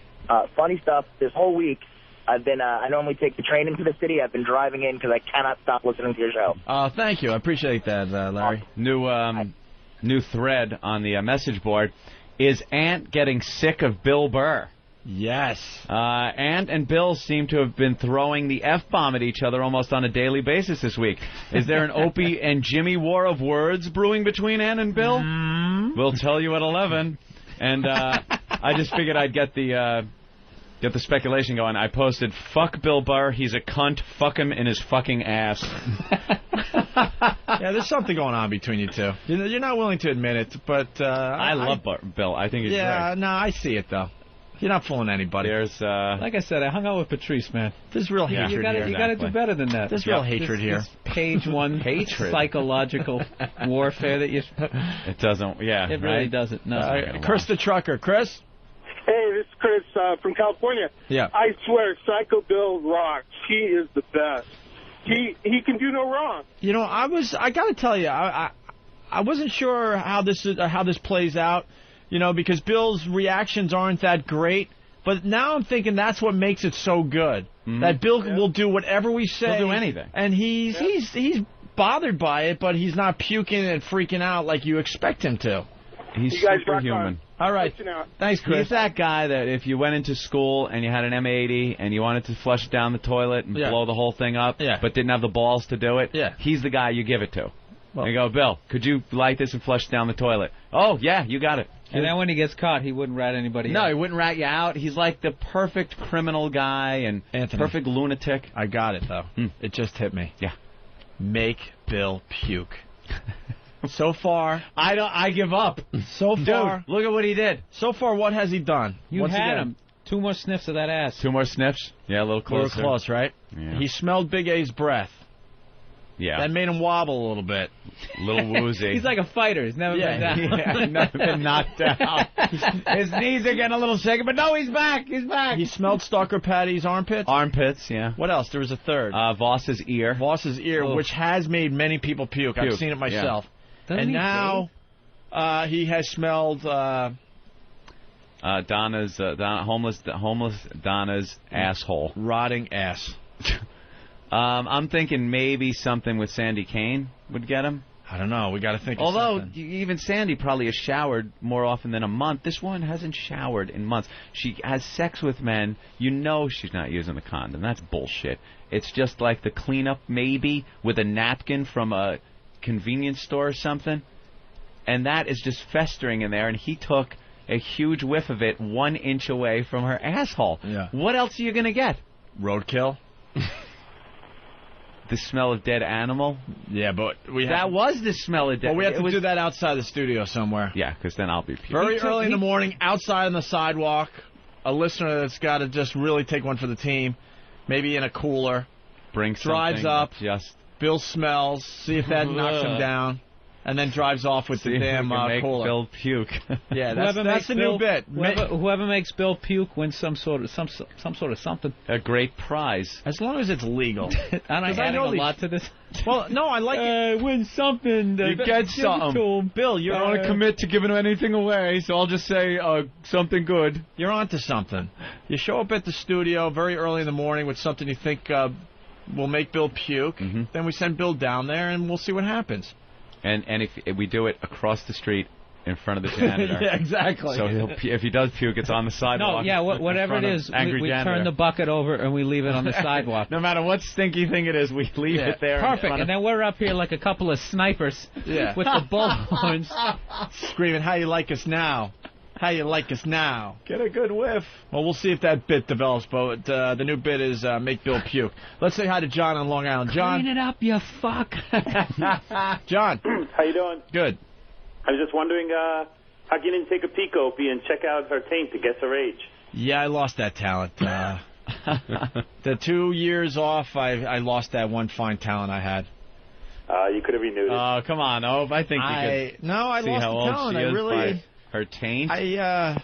Funny stuff. This whole week, I've been. I normally take the train into the city. I've been driving in because I cannot stop listening to your show. Thank you. I appreciate that, Larry. New thread on the message board. Is Ant getting sick of Bill Burr? Yes. Ant and Bill seem to have been throwing the F-bomb at each other almost on a daily basis this week. Is there an Opie and Jimmy war of words brewing between Ant and Bill? We'll tell you at 11. And I just figured I'd get the speculation going. I posted, fuck Bill Burr, he's a cunt, fuck him in his fucking ass. Yeah, there's something going on between you two. You're not willing to admit it, but... I love Bill. I think he's great. Yeah, no, I see it, though. You're not fooling anybody. There's, like I said, I hung out with Patrice, man. There's real hatred here. You got to do better than that. There's real hatred here. This page one psychological warfare that you... It doesn't, It really doesn't. No. Chris the Trucker. Chris? Hey, this is Chris from California. Yeah. I swear, Psycho Bill rocks. He is the best. He can do no wrong. You know, I got to tell you, I wasn't sure how this plays out. You know, because Bill's reactions aren't that great. But now I'm thinking that's what makes it so good. Mm-hmm. That Bill will do whatever we say. He'll do anything. And he's bothered by it, but he's not puking and freaking out like you expect him to. He's superhuman. All right. Thanks, Chris. He's that guy that if you went into school and you had an M80 and you wanted to flush it down the toilet and blow the whole thing up, but didn't have the balls to do it, he's the guy you give it to. Well, you go, Bill, could you light this and flush it down the toilet? Oh, yeah, you got it. And then when he gets caught, he wouldn't rat anybody out. No, he wouldn't rat you out. He's like the perfect criminal guy and perfect lunatic. I got it, though. It just hit me. Yeah. Make Bill puke. So far, I give up. So far, dude, look at what he did. So far, what has he done? You had him. 2 more sniffs of that ass. 2 more sniffs? Yeah, a little closer. A little close, right? Yeah. He smelled Big A's breath. Yeah. That made him wobble a little bit. A little woozy. He's like a fighter. He's never been down. Yeah, never been knocked down. His knees are getting a little shaky, but no, he's back. He's back. He smelled Stalker Patty's armpits? Armpits, yeah. What else? There was a third. Voss's ear. Voss's ear, which has made many people puke. I've seen it myself. Yeah. And now he has smelled... Donna's homeless Donna's asshole. Rotting ass. I'm thinking maybe something with Sandy Kane would get him. I don't know. We got to think. Although of even Sandy probably has showered more often than a month. This one hasn't showered in months. She has sex with men. You know she's not using the condom. That's bullshit. It's just like the cleanup maybe with a napkin from a convenience store or something, and that is just festering in there. And he took a huge whiff of it 1 inch away from her asshole. Yeah. What else are you gonna get? Roadkill. The smell of dead animal? Yeah, but that was the smell of dead. Well, we have to do that outside the studio somewhere. Yeah, because then I'll be puking. Very early in the morning, outside on the sidewalk. A listener that's got to just really take one for the team. Maybe in a cooler. Drives up. Just Bill smells. See if that knocks him down. And then drives off with the damn cooler. Bill puke. Yeah, that's the new bit. Whoever makes Bill puke wins some sort of something. A great prize. As long as it's legal. And I know a lot to this. Well, no, I like it. Win something. You get something. Bill, I don't want to commit to giving anything away, so I'll just say something good. You're onto something. You show up at the studio very early in the morning with something you think will make Bill puke. Mm-hmm. Then we send Bill down there, and we'll see what happens. And if we do it across the street in front of the janitor. Yeah, exactly. So if he does puke, it's on the sidewalk. No, yeah, whatever it is, we turn the bucket over and we leave it on the sidewalk. No matter what stinky thing it is, we leave it there. Perfect. And then we're up here like a couple of snipers with the bullhorns. Screaming, how you like us now? How you like us now? Get a good whiff. Well, we'll see if that bit develops, but the new bit is make Bill puke. Let's say hi to John on Long Island. John. Clean it up, you fuck. John. How you doing? Good. I was just wondering how you didn't take a peek, Opie, and check out her taint to guess her age. Yeah, I lost that talent. The 2 years off, I lost that one fine talent I had. You could have renewed it. Oh, come on, Ove. I think you could. No, I see lost how the old talent. She I is really. By her taint. I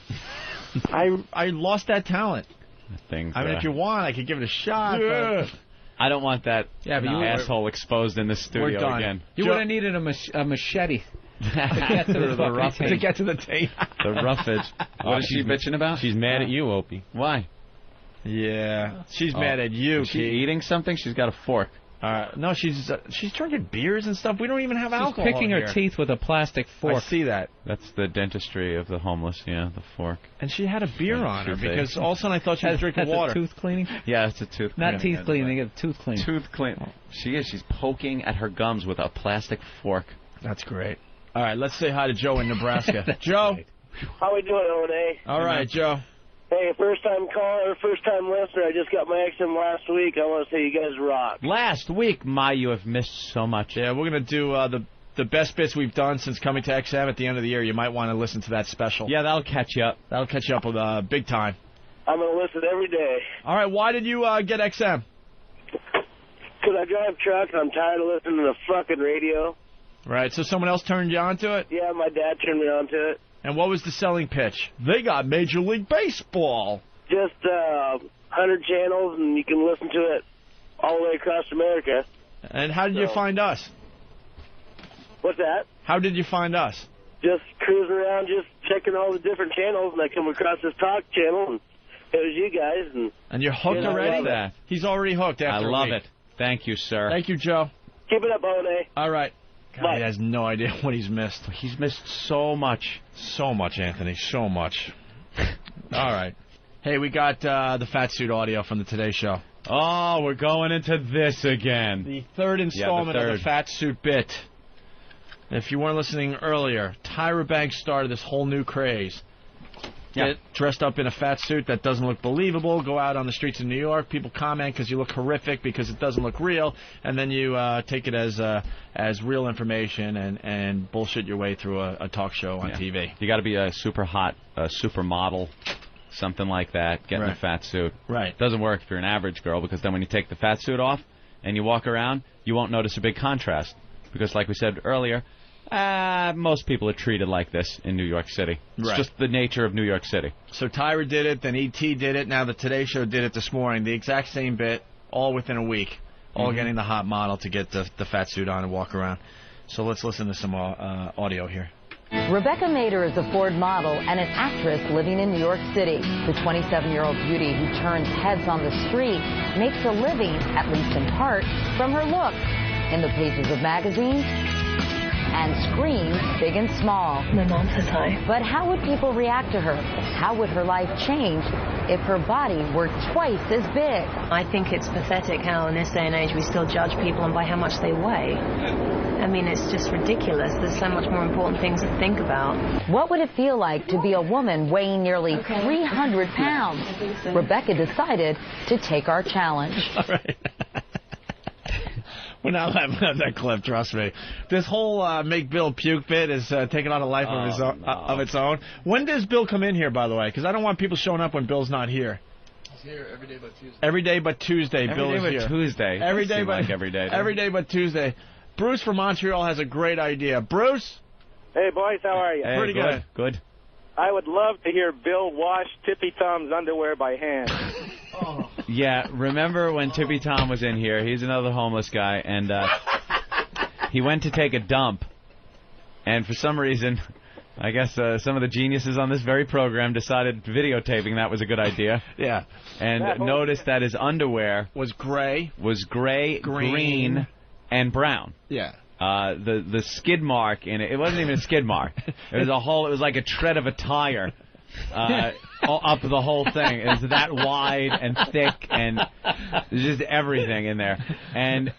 lost that talent. Things. I mean, if you want, I could give it a shot. But... I don't want that asshole exposed in the studio again. You would have needed a machete. To get to the taint. The roughage. What is she bitching about? She's mad at you, Opie. Why? Yeah, she's mad at you. Is she eating something? She's got a fork. No, she's drinking beers and stuff. We don't even have alcohol. She's picking here. her teeth with a plastic fork. I see that. That's the dentistry of the homeless. Yeah, the fork. And she had a beer on her because all of a sudden I thought she was drinking water. Tooth cleaning? Yeah, it's a tooth cleaning. Not teeth cleaning, it's tooth cleaning. Tooth clean. She is. She's poking at her gums with a plastic fork. That's great. All right, let's say hi to Joe in Nebraska. Joe. Great. How we doing, O&A? All right, Joe. Hey, first-time caller, first-time listener. I just got my XM last week. I want to say you guys rock. Last week, you have missed so much. Yeah, we're going to do the best bits we've done since coming to XM at the end of the year. You might want to listen to that special. Yeah, that'll catch you up. That'll catch you up with big time. I'm going to listen every day. All right, why did you get XM? Because I drive trucks and I'm tired of listening to the fucking radio. Right, so someone else turned you on to it? Yeah, my dad turned me on to it. And what was the selling pitch? They got Major League Baseball. Just 100 channels, and you can listen to it all the way across America. And how did you find us? What's that? How did you find us? Just cruising around, just checking all the different channels, and I come across this talk channel, and it was you guys. And you're hooked already? He's already hooked after I love it. Thank you, sir. Thank you, Joe. Keep it up, O&A. All right. God, he has no idea what he's missed. He's missed so much. So much, Anthony. So much. All right. Hey, we got the Fat Suit audio from the Today Show. Oh, we're going into this again. The third installment of the Fat Suit bit. If you weren't listening earlier, Tyra Banks started this whole new craze. Get dressed up in a fat suit that doesn't look believable, go out on the streets of New York, people comment because you look horrific because it doesn't look real, and then you take it as real information and bullshit your way through a talk show on TV. You got to be a super hot supermodel, something like that, get in a fat suit. Right. Doesn't work if you're an average girl because then when you take the fat suit off and you walk around, you won't notice a big contrast. Because like we said earlier, most people are treated like this in New York City. It's just the nature of New York City. So Tyra did it, then E.T. did it, now the Today Show did it this morning. The exact same bit, all within a week. All getting the hot model to get the fat suit on and walk around. So let's listen to some audio here. Rebecca Mader is a Ford model and an actress living in New York City. The 27-year-old beauty who turns heads on the street makes a living, at least in part, from her looks in the pages of magazines and screens big and small. My mom says hi. But how would people react to her? How would her life change if her body were twice as big? I think it's pathetic how in this day and age we still judge people on by how much they weigh. I mean, it's just ridiculous. There's so much more important things to think about. What would it feel like to be a woman weighing nearly 300 pounds? Rebecca decided to take our challenge. All right. We're not laughing at that clip, trust me. This whole Make Bill Puke bit is taking on a life of its own. When does Bill come in here, by the way? Because I don't want people showing up when Bill's not here. He's here every day but Tuesday. Every day but Tuesday, Bill is here. Every day but Tuesday. Every day but every day. Every day but Tuesday. Bruce from Montreal has a great idea. Bruce? Hey, boys, how are you? Hey, pretty good. Good. I would love to hear Bill wash Tippy Tom's underwear by hand. Yeah, remember when Tippy Tom was in here? He's another homeless guy, and he went to take a dump, and for some reason, I guess some of the geniuses on this very program decided videotaping that was a good idea. Yeah. And noticed that his underwear was gray, green, and brown. Yeah. The skid mark in it. It wasn't even a skid mark. It was it was like a tread of a tire. Up the whole thing. It was that wide and thick and just everything in there. And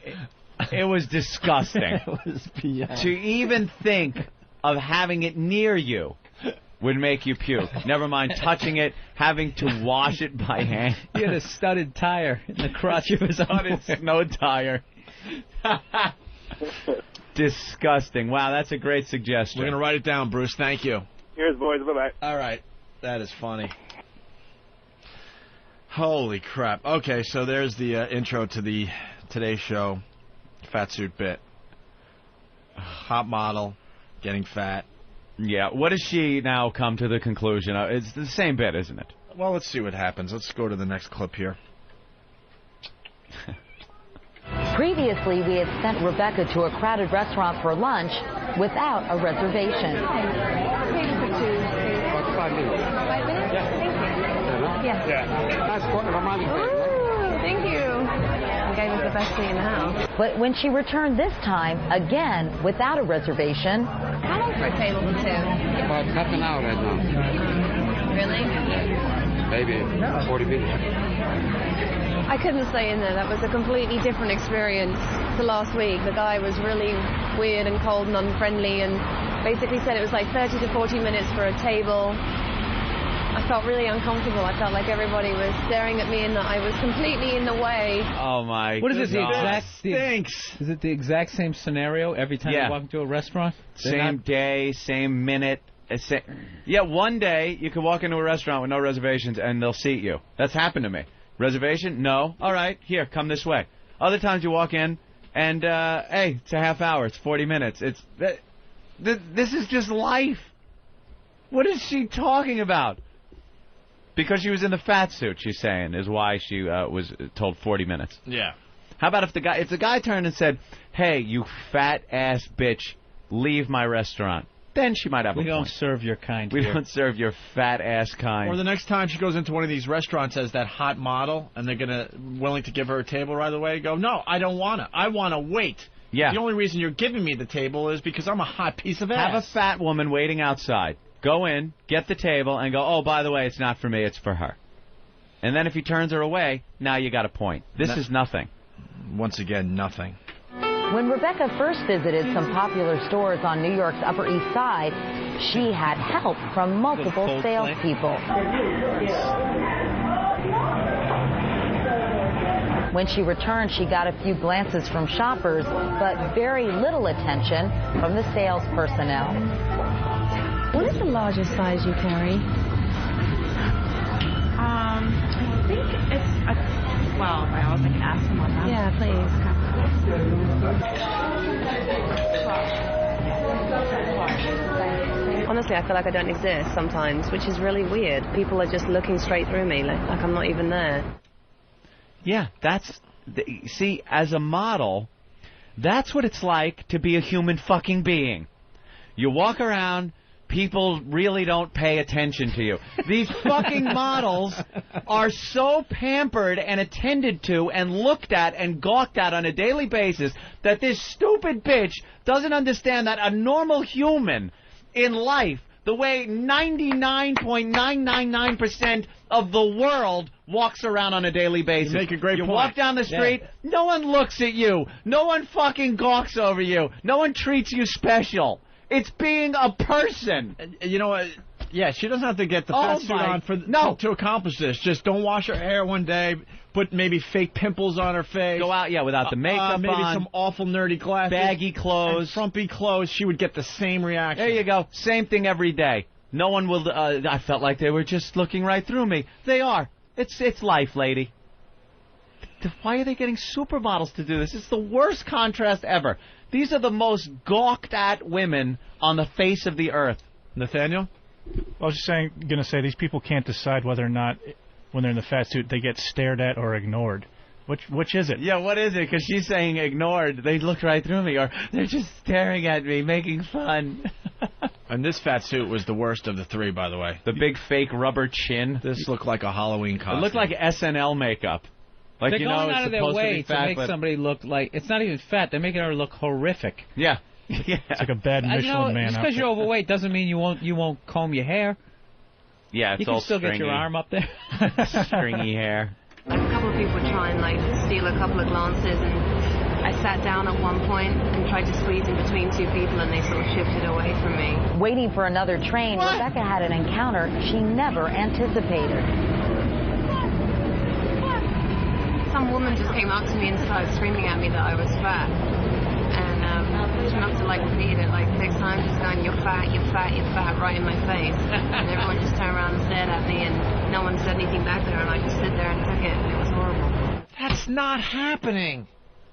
it was disgusting. It was beyond. To even think of having it near you would make you puke. Never mind touching it, having to wash it by hand. He had a studded tire in the crotch of his own snow tire. Disgusting. Wow, that's a great suggestion. We're going to write it down, Bruce. Thank you. Cheers, boys. Bye-bye. All right. That is funny. Holy crap. Okay, so there's the intro to the Today Show fat suit bit. Hot model, getting fat. Yeah, what does she now come to the conclusion of? It's the same bit, isn't it? Well, let's see what happens. Let's go to the next clip here. Previously, we had sent Rebecca to a crowded restaurant for lunch without a reservation. 5 minutes. 5 minutes? Yeah. Yes. Ooh, thank you. You gave us the best seat in the house. But when she returned this time, again, without a reservation... How long for a table for two? About half an hour right now. Really? Maybe 40 minutes. I couldn't stay in there. That was a completely different experience to last week. The guy was really weird and cold and unfriendly and basically said it was like 30 to 40 minutes for a table. I felt really uncomfortable. I felt like everybody was staring at me and that I was completely in the way. Oh, my What is it, the God. exact... Is it the exact same scenario every time you walk into a restaurant? Same day, same minute. Yeah, one day you can walk into a restaurant with no reservations and they'll seat you. That's happened to me. Reservation? No. All right, here, come this way. Other times you walk in and, hey, it's a half hour. It's 40 minutes. This is just life. What is she talking about? Because she was in the fat suit, she's saying, is why she was told 40 minutes. Yeah. How about if the guy turned and said, hey, you fat-ass bitch, leave my restaurant. Then she might have a point. We don't serve your kind We here. don't serve your fat-ass kind. Or the next time she goes into one of these restaurants as that hot model, and they're willing to give her a table right away, go, no, I don't want to. I want to wait. Yeah. The only reason you're giving me the table is because I'm a hot piece of ass. Have a fat woman waiting outside. Go in, get the table, and go, oh, by the way, it's not for me, it's for her. And then if he turns her away, now you got a point. This is nothing. Once again, nothing. When Rebecca first visited some popular stores on New York's Upper East Side, she had help from multiple salespeople. When she returned, she got a few glances from shoppers, but very little attention from the sales personnel. What is the largest size you carry? I think it's well, I always like ask someone that. Yeah, please. Honestly, I feel like I don't exist sometimes, which is really weird. People are just looking straight through me, like I'm not even there. Yeah, see, as a model, that's what it's like to be a human fucking being. You walk around, people really don't pay attention to you. These fucking models are so pampered and attended to and looked at and gawked at on a daily basis that this stupid bitch doesn't understand that a normal human in life, the way 99.999% of the world walks around on a daily basis. You make a great point. You walk down the street, no one looks at you. No one fucking gawks over you. No one treats you special. It's being a person. You know what? Yeah, she doesn't have to get the fat suit on to accomplish this. Just don't wash her hair one day. Put maybe fake pimples on her face. Go out, without the makeup maybe on. Some awful nerdy glasses. Baggy clothes. And frumpy clothes. She would get the same reaction. There you go. Same thing every day. No one will... I felt like they were just looking right through me. They are. It's life, lady. Why are they getting supermodels to do this? It's the worst contrast ever. These are the most gawked at women on the face of the earth. Nathaniel? I was just going to say, these people can't decide whether or not, when they're in the fat suit, they get stared at or ignored. Which is it? Yeah, what is it? Because she's saying ignored. They look right through me, or they're just staring at me, making fun. And this fat suit was the worst of the three, by the way. The big fake rubber chin. This looked like a Halloween costume. It looked like SNL makeup. Like, they're going out of their way to make somebody look like... It's not even fat. They're making her look horrific. Yeah. It's like a bad Michelin man. Just because you're overweight doesn't mean you won't comb your hair. Yeah, it's all all stringy. You can still get your arm up there. Stringy hair. A couple of people try and steal a couple of glances, and I sat down at one point and tried to squeeze in between two people, and they sort of shifted away from me. Waiting for another train, Rebecca had an encounter she never anticipated. Some woman just came up to me and started screaming at me that I was fat. And she must have repeated it 6 times, just going, "You're fat, you're fat, you're fat," right in my face. And everyone just turned around and stared at me, and no one said anything back there, and I just stood there and took it, and it was horrible. That's not happening.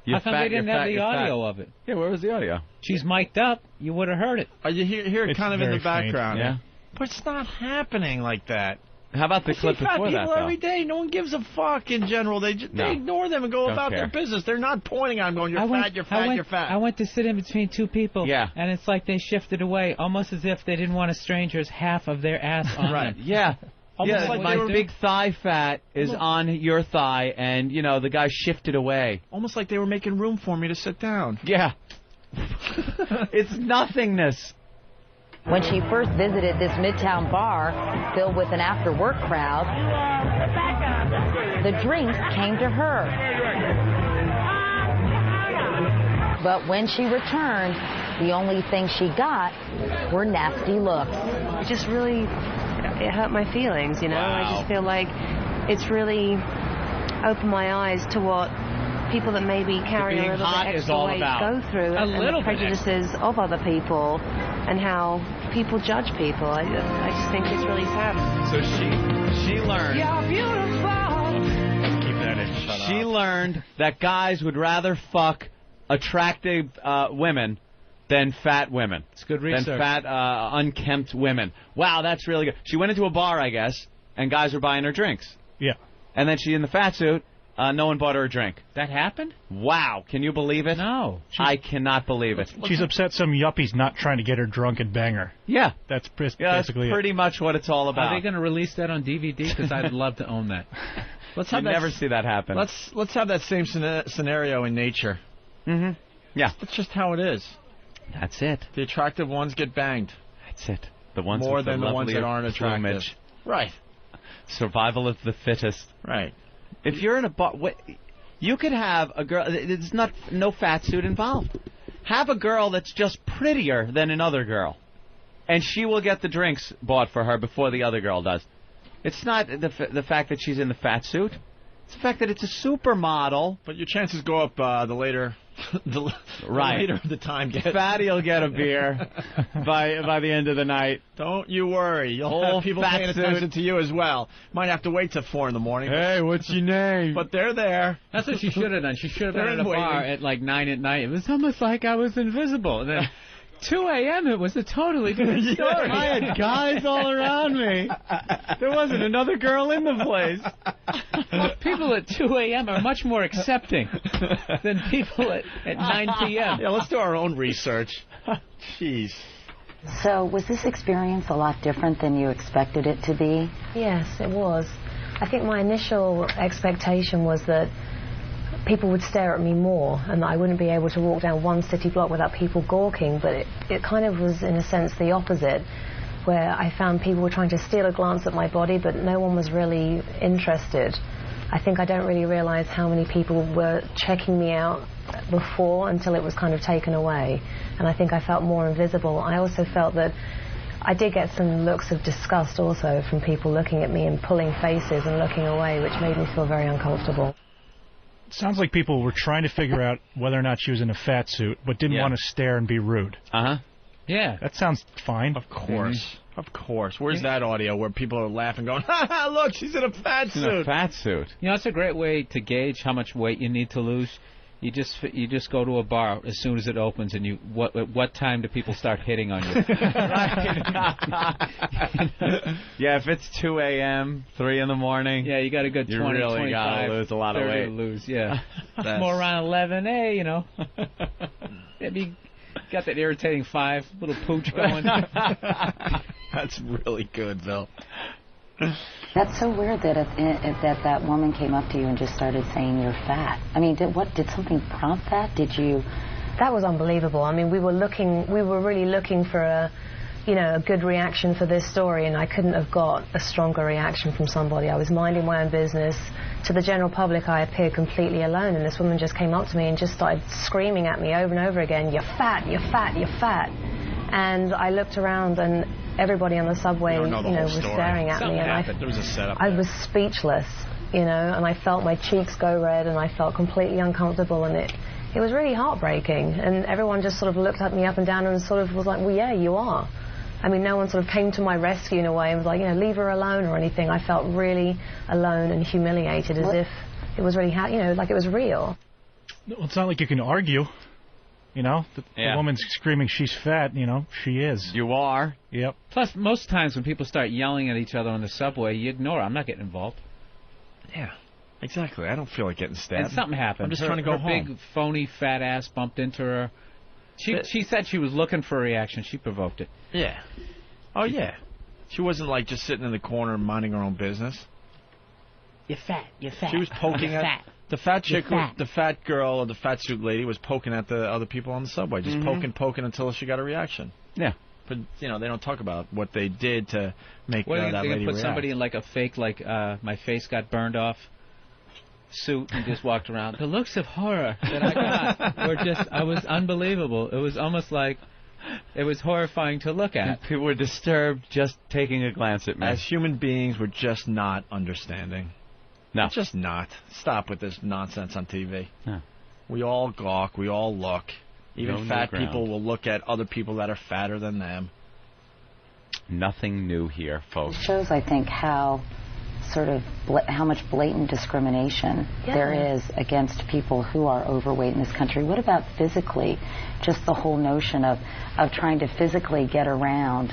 How come they didn't have the audio of it? Yeah, where was the audio? She's mic'd up. You would have heard it. You hear it kind of in the background. Yeah. But it's not happening like that. How about the clip before that, people every day. No one gives a fuck in general. They ignore them and go about their business. They're not pointing on going, you're fat, you're fat, you're fat. I went to sit in between two people. Yeah. And it's like they shifted away, almost as if they didn't want a stranger's half of their ass on them. Yeah. Almost like my big thigh fat is on your thigh, and, the guy shifted away. Almost like they were making room for me to sit down. Yeah. It's nothingness. When she first visited this Midtown bar filled with an after-work crowd, the drinks came to her. But when she returned, the only thing she got were nasty looks. It just really, it hurt my feelings, Wow. I just feel like it's really opened my eyes to what people that maybe carry a little bit extra weight go through, and the prejudices of other people, and how people judge people. I just think it's really sad. So she learned. You're beautiful. Keep that in. Shut up. She learned that guys would rather fuck attractive women than fat women. It's good research. Than fat, unkempt women. Wow, that's really good. She went into a bar, I guess, and guys were buying her drinks. Yeah. And then she in the fat suit. No one bought her a drink. That happened? Wow. Can you believe it? No. I cannot believe it. She's upset some yuppie's not trying to get her drunk and bang her. Yeah. That's that's basically pretty much what it's all about. Are they going to release that on DVD? Because I'd love to own that. You never see that happen. Let's have that same scenario in nature. Mm-hmm. Yeah. That's just how it is. That's it. The attractive ones get banged. That's it. The ones more with than the ones that aren't attractive. Plumage. Right. Survival of the fittest. Right. If you're in a bar, you could have a girl. There's no fat suit involved. Have a girl that's just prettier than another girl, and she will get the drinks bought for her before the other girl does. It's not the fact that she's in the fat suit. It's the fact that it's a supermodel. But your chances go up the later the Right. later the time gets. Fatty'll get a beer by the end of the night. Don't you worry. You'll Whole have people fat paying suit. attention to you as well. Might have to wait till 4 in the morning. Hey, what's your name? But they're there. That's what she should have done. She should have been They're at a bar waiting. at like 9 at night. It was almost like I was invisible. And then 2 a.m. it was a totally different story. I had guys all around me. There wasn't another girl in the place. People at 2 a.m. are much more accepting than people at 9 p.m. Yeah, let's do our own research. Jeez. So was this experience a lot different than you expected it to be? Yes, it was. I think my initial expectation was that people would stare at me more and that I wouldn't be able to walk down one city block without people gawking, but it kind of was, in a sense, the opposite, where I found people were trying to steal a glance at my body, but no one was really interested. I think I don't really realize how many people were checking me out before until it was kind of taken away, and I think I felt more invisible. I also felt that I did get some looks of disgust also from people looking at me and pulling faces and looking away, which made me feel very uncomfortable. Sounds like people were trying to figure out whether or not she was in a fat suit, but didn't want to stare and be rude. Uh-huh. Yeah. That sounds fine. Of course. Of course. Where's that audio where people are laughing going, ha ha, look, she's in a fat suit. In a fat suit. You know, it's a great way to gauge how much weight you need to lose. You just go to a bar as soon as it opens, and you what time do people start hitting on you? Yeah, if it's 2 a.m., 3 in the morning. Yeah, you got a good 20, you really 25, gotta lose a lot of 30 weight. to lose, yeah. More around 11, hey, you know. Maybe got that irritating 5, little pooch going. That's really good, Bill. That's so weird that that woman came up to you and just started saying you're fat. I mean, did something prompt that? That was unbelievable. I mean, we were really looking for a good reaction for this story, and I couldn't have got a stronger reaction from somebody. I was minding my own business. To the general public, I appeared completely alone, and this woman just came up to me and just started screaming at me over and over again, "You're fat, you're fat, you're fat." And I looked around, and everybody on the subway, was staring at me, and there was a setup. I was speechless, and I felt my cheeks go red, and I felt completely uncomfortable, and it was really heartbreaking. And everyone just sort of looked at me up and down and sort of was like, "Well, yeah, you are." I mean, no one sort of came to my rescue in a way and was like, leave her alone or anything. I felt really alone and humiliated, as if it was really, like it was real. Well, it's not like you can argue. The woman's screaming she's fat, she is. You are. Yep. Plus, most times when people start yelling at each other on the subway, you ignore it. I'm not getting involved. Yeah, exactly. I don't feel like getting stabbed. And something happened. I'm just trying to go home. Big, phony, fat ass bumped into her. She said she was looking for a reaction. She provoked it. Yeah. Oh, yeah. She wasn't, like, just sitting in the corner minding her own business. You're fat. You're fat. She was poking you're at... Fat. The fat chick, the fat girl, or the fat suit lady was poking at the other people on the subway. Just poking until she got a reaction. Yeah. But, they don't talk about what they did to make that lady react. They put somebody in, like, a fake, my face got burned off suit and just walked around. The looks of horror that I got were was unbelievable. It was almost like it was horrifying to look at. People were disturbed just taking a glance at me. As human beings, we're just not understanding. No. We're just not. Stop with this nonsense on TV. No. We all gawk. We all look. Even fat people will look at other people that are fatter than them. Nothing new here, folks. It shows, I think, how much blatant discrimination there is against people who are overweight in this country. What about physically? Just the whole notion of trying to physically get around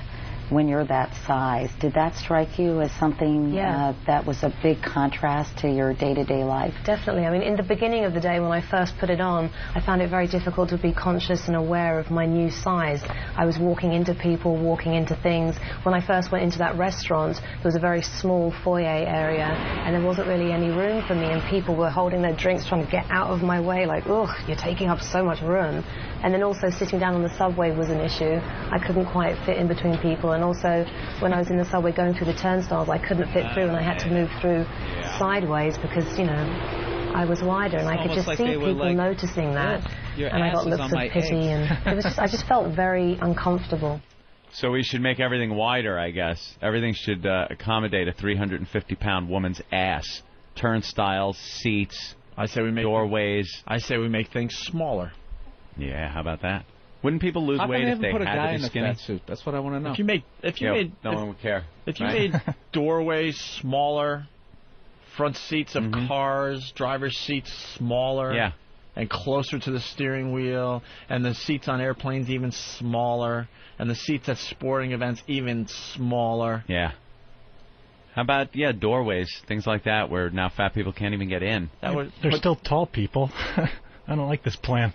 when you're that size. Did that strike you as something that was a big contrast to your day-to-day life? Definitely. I mean, in the beginning of the day when I first put it on, I found it very difficult to be conscious and aware of my new size. I was walking into people, walking into things. When I first went into that restaurant, there was a very small foyer area, and there wasn't really any room for me, and people were holding their drinks, trying to get out of my way, like, ugh, you're taking up so much room. And then also sitting down on the subway was an issue. I couldn't quite fit in between people, and also when I was in the subway going through the turnstiles, I couldn't fit through, and I had to move through sideways because, I was wider, and I could just see people noticing that. And I got looks of pity, and I just felt very uncomfortable. So we should make everything wider, I guess. Everything should accommodate a 350-pound woman's ass. Turnstiles, seats, I say we make doorways. I say we make things smaller. Yeah, how about that? Wouldn't people lose How come weight they if they haven't put a had guy to in be the skinny? fat suit? That's what I want to know. No one would care. If you right? made doorways smaller, front seats of cars, driver's seats smaller, Yeah. and closer to the steering wheel, and the seats on airplanes even smaller, and the seats at sporting events even smaller. Yeah. How about, doorways, things like that, where now fat people can't even get in? They're still tall people. I don't like this plan.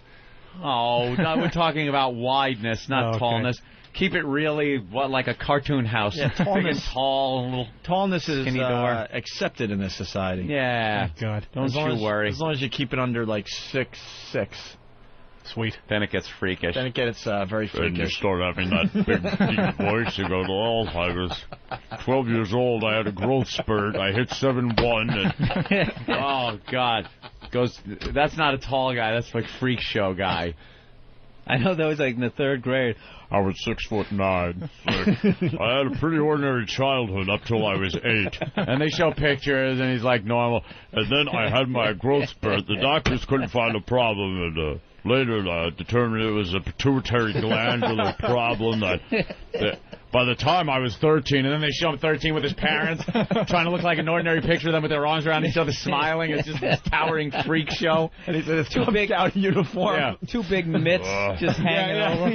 Oh, no, we're talking about wideness, not okay. tallness. Keep it really, like a cartoon house. Yeah, Big and tall, little Tallness is skinny door. accepted in this society. Yeah. Thank God. Don't you worry. As long as you keep it under, 6'6". Sweet. Then it gets freakish. Then it gets very freakish. And you start having that big deep voice. You go, oh, I was 12 years old. I had a growth spurt. I hit 7'1". And oh, God. That's not a tall guy. That's like freak show guy. I know that was in the 3rd grade. I was 6'9". I had a pretty ordinary childhood up till I was 8. And they show pictures, and he's like normal. And then I had my growth spurt. The doctors couldn't find a problem, and later determined it was a pituitary glandular problem. That by the time I was 13, and then they show him 13 with his parents, trying to look like an ordinary picture of them with their arms around each other, smiling. It's just this towering freak show. And he's in his big out uniform. Yeah. 2 big mitts just hanging over.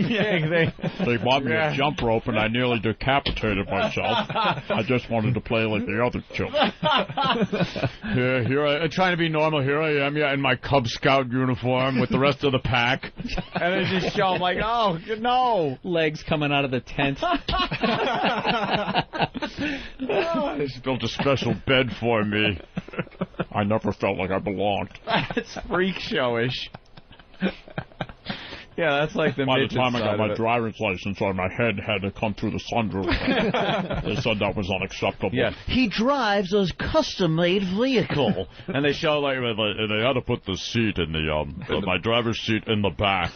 They bought me a jump rope, and I nearly decapitated myself. I just wanted to play like the other children. Here I trying to be normal. Here I am, in my Cub Scout uniform with the rest of the pack. And they just show him like, oh, no. Legs coming out of the tent. They built a special bed for me. I never felt like I belonged. It's freak showish. Yeah, that's like the By the midget time I side got my of it. driver's license, my head had to come through the sunroof. They said that was unacceptable. Yeah. He drives a custom-made vehicle. And they show they had to put the seat in my driver's seat in the back,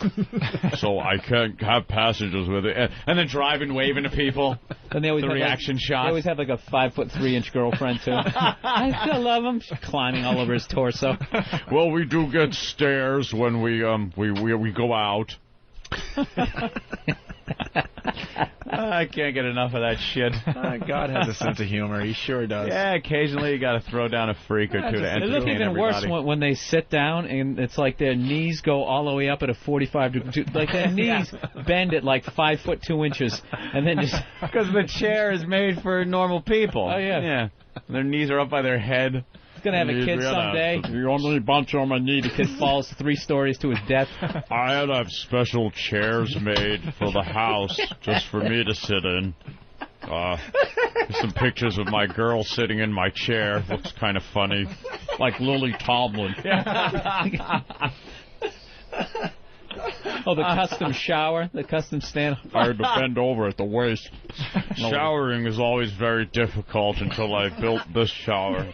so I can't have passengers with it. And then driving, waving to people. And they always the have reaction shot. They always have like a 5'3" girlfriend too. I still love him. She's climbing all over his torso. Well, we do get stares when we go out. I can't get enough of that shit. God has a sense of humor. He sure does. Yeah, occasionally you got to throw down a freak or two to entertain It looks even everybody. worse when they sit down and it's like their knees go all the way up at a 45 degree. Like their knees bend at like 5'2" and then just because the chair is made for normal people. Oh yeah. Yeah. Their knees are up by their head. Gonna have a kid someday. The only bunch on my knee. The kid falls 3 stories to his death. I had to have special chairs made for the house just for me to sit in. Some pictures of my girl sitting in my chair. Looks kind of funny, like Lily Tomlin. Oh, the custom shower, the custom stand. I had to bend over at the waist. Showering is always very difficult until I built this shower.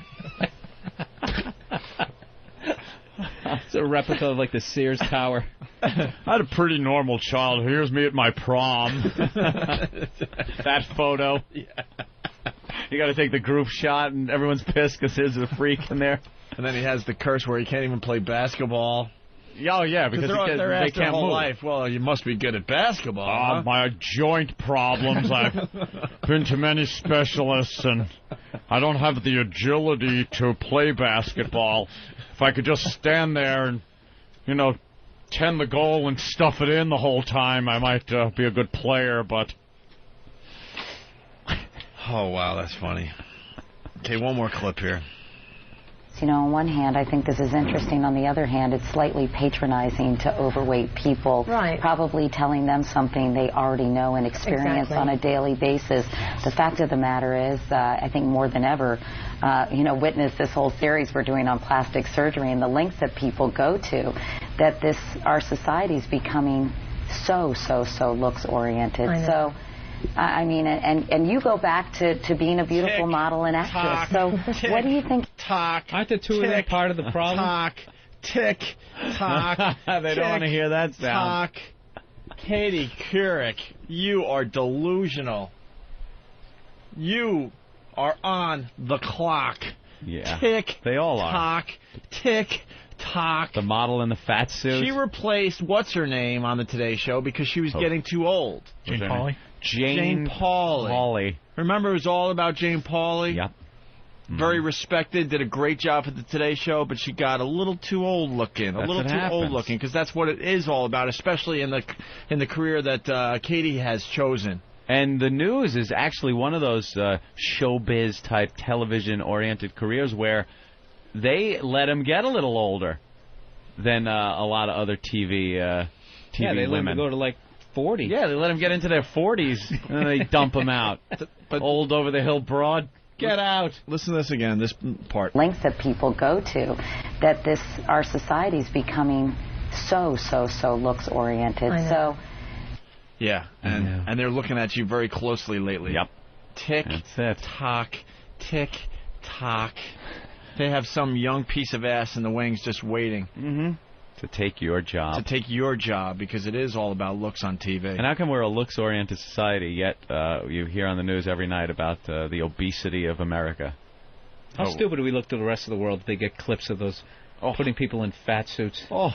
It's a replica of like the Sears Tower. I had a pretty normal childhood. Here's me at my prom. That photo. Yeah. You got to take the group shot, and everyone's pissed because there's a freak in there. And then he has the curse where he can't even play basketball. Oh, yeah, because they're they can't whole move. Life. Well, you must be good at basketball. Huh? My joint problems. I've been to many specialists, and I don't have the agility to play basketball. If I could just stand there and, tend the goal and stuff it in the whole time, I might be a good player, but... Oh, wow, that's funny. Okay, one more clip here. On one hand, I think this is interesting. On the other hand, it's slightly patronizing to overweight people. Right. Probably telling them something they already know and experience on a daily basis. The fact of the matter is, I think more than ever, witness this whole series we're doing on plastic surgery and the lengths that people go to, that our society is becoming so looks oriented. So. I mean, and you go back to being a beautiful model and actress. What do you think? Aren't the two of them part of the problem? Tick, tock. They don't want to hear that sound. Katie Couric, you are delusional. You are on the clock. Yeah. Tick, they all are. Tock, tick, talk. The model in the fat suit. She replaced what's her name on the Today Show because she was getting too old. Jane Pauley? Jane Pauley. Remember, it was all about Jane Pauley? Yep. Very respected, did a great job at the Today Show, but she got a little too old looking. Old looking, because that's what it is all about, especially in the career that Katie has chosen. And the news is actually one of those showbiz-type, television-oriented careers where they let them get a little older than a lot of other TV Yeah, they let women. them go to, like, 40. Yeah, they let them get into their 40s, and then they dump them out. But old over-the-hill broad, get out. Listen to this again, this part. Lengths that people go to, that our society's becoming so looks-oriented. So... Yeah, and they're looking at you very closely lately. Yep. Tick, tock, tick, tock. They have some young piece of ass in the wings just waiting. Mm-hmm. To take your job. To take your job, because it is all about looks on TV. And how come we're a looks-oriented society, yet you hear on the news every night about the obesity of America? How stupid do we look to the rest of the world if they get clips of those putting people in fat suits? Oh.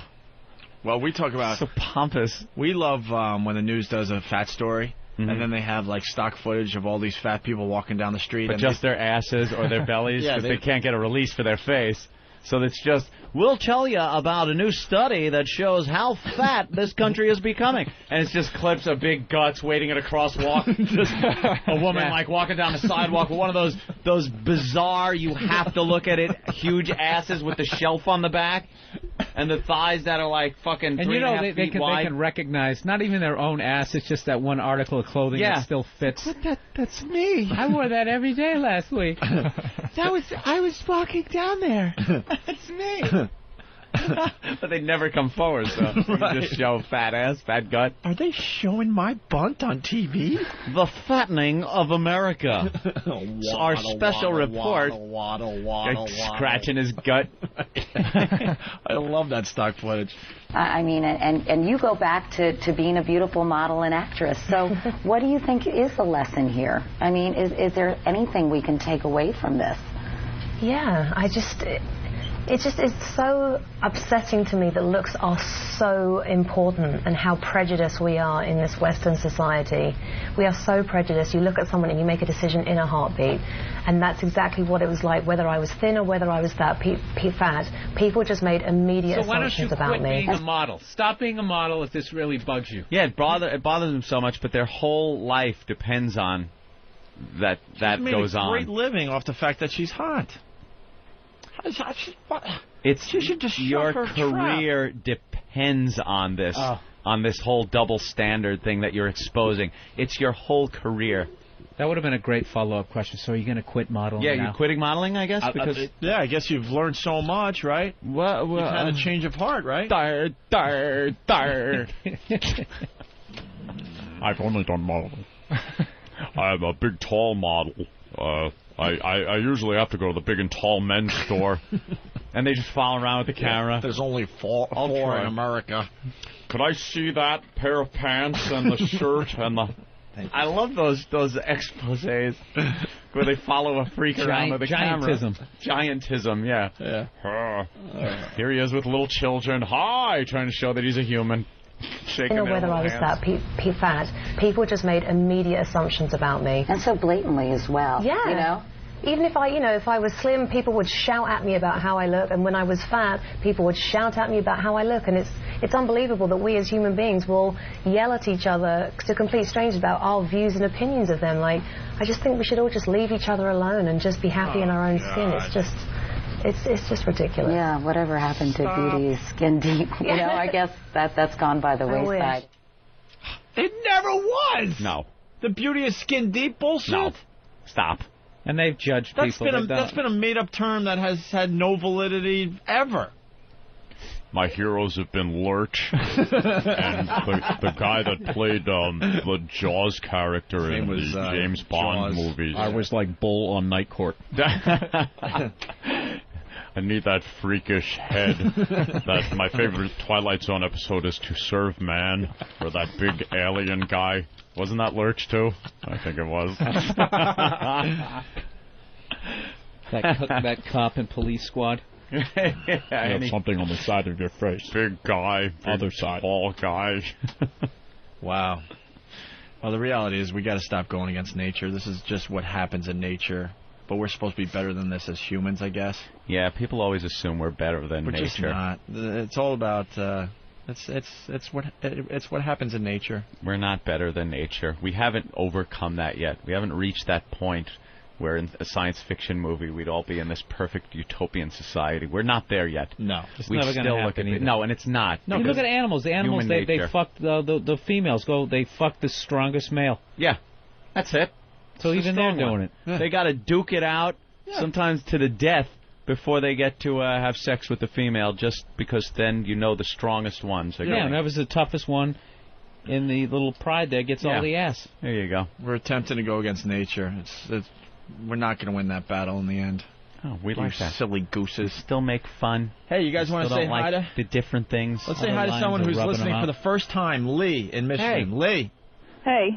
Well, we talk about... So pompous. We love when the news does a fat story, and then they have, like, stock footage of all these fat people walking down the street. But and just their asses or their bellies, because they can't get a release for their face. So it's just, we'll tell you about a new study that shows how fat this country is becoming. And it's just clips of big guts waiting at a crosswalk. Just a woman like walking down the sidewalk with one of those bizarre, you have to look at it, huge asses with the shelf on the back. And the thighs that are like fucking 3.5 feet wide. They can recognize not even their own ass. It's just that one article of clothing that still fits. But that's me. I wore that every day last week. I was walking down there. That's me. But they never come forward, so you just show fat ass, fat gut. Are they showing my bunt on TV? The fattening of America. Our special report. Waddle, scratching his gut. I love that stock footage. I mean, and you go back to being a beautiful model and actress. So what do you think is the lesson here? I mean, is there anything we can take away from this? Yeah, it's so upsetting to me that looks are so important and how prejudiced we are in this Western society. We are so prejudiced. You look at someone and you make a decision in a heartbeat. And that's exactly what it was like, whether I was thin or whether I was fat. People just made immediate assumptions about me. So why don't you quit being a model? Stop being a model if this really bugs you. Yeah, it bothers them so much, but their whole life depends on that goes on. She's made a great living off the fact that she's hot. She should just your shove her career depends on this, on this whole double standard thing that you're exposing. It's your whole career. That would have been a great follow-up question. So are you going to quit modeling now? You're quitting modeling, I guess? Because I guess you've learned so much, right? Well, you've had a change of heart, right? I've only done modeling. I'm a big, tall model. I usually have to go to the big and tall men's store. And they just follow around with the camera. There's only four in America. Could I see that pair of pants and the shirt and the... I love those exposés where they follow a freak around with a camera. Giantism, yeah. Here he is with little children. Hi, trying to show that he's a human. Shaking or whether I was fat, people just made immediate assumptions about me. And so blatantly as well. Yeah. You know? Even if I was slim, people would shout at me about how I look, and when I was fat, people would shout at me about how I look, and it's unbelievable that we as human beings will yell at each other to complete strangers about our views and opinions of them. Like, I just think we should all just leave each other alone and just be happy in our own skin. It's just ridiculous. Yeah, whatever happened to beauty is skin deep. You know, I guess that's gone by the wayside. It never was. No. The beauty is skin deep bullshit. No. Stop. And they've judged people. That's been a made-up term that has had no validity ever. My heroes have been Lurch, and the guy that played the Jaws character in the James Bond movies. I was like Bull on Night Court. I need that freakish head. My favorite Twilight Zone episode is To Serve Man, where that big alien guy. Wasn't that Lurch, too? I think it was. that cop in Police Squad. You have something on the side of your face. Big guy. Other side. Tall guy. Wow. Well, the reality is we got to stop going against nature. This is just what happens in nature. But we're supposed to be better than this as humans, I guess. Yeah, people always assume we're better than We're nature. just not. It's all about. It's what happens in nature. We're not better than nature. We haven't overcome that yet. We haven't reached that point where in a science fiction movie we'd all be in this perfect utopian society. We're not there yet. No. It's we never still gonna look happen at either. No, and it's not. No, you look at animals. The animals, Human they nature. fuck the females. They fuck the strongest male. Yeah, that's it. So It's even the they're strong doing one. it. They got to duke it out, sometimes to the death, before they get to have sex with the female, just because then you know the strongest ones are going. Whoever's the toughest one in the little pride there gets all the ass. There you go. We're attempting to go against nature. We're not going to win that battle in the end. Oh, we You like that. silly gooses. Still make fun. Hey, you guys want to Still say don't hi like to? the different things. Let's say Other hi to lines someone are who's rubbing listening them for out. the first time. Lee in Michigan. Hey. Lee. Hey.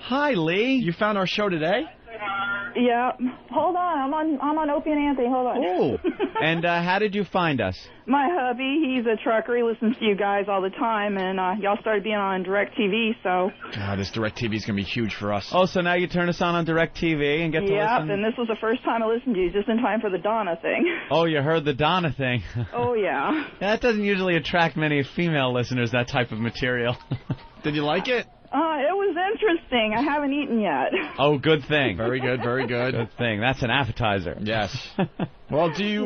Hi, Lee. You found our show today? Yeah. Hold on. I'm on Opie and Anthony. Hold on. Oh. And how did you find us? My hubby, he's a trucker. He listens to you guys all the time, and y'all started being on DirecTV, so. This DirecTV is going to be huge for us. Oh, so now you turn us on DirecTV and get to Yep, listen? and this was the first time I listened to you, just in time for the Donna thing. Oh, you heard the Donna thing. Oh, yeah. That doesn't usually attract many female listeners, that type of material. Did you like it? It was interesting. I haven't eaten yet. Oh, good thing. Very good, very good. Good thing. That's an appetizer. Yes. Well, do you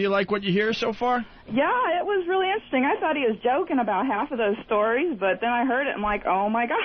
like what you hear so far? Yeah, it was really interesting. I thought he was joking about half of those stories, but then I heard it and I'm like, oh, my God.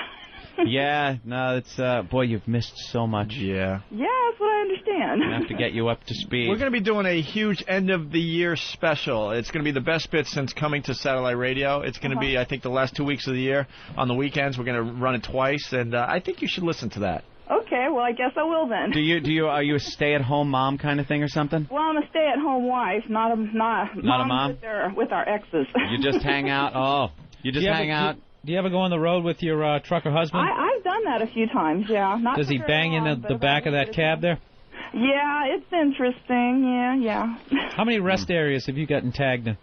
Yeah, no, it's, boy, you've missed so much. Yeah. Yeah, that's what I understand. I have to get you up to speed. We're going to be doing a huge end-of-the-year special. It's going to be the best bit since coming to satellite radio. It's going to be, I think, the last 2 weeks of the year. On the weekends, we're going to run it twice, and I think you should listen to that. Okay, well, I guess I will then. Are you a stay-at-home mom kind of thing or something? Well, I'm a stay-at-home wife, not a mom? With our exes. You just hang out? Oh, you just hang out? Do you ever go on the road with your trucker husband? I've done that a few times, yeah. Not Does he for bang very in long, the back of that cab there? Yeah, it's interesting. Yeah. How many rest areas have you gotten tagged in?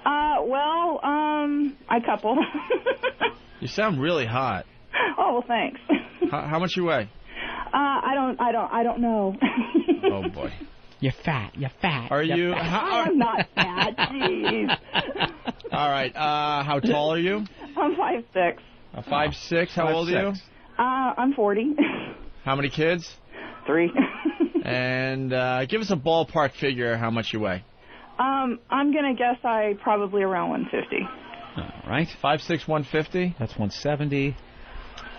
A couple. You sound really hot. Oh, well, thanks. How much you weigh? I don't know. Oh boy. You're fat. Are you? I'm not fat. Jeez. All right. How tall are you? I'm 5'6". 5'6". How old are you? I'm 40. How many kids? 3. And give us a ballpark figure how much you weigh. I'm gonna guess I probably around 150. All right. 5'6", 150. That's 170.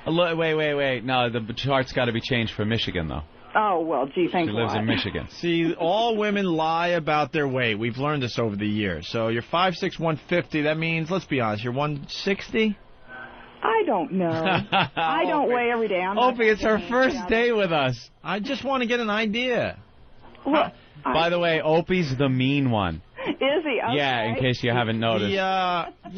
Wait. No, the chart's got to be changed for Michigan, though. Oh, well, gee, thanks She a lives lot. in Michigan. See, all women lie about their weight. We've learned this over the years. So you're 5'6", 150. That means, let's be honest, you're 160? I don't know. I don't weigh every day. Opie, it's her first day with us. I just want to get an idea. Well, By the way, Opie's the mean one. Is he? Okay. Yeah, in case you haven't noticed.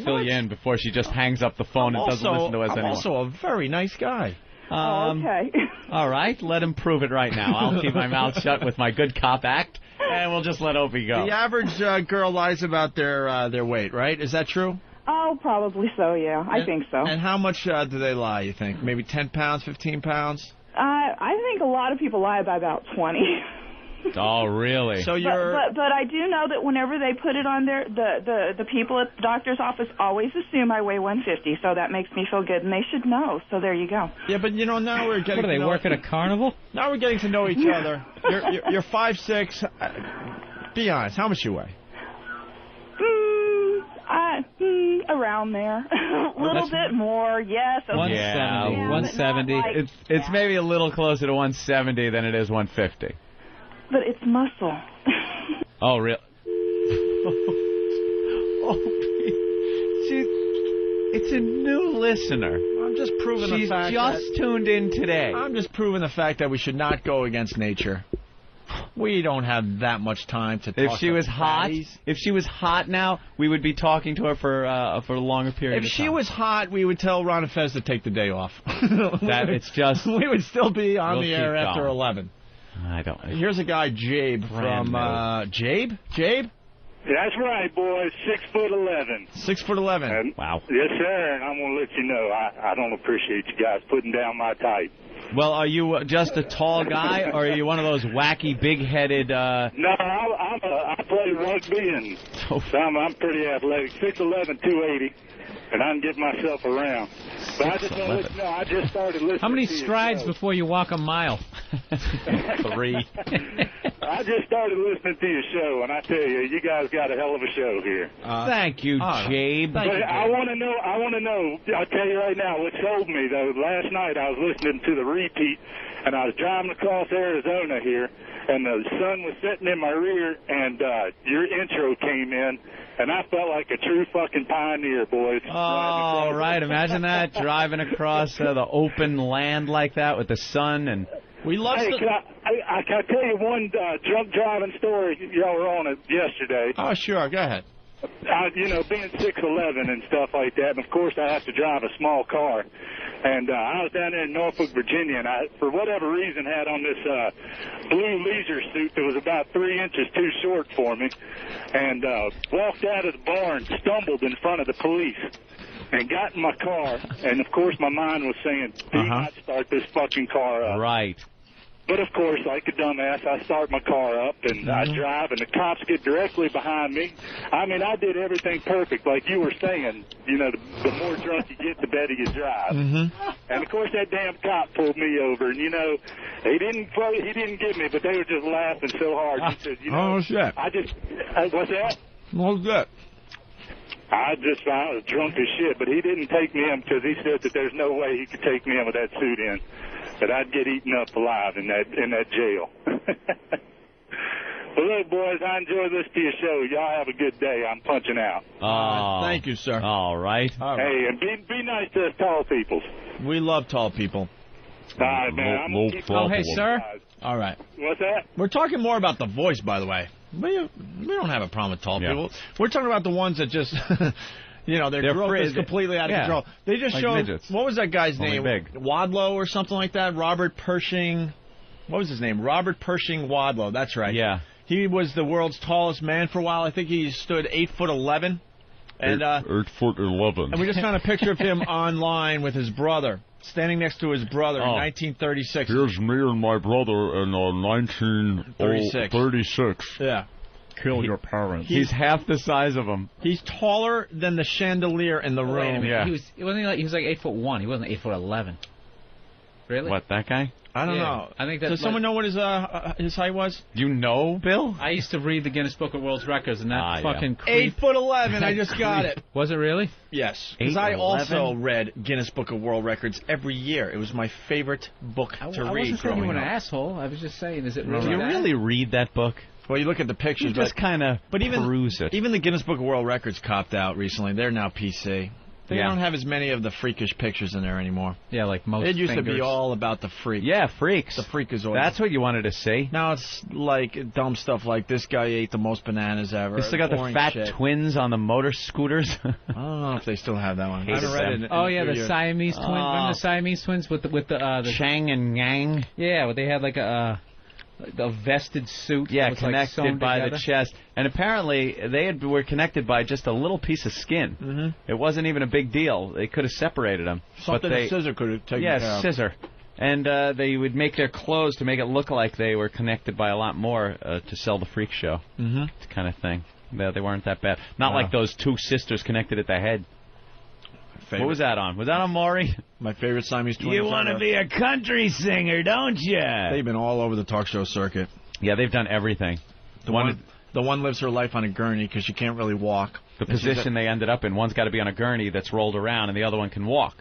Fill you in before she just hangs up the phone and doesn't listen to us I'm anymore. also a very nice guy. Okay. All right, let him prove it right now. I'll keep my mouth shut with my good cop act, and we'll just let Opie go. The average girl lies about their weight, right? Is that true? Oh, probably so, yeah. I think so. And how much do they lie, you think? Maybe 10 pounds, 15 pounds? I think a lot of people lie by about 20. Oh, really? So you're... But I do know that whenever they put it on there, the people at the doctor's office always assume I weigh 150, so that makes me feel good, and they should know. So there you go. Yeah, but you know, now we're getting What, do they work at a carnival? Now we're getting to know each other. You're 5'6". Be honest, how much you weigh? Around there. A little bit more, yes. Okay. 170. It's maybe a little closer to 170 than it is 150. But it's muscle. Oh, really? It's a new listener. I'm just proving She's the fact just tuned in today. I'm just proving the fact that we should not go against nature. We don't have that much time to talk. If she was hot, fatties. if she was hot now, we would be talking to her for a longer period If of she time. was hot, we would tell Ron and Fez to take the day off. That it's just we would still be on we'll the air keep after going. 11. I don't. Here's a guy, Jabe, Brand from new. Jabe? That's right, boys. 6'11". 6'11". Wow. Yes, sir. And I'm going to let you know, I don't appreciate you guys putting down my type. Well, are you just a tall guy, or are you one of those wacky, big-headed... No, I play rugby, and so I'm pretty athletic. 6'11", 280, and I can get myself around. But I just want to let you know, I just started listening. How many to your strides show. before you walk a mile? 3. I just started listening to your show, and I tell you, you guys got a hell of a show here. Thank you, Jabe. But I want to know, I'll tell you right now, what sold me, though, last night I was listening to the repeat, and I was driving across Arizona here, and the sun was setting in my rear, and your intro came in, and I felt like a true fucking pioneer, boys. Oh, right. Imagine that, driving across the open land like that with the sun, and... We love. Hey, can I tell you one drunk driving story? Y'all were on it yesterday. Oh, sure. Go ahead. Being 6'11" and stuff like that, and of course I have to drive a small car. And I was down there in Norfolk, Virginia, and I, for whatever reason, had on this blue leisure suit that was about 3 inches too short for me, and walked out of the bar and stumbled in front of the police. And got in my car, and of course my mind was saying, do not start this fucking car up. Right. But of course, like a dumbass, I start my car up, and I drive, and the cops get directly behind me. I mean, I did everything perfect, like you were saying. The more drunk you get, the better you drive. And of course, that damn cop pulled me over, and he didn't get me, but they were just laughing so hard. He said, oh shit! What's that? What's that? I was drunk as shit, but he didn't take me in because he said that there's no way he could take me in with that suit in, that I'd get eaten up alive in that jail. But look, boys, I enjoy listening to your show. Y'all have a good day. I'm punching out. Thank you, sir. All right. Hey, and be nice to us tall people. We love tall people. All right, man. I'm gonna keep hey, sir. All right. What's that? We're talking more about the voice, by the way. We don't have a problem with tall people. We're talking about the ones that just, their growth is completely out of control. They just like showed, midgets. What was that guy's Only name? big. Wadlow or something like that? Robert Pershing. What was his name? Robert Pershing Wadlow. That's right. Yeah. He was the world's tallest man for a while. I think he stood 8'11". And 8'11". And we just found a picture of him online with his brother, standing next to his brother in 1936. Here's me and my brother in 1936. Yeah. Kill your parents. He's half the size of him. He's taller than the chandelier in the room. Wait a minute. He was like 8'1". He wasn't 8'11". Really? What, that guy? I don't know. I think that's Does someone know what his height was? You know, Bill? I used to read the Guinness Book of World Records, and that fucking creep. 8'11". I just got it. Was it really? Yes. Because I also read Guinness Book of World Records every year. It was my favorite book to read. I wasn't saying you were an up. asshole. I was just saying, is it really? Do you really read that book? Well, you look at the pictures. You just kind of peruse it. Even the Guinness Book of World Records copped out recently. They're now PC. They don't have as many of the freakish pictures in there anymore. Yeah, like most. It used to be all about the freak. Yeah, freaks. The freakazoid. That's what you wanted to see. Now it's like dumb stuff like this guy ate the most bananas ever. They still got the fat twins on the motor scooters. I don't know if they still have that one. I haven't read it. Oh yeah, the Siamese twins. Remember the Siamese twins with the Chang and Yang? Yeah, but they had like a vested suit. Yeah, that was connected like by together. the chest. And apparently they were connected by just a little piece of skin. Mm-hmm. It wasn't even a big deal. They could have separated them. Something a scissor could have taken care of. Yeah, scissor. And they would make their clothes to make it look like they were connected by a lot more to sell the freak show. Mm-hmm. Kind of thing. They weren't that bad. Not like those two sisters connected at the head. What was that on? Was that on Maury? My favorite Siamese twins. You want to be a country singer, don't you? They've been all over the talk show circuit. Yeah, they've done everything. The one lives her life on a gurney because she can't really walk. The position they ended up in, one's got to be on a gurney that's rolled around, and the other one can walk.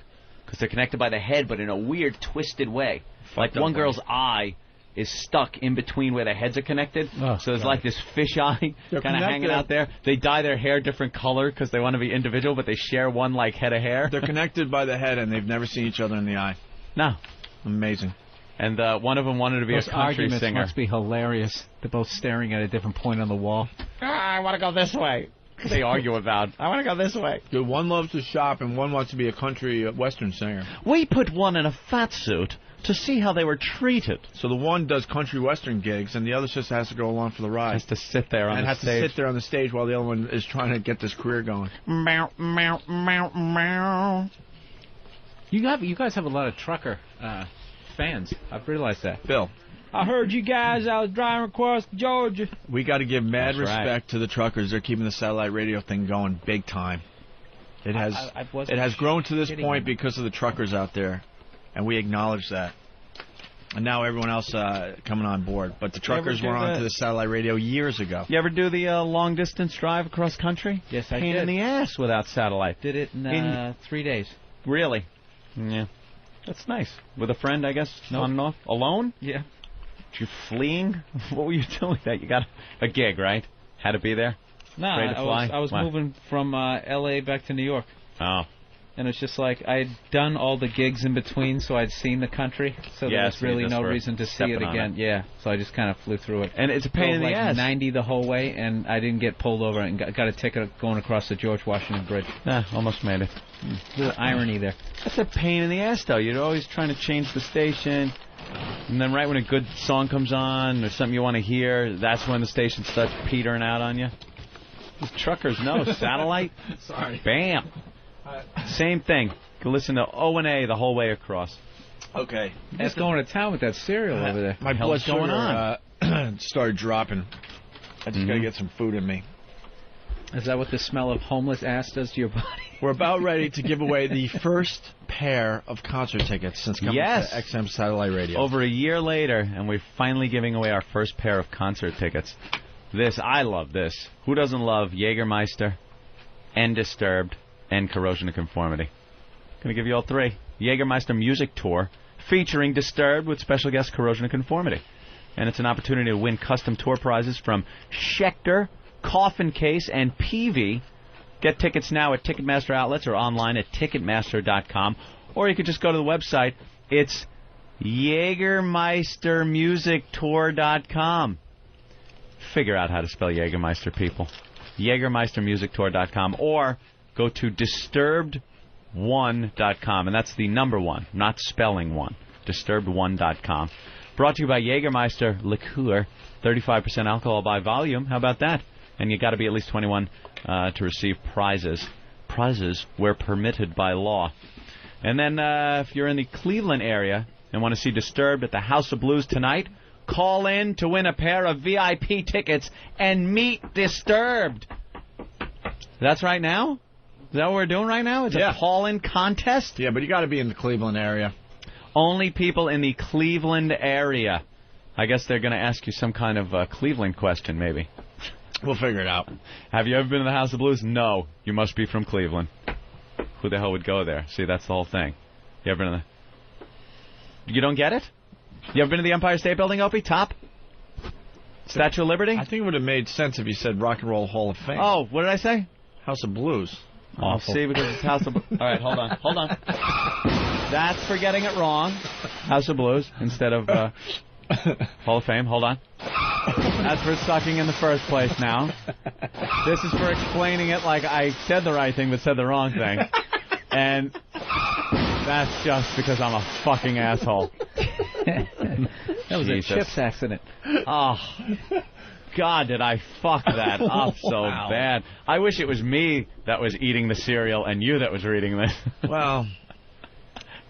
Because they're connected by the head, but in a weird, twisted way. Like one girl's eye is stuck in between where the heads are connected. So there's like this fish eye kind of hanging out there. They dye their hair different color because they want to be individual, but they share one like head of hair. They're connected by the head, and they've never seen each other in the eye. No. Amazing. And one of them wanted to be Those a country arguments singer. must be hilarious. They're both staring at a different point on the wall. I want to go this way. They argue about, I want to go this way. One loves to shop, and one wants to be a country western singer. We put one in a fat suit to see how they were treated. So the one does country western gigs, and the other sister has to go along for the ride. Has to sit there on the stage. And has to sit there on the stage while the other one is trying to get this career going. Meow, meow, meow, meow. You guys have a lot of trucker fans. I've realized that. Bill. I heard you guys. I was driving across Georgia. We got to give mad That's respect right. to the truckers. They're keeping the satellite radio thing going big time. It has grown to this point because of the truckers out there, and we acknowledge that. And now everyone else coming on board. But the truckers were onto the satellite radio years ago. You ever do the long-distance drive across country? Yes, I did. Pain in the ass without satellite. Did it in 3 days. Really? Yeah. That's nice. With a friend, I guess, on and off? Alone? Yeah. You fleeing? What were you doing? You got a gig, right? Had to be there? No, Ready to fly? I was moving from L.A. back to New York. Oh. And it's just like I'd done all the gigs in between, so I'd seen the country. So there was really no reason to see it again. Yeah, so I just kind of flew through it. And it's a pain in the ass. 90 the whole way, and I didn't get pulled over and got a ticket going across the George Washington Bridge. Almost made it. Little irony there. That's a pain in the ass, though. You're always trying to change the station, and then right when a good song comes on or something you want to hear, that's when the station starts petering out on you. These truckers know. Satellite? Sorry. Bam. Same thing. You can listen to O&A the whole way across. Okay. He's going to town with that cereal over there. My blood sugar started dropping. I just got to get some food in me. Is that what the smell of homeless ass does to your body? We're about ready to give away the first pair of concert tickets since coming to XM Satellite Radio. Over a year later, and we're finally giving away our first pair of concert tickets. I love this. Who doesn't love Jägermeister and Disturbed and Corrosion of Conformity? Going to give you all three. Jägermeister Music Tour featuring Disturbed with special guest Corrosion of Conformity. And it's an opportunity to win custom tour prizes from Schecter, Coffin Case, and Peavey. Get tickets now at Ticketmaster outlets or online at Ticketmaster.com. Or you could just go to the website. It's JägermeisterMusicTour.com. Figure out how to spell Jägermeister, people. JägermeisterMusicTour.com. Or go to Disturbed1.com. And that's the number one, not spelling one. Disturbed1.com. Brought to you by Jägermeister Liqueur. 35% alcohol by volume. How about that? And you got to be at least 21 to receive prizes. Prizes where permitted by law. And then if you're in the Cleveland area and want to see Disturbed at the House of Blues tonight, call in to win a pair of VIP tickets and meet Disturbed. That's right now? Is that what we're doing right now? It's a call-in contest? Yeah, but you got to be in the Cleveland area. Only people in the Cleveland area. I guess they're going to ask you some kind of Cleveland question, maybe. We'll figure it out. Have you ever been to the House of Blues? No. You must be from Cleveland. Who the hell would go there? See, that's the whole thing. You ever been to the... You don't get it? You ever been to the Empire State Building, Opie? Top? Statue of Liberty? I think it would have made sense if you said Rock and Roll Hall of Fame. Oh, what did I say? House of Blues. Awful. See, because it's House of Blues. All right, hold on. That's for getting it wrong. House of Blues instead of Hall of Fame. Hold on. That's for sucking in the first place now. This is for explaining it like I said the right thing but said the wrong thing. And that's just because I'm a fucking asshole. That was a chips accident. Oh, God, did I fuck that up so bad. I wish it was me that was eating the cereal and you that was reading this. Well,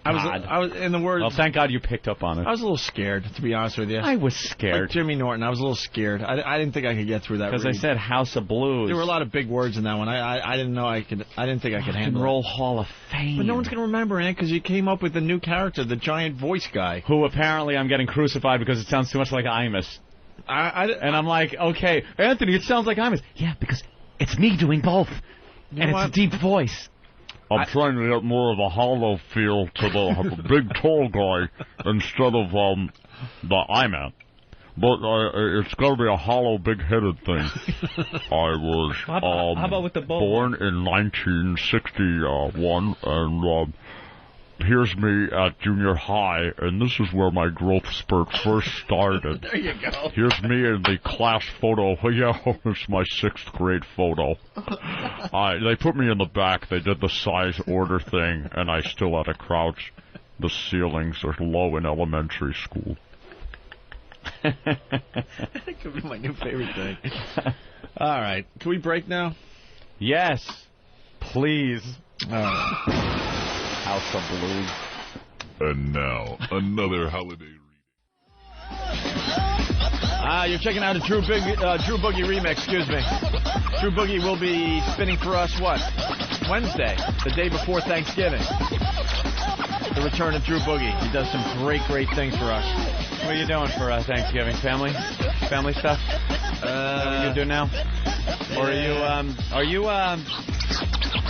I was in the words. Well, thank God you picked up on it. I was a little scared, to be honest with you. I was scared. Like Jimmy Norton, I was a little scared. I didn't think I could get through that. Because I said House of Blues. There were a lot of big words in that one. I didn't know I could. I didn't think I could handle it. Roll Hall of Fame. But no one's gonna remember it because you came up with the new character, the giant voice guy, who apparently I'm getting crucified because it sounds too much like Imus. And I'm like, okay, Anthony, it sounds like Imus. Yeah, because it's me doing both, and it's a deep voice. I'm trying to get more of a hollow feel to the big tall guy instead of the I'm at. But it's got to be a hollow, big-headed thing. I was how about with the born in 1961, and here's me at junior high, and this is where my growth spurt first started. There you go. Here's me in the class photo. Yeah, it's my 6th grade photo. They put me in the back. They did the size order thing, and I still had to crouch. the ceilings are low in elementary school. That could be my new favorite thing. All right. Can we break now? Yes. Please. All right. House of Blues. And now, another holiday reading. You're checking out a Drew Boogie remix, excuse me. Drew Boogie will be spinning for us, what? Wednesday, the day before Thanksgiving. The return of Drew Boogie. He does some great things for us. What are you doing for Thanksgiving? Family stuff? What are you doing now? Or are you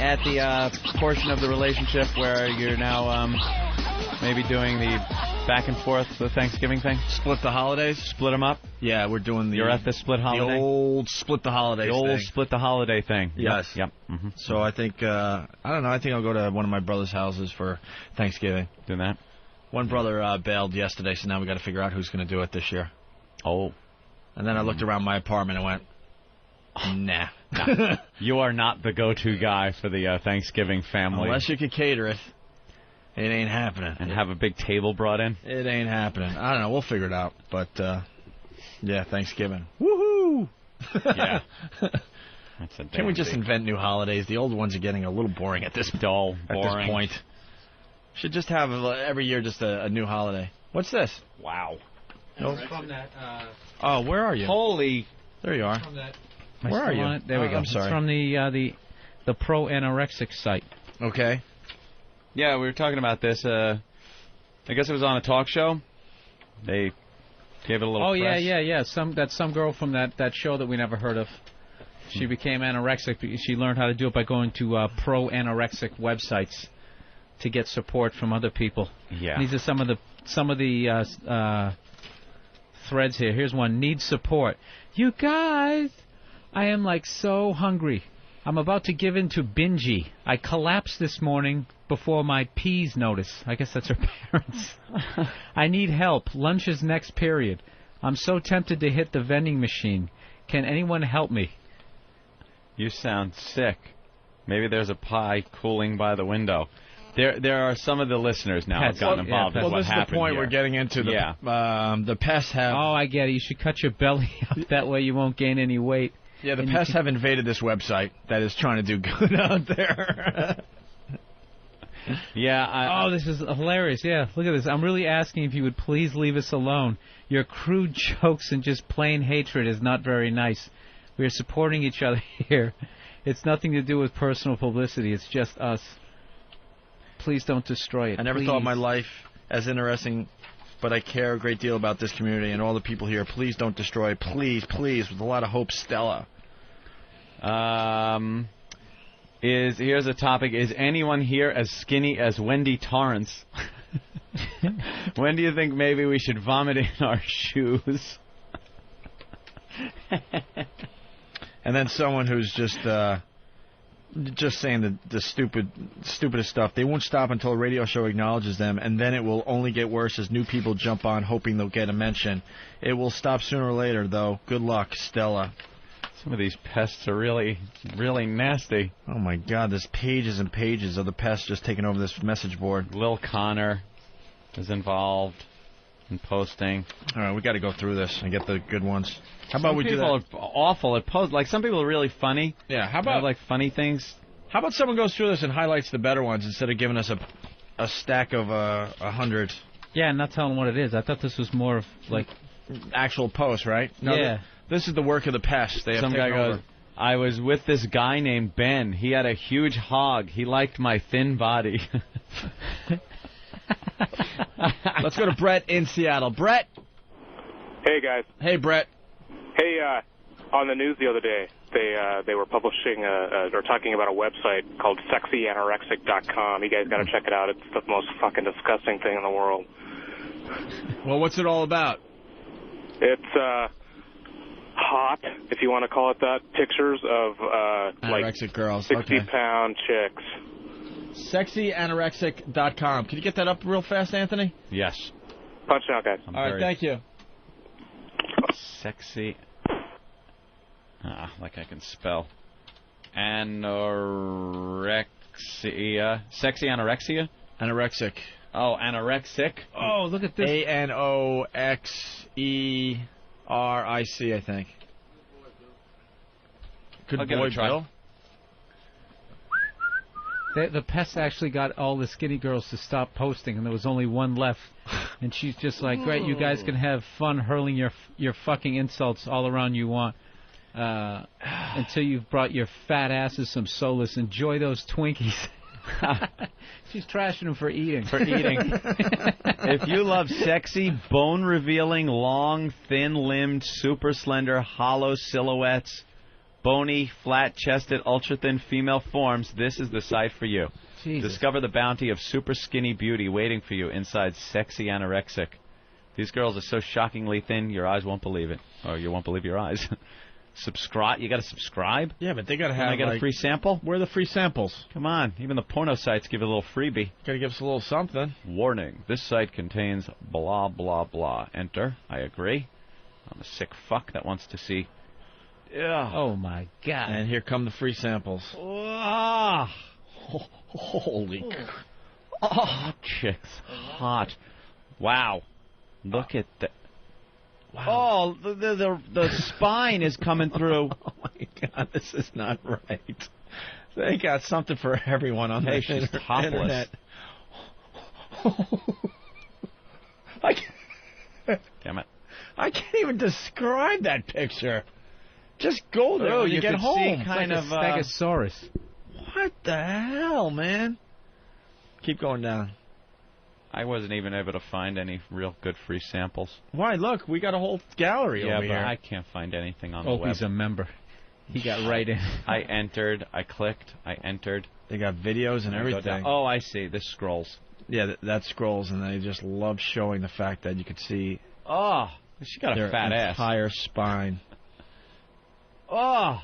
at the portion of the relationship where you're now maybe doing the back and forth the Thanksgiving thing? Split the holidays? Split them up? Yeah, we're doing the... You're at the split holiday? The old split the holidays thing. The old thing. split the holiday thing. Yes. Yep. Mm-hmm. So I think, I don't know, I think I'll go to one of my brother's houses for Thanksgiving. Do that? One brother bailed yesterday, so now we got to figure out who's going to do it this year. Oh. And then I looked around my apartment and went, nah. You are not the go-to guy for the Thanksgiving family. Unless you can cater it. It ain't happening. And have a big table brought in? It ain't happening. I don't know. We'll figure it out. But, yeah, Thanksgiving. Woohoo! Yeah. Can we just invent new holidays? The old ones are getting a little boring at this boring. At this point. Should just have every year just a new holiday. What's this? Wow. No. From that, oh, where are you? Holy. There you are. From that, where are you? There we go. I'm sorry. It's from the Pro-anorexic site. Okay. Yeah, we were talking about this. I guess it was on a talk show. They gave it a little press. Yeah. Some girl from that show that we never heard of. She became anorexic. She learned how to do it by going to pro-anorexic websites to get support from other people. Yeah. And these are some of the threads here. Here's one. Need support. You guys, I am like so hungry. I'm about to give in to bingy. I collapsed this morning before my P's notice. I guess that's her parents. I need help. Lunch is next period. I'm so tempted to hit the vending machine. Can anyone help me? You sound sick. Maybe there's a pie cooling by the window. There are some of the listeners now have gotten involved in what happened. Well, this is the point we're getting into. The pests have... Oh, I get it. You should cut your belly up. That way you won't gain any weight. Yeah, the pests have invaded this website that is trying to do good out there. Yeah. This is hilarious. Yeah, look at this. I'm really asking if you would please leave us alone. Your crude jokes and just plain hatred is not very nice. We are supporting each other here. It's nothing to do with personal publicity. It's just us. Please don't destroy it. I never thought my life as interesting, but I care a great deal about this community and all the people here. Please don't destroy it. Please, with a lot of hope, Stella. Here's a topic. Is anyone here as skinny as Wendy Torrance? When do you think maybe we should vomit in our shoes? And then someone who's just saying the stupidest stuff. They won't stop until a radio show acknowledges them, and then it will only get worse as new people jump on hoping they'll get a mention. It will stop sooner or later, though. Good luck, Stella. Some of these pests are really, really nasty. Oh, my God. There's pages and pages of the pests just taking over this message board. Lil Connor is involved in posting. All right, we got to go through this and get the good ones. How about we do that? Some people are awful at post. Like, some people are really funny. Yeah, how about... like, funny things. How about someone goes through this and highlights the better ones instead of giving us a stack of 100? Yeah, and not telling what it is. I thought this was more of, like... Actual posts, right? No, yeah. This is the work of the pests. They have Some guy goes, I was with this guy named Ben. He had a huge hog. He liked my thin body. Let's go to Brett in Seattle. Brett. Hey, guys. Hey, Brett. Hey, on the news the other day, they were publishing or talking about a website called sexyanorexic.com. You guys got to check it out. It's the most fucking disgusting thing in the world. Well, what's it all about? It's hot, if you want to call it that, pictures of anorexic girls, 60-pound chicks. Sexyanorexic.com. Can you get that up real fast, Anthony? Yes. Punch it out, guys. All right, thank you. Sexy. Like I can spell. Anorexia. Sexy anorexia? Anorexic. Oh, anorexic. Oh, look at this. ANOXERIC, I think. Good I'll give boy, it a try. Bill. The pests actually got all the skinny girls to stop posting, and there was only one left. And she's just like, great, you guys can have fun hurling your fucking insults all around you want. Until you've brought your fat asses some solace. Enjoy those Twinkies. She's trashing them for eating. If you love sexy, bone-revealing, long, thin-limbed, super slender, hollow silhouettes, bony, flat-chested, ultra-thin female forms, this is the site for you. Jesus. Discover the bounty of super skinny beauty waiting for you inside Sexy Anorexic. These girls are so shockingly thin, your eyes won't believe it. Or you won't believe your eyes. Subscribe? You got to subscribe? Yeah, but they got to have. I get a free sample? Where are the free samples? Come on, even the porno sites give you a little freebie. Got to give us a little something. Warning: this site contains blah blah blah. Enter. I agree. I'm a sick fuck that wants to see. Yeah. Oh my God! And here come the free samples. Ah! Holy! Hot chicks, hot. Wow! Look at that. Wow. Oh, the spine is coming through. Oh, my God, this is not right. They got something for everyone on the she's topless. internet. Damn it. I can't even describe that picture. Just go there when you get could home. See kind like of a Stegosaurus. What the hell, man? Keep going down. I wasn't even able to find any real good free samples. Why? Look, we got a whole gallery over here. Yeah, but I can't find anything on the web. Opie's a member. He got right in. I entered. I clicked. I entered. They got videos and everything. Oh, I see. This scrolls. Yeah, that scrolls, and they just love showing the fact that you could see. Oh, she got a fat ass. Entire spine. Oh.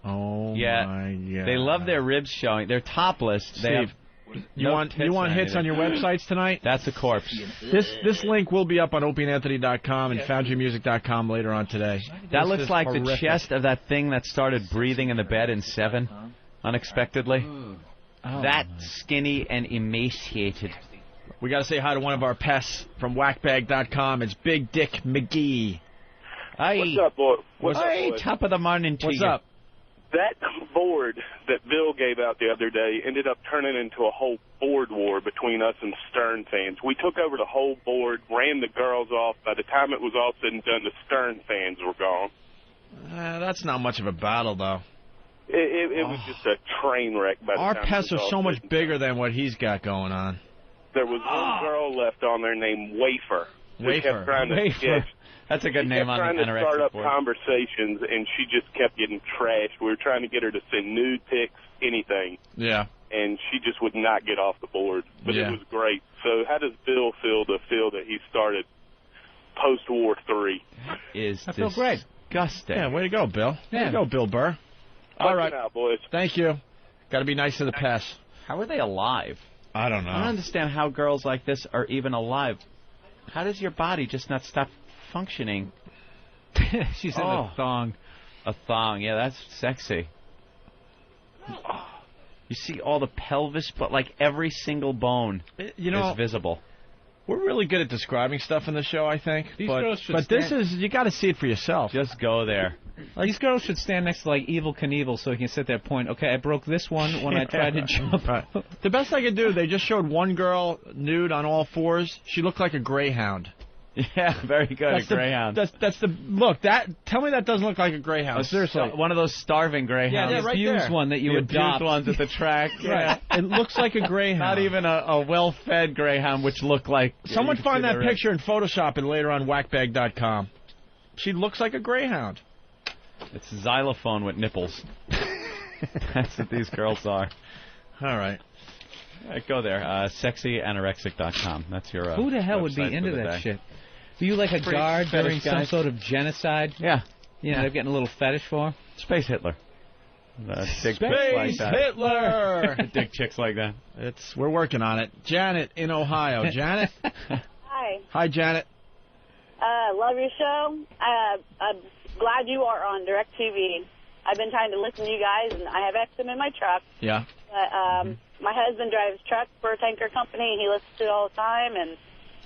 Oh yeah. My God. They love their ribs showing. They're topless. Steve, they have you want hits on your websites tonight? That's a corpse. This link will be up on opieandanthony.com and foundrymusic.com later on today. That looks like the chest of that thing that started breathing in the bed in 7, unexpectedly. That skinny and emaciated. We got to say hi to one of our pests from Wack-bag.com. It's Big Dick McGee. Hi. What's up, boy? What's up, boy? Top of the morning to What's you. up? That board that Bill gave out the other day ended up turning into a whole board war between us and Stern fans. We took over the whole board, ran the girls off. By the time it was all said and done, the Stern fans were gone. That's not much of a battle, though. It was just a train wreck by the Our time pests it was are all so much said and bigger than what he's got going on. There was one girl left on there named Wafer. Who kept trying to, Wafer. That's a good name on the trying to start up board. conversations, and she just kept getting trashed. We were trying to get her to send nude pics, anything. Yeah. And she just would not get off the board. But Yeah. it was great. So how does Bill feel that he started post-War III? I feel great. Disgusting. Yeah, way to go, Bill. Way to go, Bill Burr. All right. Out, boys. Thank you. Got to be nice to the pests. How are they alive? I don't know. I don't understand how girls like this are even alive. How does your body just not stop functioning? She's in a thong. A thong, yeah, that's sexy. You see all the pelvis, but like every single bone is visible. We're really good at describing stuff in the show, I think. These girls should this is, you got to see it for yourself. Just go there. These girls should stand next to, like, Evel Knievel so he can sit there and point, okay, I broke this one when I tried to jump. Right. The best I could do, they just showed one girl nude on all fours. She looked like a greyhound. Yeah, very good, a greyhound. That's the look. Tell me that doesn't look like a greyhound. Seriously, one of those starving greyhounds. Yeah, the abused one that you the adopt. abused ones at the track. Right. It looks like a greyhound. Not even a well-fed greyhound, which look like. Someone find that picture and Photoshop it later on Wack-bag.com. She looks like a greyhound. It's xylophone with nipples. That's what these girls are. All right. Go there. Sexyanorexic.com. That's your. Who the hell would be website into for the that day. shit? Were you like a guard during some sort of genocide? Yeah. You know, they're getting a little fetish for? Space Hitler. Dig Space like that. Hitler. Dig chicks like that. We're working on it. Janet in Ohio. Janet. Hi. Hi, Janet. Love your show. I'm glad you are on DirecTV. I've been trying to listen to you guys, and I have XM in my truck. Yeah. But my husband drives truck for a tanker company. He listens to it all the time, and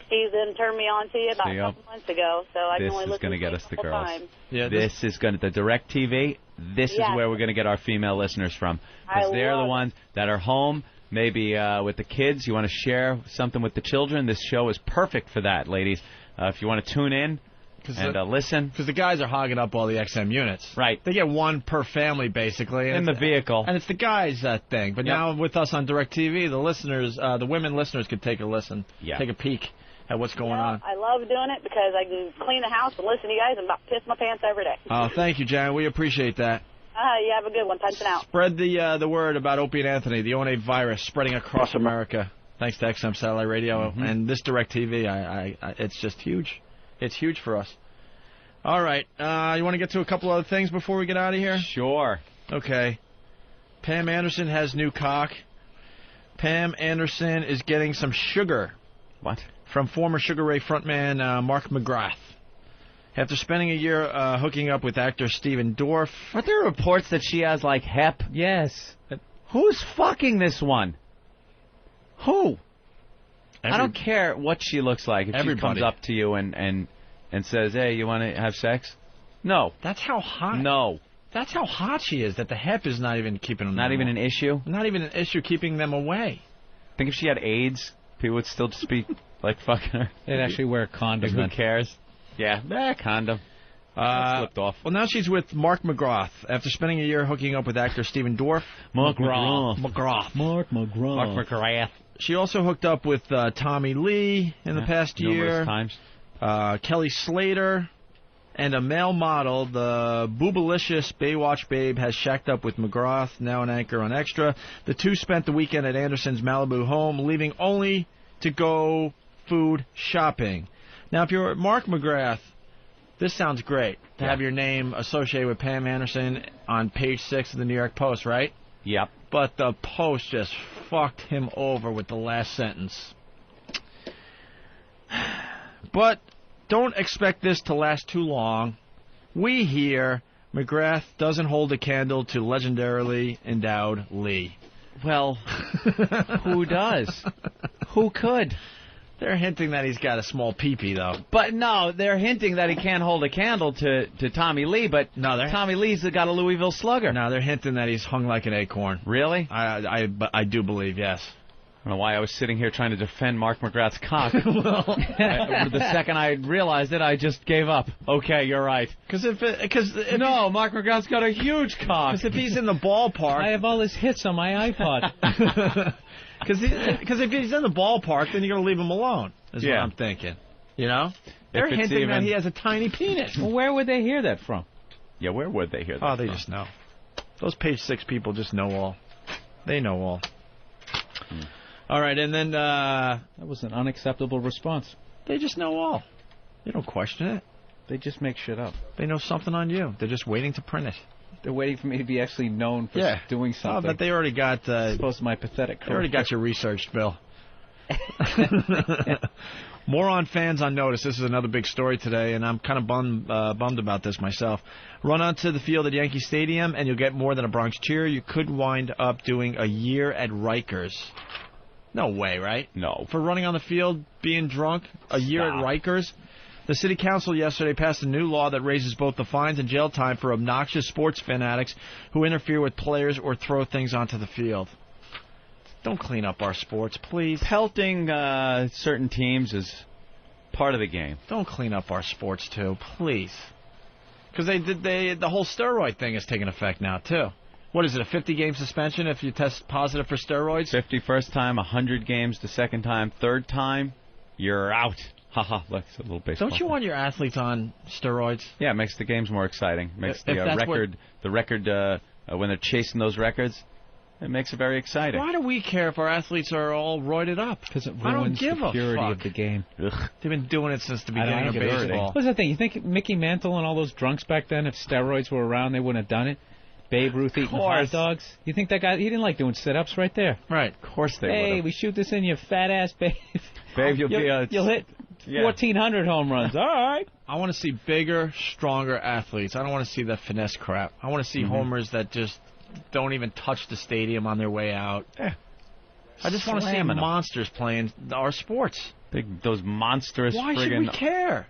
he then turned me on to you about a couple months ago. So I can only listen to it a couple times. Yeah, this is going to, the direct TV, this is where we're going to get our female listeners from. Because they're the ones that are home, maybe with the kids. You want to share something with the children. This show is perfect for that, ladies. If you want to tune in and listen. Because the guys are hogging up all the XM units. Right. They get one per family, basically. In the vehicle. And it's the guys' thing. But now with us on DirecTV, the listeners, the women listeners could take a listen, take a peek at what's going on. I love doing it because I can clean the house and listen to you guys and about piss my pants every day. Oh, thank you, Jan. We appreciate that. You have a good one. Punching out. Spread the word about Opie and Anthony, the ONA virus spreading across America. Thanks to XM Satellite Radio and this DirecTV. It's just huge. It's huge for us. All right. You want to get to a couple other things before we get out of here? Sure. Okay. Pam Anderson has new cock. Pam Anderson is getting some sugar. What? From former Sugar Ray frontman Mark McGrath. After spending a year hooking up with actor Stephen Dorff. Aren't there reports that she has, like, hep? Yes. Who's fucking this one? Who? I don't care what she looks like. If she comes up to you and says, hey, you want to have sex? No. That's how hot. No. That's how hot she is, that the hep is not even keeping them. Not even an issue? Not even an issue keeping them away. I think if she had AIDS, people would still just be, like, fucking her. They'd actually wear a condom. Like, who cares? Yeah, condom. Slipped off. Well, now she's with Mark McGrath. After spending a year hooking up with actor Stephen Dorff. Mark McGrath. Mark McGrath. She also hooked up with Tommy Lee in the past year. Times. Kelly Slater. And a male model, the boobalicious Baywatch babe, has shacked up with McGrath, now an anchor on Extra. The two spent the weekend at Anderson's Malibu home, leaving only to go food shopping. Now, if you're Mark McGrath, this sounds great to have your name associated with Pam Anderson on page 6 of the New York Post, right? Yep. But the Post just fucked him over with the last sentence. But don't expect this to last too long. We hear McGrath doesn't hold a candle to legendarily endowed Lee. Well, who does? Who could? They're hinting that he's got a small peepee, though. But no, they're hinting that he can't hold a candle to Tommy Lee, but Tommy Lee's got a Louisville Slugger. No, they're hinting that he's hung like an acorn. Really? I do believe, yes. I don't know why I was sitting here trying to defend Mark McGrath's cock. The second I realized it, I just gave up. Okay, you're right. No, Mark McGrath's got a huge cock. Because if he's in the ballpark... I have all his hits on my iPod. Because if he's in the ballpark, then you're going to leave him alone, is what I'm thinking. You know? They're hinting that he has a tiny penis. Well, where would they hear that from? Yeah, where would they hear that from? Oh, they just know. Those page 6 people just know all. They know all. All right, and then... that was an unacceptable response. They just know all. They don't question it. They just make shit up. They know something on you. They're just waiting to print it. They're waiting for me to be actually known for doing something. Oh, but they already got... Supposed to my pathetic career. They already got you researched, Bill. More on fans on notice. This is another big story today, and I'm kind of bummed about this myself. Run onto the field at Yankee Stadium, and you'll get more than a Bronx cheer. You could wind up doing a year at Rikers. No way, right? No. For running on the field, being drunk, a year at Rikers? The city council yesterday passed a new law that raises both the fines and jail time for obnoxious sports fanatics who interfere with players or throw things onto the field. Don't clean up our sports, please. Pelting certain teams is part of the game. Don't clean up our sports, too, please. Because the whole steroid thing is taking effect now, too. What is it, a 50-game suspension if you test positive for steroids? 50 first time, 100 games the second time, third time, you're out. Haha, look, it's a little baseball. Don't you want your athletes on steroids? Yeah, it makes the games more exciting. Makes the record when they're chasing those records, it makes it very exciting. Why do we care if our athletes are all roided up? Because it ruins the purity of the game. Ugh. They've been doing it since the beginning of baseball. What's the thing? You think Mickey Mantle and all those drunks back then, if steroids were around, they wouldn't have done it? Babe Ruth eating hot dogs. You think that guy, he didn't like doing sit-ups right there. Right. Of course they would. Hey, we shoot this in, you fat-ass babe. Babe, you'll hit 1,400 home runs. All right. I want to see bigger, stronger athletes. I don't want to see that finesse crap. I want to see homers that just don't even touch the stadium on their way out. Yeah. I just want to see monsters playing our sports. Those monstrous Why friggin' should we care?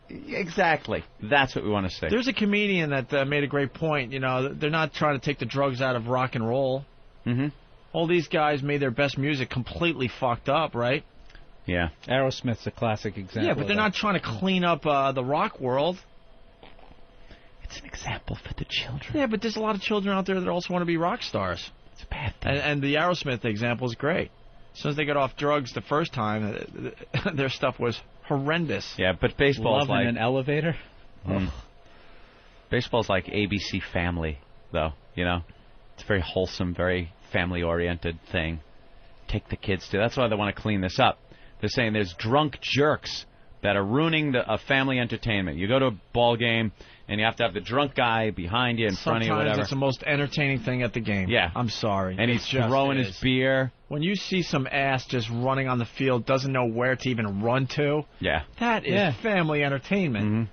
Exactly. That's what we want to say. There's a comedian that made a great point. You know, they're not trying to take the drugs out of rock and roll. Mm-hmm. All these guys made their best music completely fucked up, right? Yeah. Aerosmith's a classic example. Yeah, but they're not trying to clean up the rock world. It's an example for the children. Yeah, but there's a lot of children out there that also want to be rock stars. It's a bad thing. And the Aerosmith example is great. As soon as they got off drugs the first time, their stuff was horrendous. Yeah, but baseball's Love like in an elevator. Baseball's like ABC Family, though. You know, it's a very wholesome, very family-oriented thing. Take the kids to. That's why they want to clean this up. They're saying there's drunk jerks that are ruining a family entertainment. You go to a ball game and you have to have the drunk guy behind you, in front of you, whatever. Sometimes it's the most entertaining thing at the game. Yeah. I'm sorry. And he's throwing his beer. When you see some ass just running on the field, doesn't know where to even run to, yeah, that is family entertainment. Mm-hmm.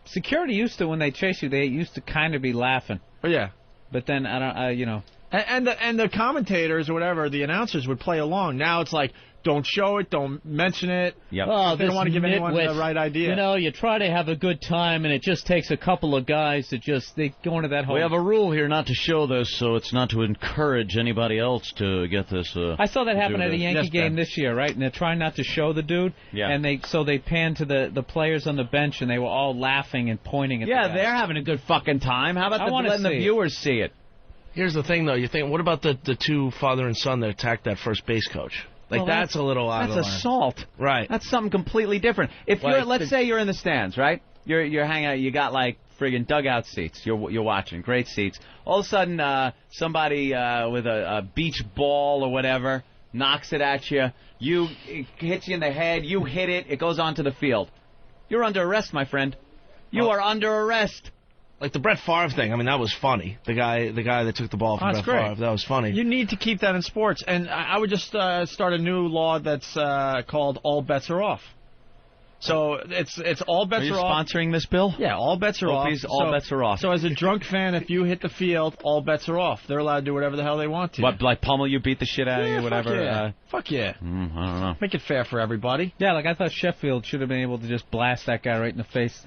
Security used to, when they chase you, they used to kind of be laughing. Oh, yeah. But then, I don't, you know. And the commentators or whatever, the announcers would play along. Now it's like, don't show it, don't mention it. Yep. Oh, they don't want to give anyone the right idea. You know, you try to have a good time, and it just takes a couple of guys that they go into that whole... We have a rule here not to show this, so it's not to encourage anybody else to get this. I saw that happen at a Yankee game this year, right? And they're trying not to show the dude. Yeah. And they panned to the players on the bench, and they were all laughing and pointing at the guy. they're having a good fucking time. How about letting the viewers see it? Here's the thing, though. You think, what about the two father and son that attacked that first base coach? Like, Well, that's a little out of line. That's assault. Right. That's something completely different. If Like, you're, let's say you're in the stands, right? You're hanging out. You got like friggin' dugout seats. You're watching, great seats. All of a sudden, somebody with a beach ball or whatever knocks it at you. It hits you in the head. You hit it. It goes onto the field. You're under arrest, my friend. You are under arrest. Like the Brett Favre thing. I mean, that was funny. The guy that took the ball from Brett Favre. That was funny. You need to keep that in sports. And I would just start a new law that's called All Bets Are Off. So it's all bets are off. Are you sponsoring this bill? Yeah, all bets are off. All bets are off. So as a drunk fan, if you hit the field, all bets are off. They're allowed to do whatever the hell they want to. What, like pummel you, beat the shit out of you, whatever? Fuck yeah. I don't know. Make it fair for everybody. Yeah, like I thought Sheffield should have been able to just blast that guy right in the face.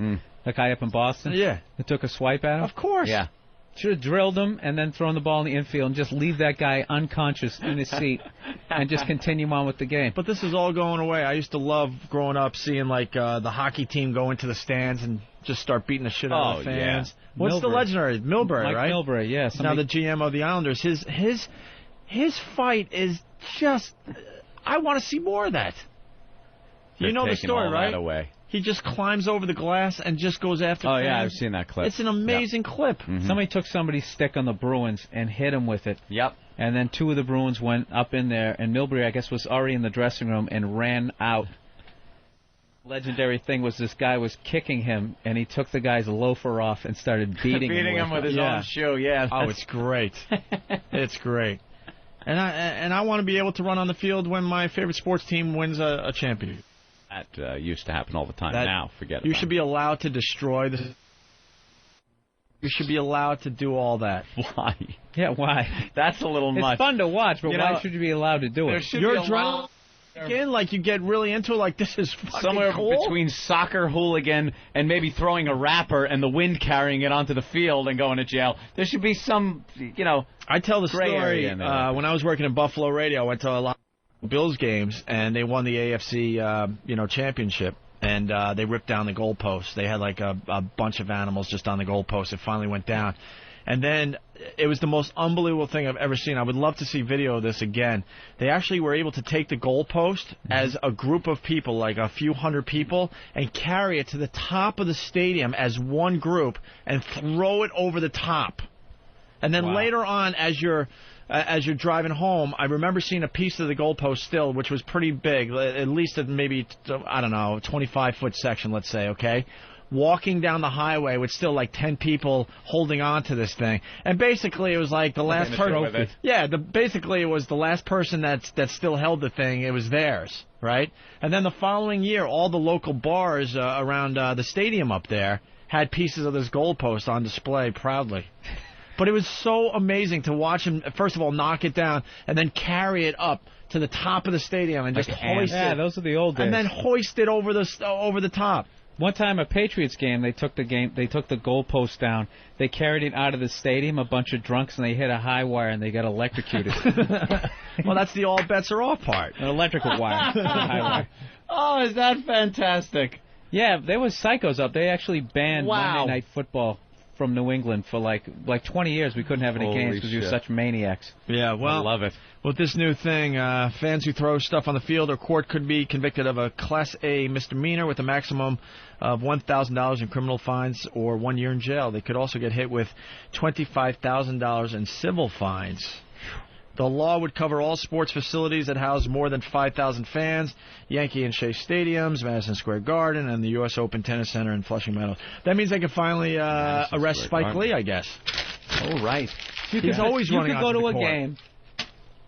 That guy up in Boston. Yeah. That took a swipe at him. Of course. Yeah. Should have drilled him and then thrown the ball in the infield and just leave that guy unconscious in his seat and just continue on with the game. But this is all going away. I used to love growing up seeing like the hockey team go into the stands and just start beating the shit out of the fans. Yeah. What's the legendary? Milbury, Mike right? Milbury, yeah. Now the GM of the Islanders. His fight is just... I want to see more of that. You know the story, right? That away. He just climbs over the glass and just goes after fans. Yeah, I've seen that clip. It's an amazing clip. Mm-hmm. Somebody took somebody's stick on the Bruins and hit him with it. Yep. And then two of the Bruins went up in there, and Milbury, I guess, was already in the dressing room and ran out. Legendary thing was this guy was kicking him, and he took the guy's loafer off and started beating him with his own shoe. Yeah. Oh, it's great. It's great. And I want to be able to run on the field when my favorite sports team wins a championship. That used to happen all the time. Now, forget it. You should be allowed to destroy the... You should be allowed to do all that. Why? Yeah, why? That's a little much. It's fun to watch, but why should you be allowed to do it? You're drunk. Again, like you get really into it, like this is fucking somewhere cool. Between soccer hooligan and maybe throwing a wrapper and the wind carrying it onto the field and going to jail. There should be some, I tell the gray story area in there. when I was working in Buffalo Radio. I went to a lot of Bills games, and they won the AFC, championship. And they ripped down the goalposts. They had like a bunch of animals just on the goalposts. It finally went down. And then it was the most unbelievable thing I've ever seen. I would love to see video of this again. They actually were able to take the goalpost as a group of people, like a few hundred people, and carry it to the top of the stadium as one group and throw it over the top. And then later on, as you're driving home, I remember seeing a piece of the goalpost still, which was pretty big, at least maybe, I don't know, 25-foot section, let's say, okay? Walking down the highway with still like 10 people holding on to this thing. And basically it was like the last person. Yeah, basically it was the last person that still held the thing. It was theirs, right? And then the following year, all the local bars around the stadium up there had pieces of this goalpost on display proudly. But it was so amazing to watch him, first of all, knock it down and then carry it up to the top of the stadium and just hoist it. Yeah, those are the old days. And then hoist it over the top. One time, a Patriots game, they took the goalpost down. They carried it out of the stadium, a bunch of drunks, and they hit a high wire and they got electrocuted. Well, that's the all bets are off part. An electrical wire. High wire. Oh, is that fantastic? Yeah, there was psychos up. They actually banned Wow. Monday Night Football from New England for like 20 years. We couldn't have any games because we were such maniacs. Yeah, well, I love it. With this new thing, fans who throw stuff on the field or court could be convicted of a Class A misdemeanor with a maximum of $1,000 in criminal fines or 1 year in jail. They could also get hit with $25,000 in civil fines. The law would cover all sports facilities that house more than 5,000 fans, Yankee and Shea Stadiums, Madison Square Garden, and the U.S. Open Tennis Center in Flushing Meadows. That means they can finally arrest Spike Lee, I guess. Oh, right. He's always running You could go to a court. game,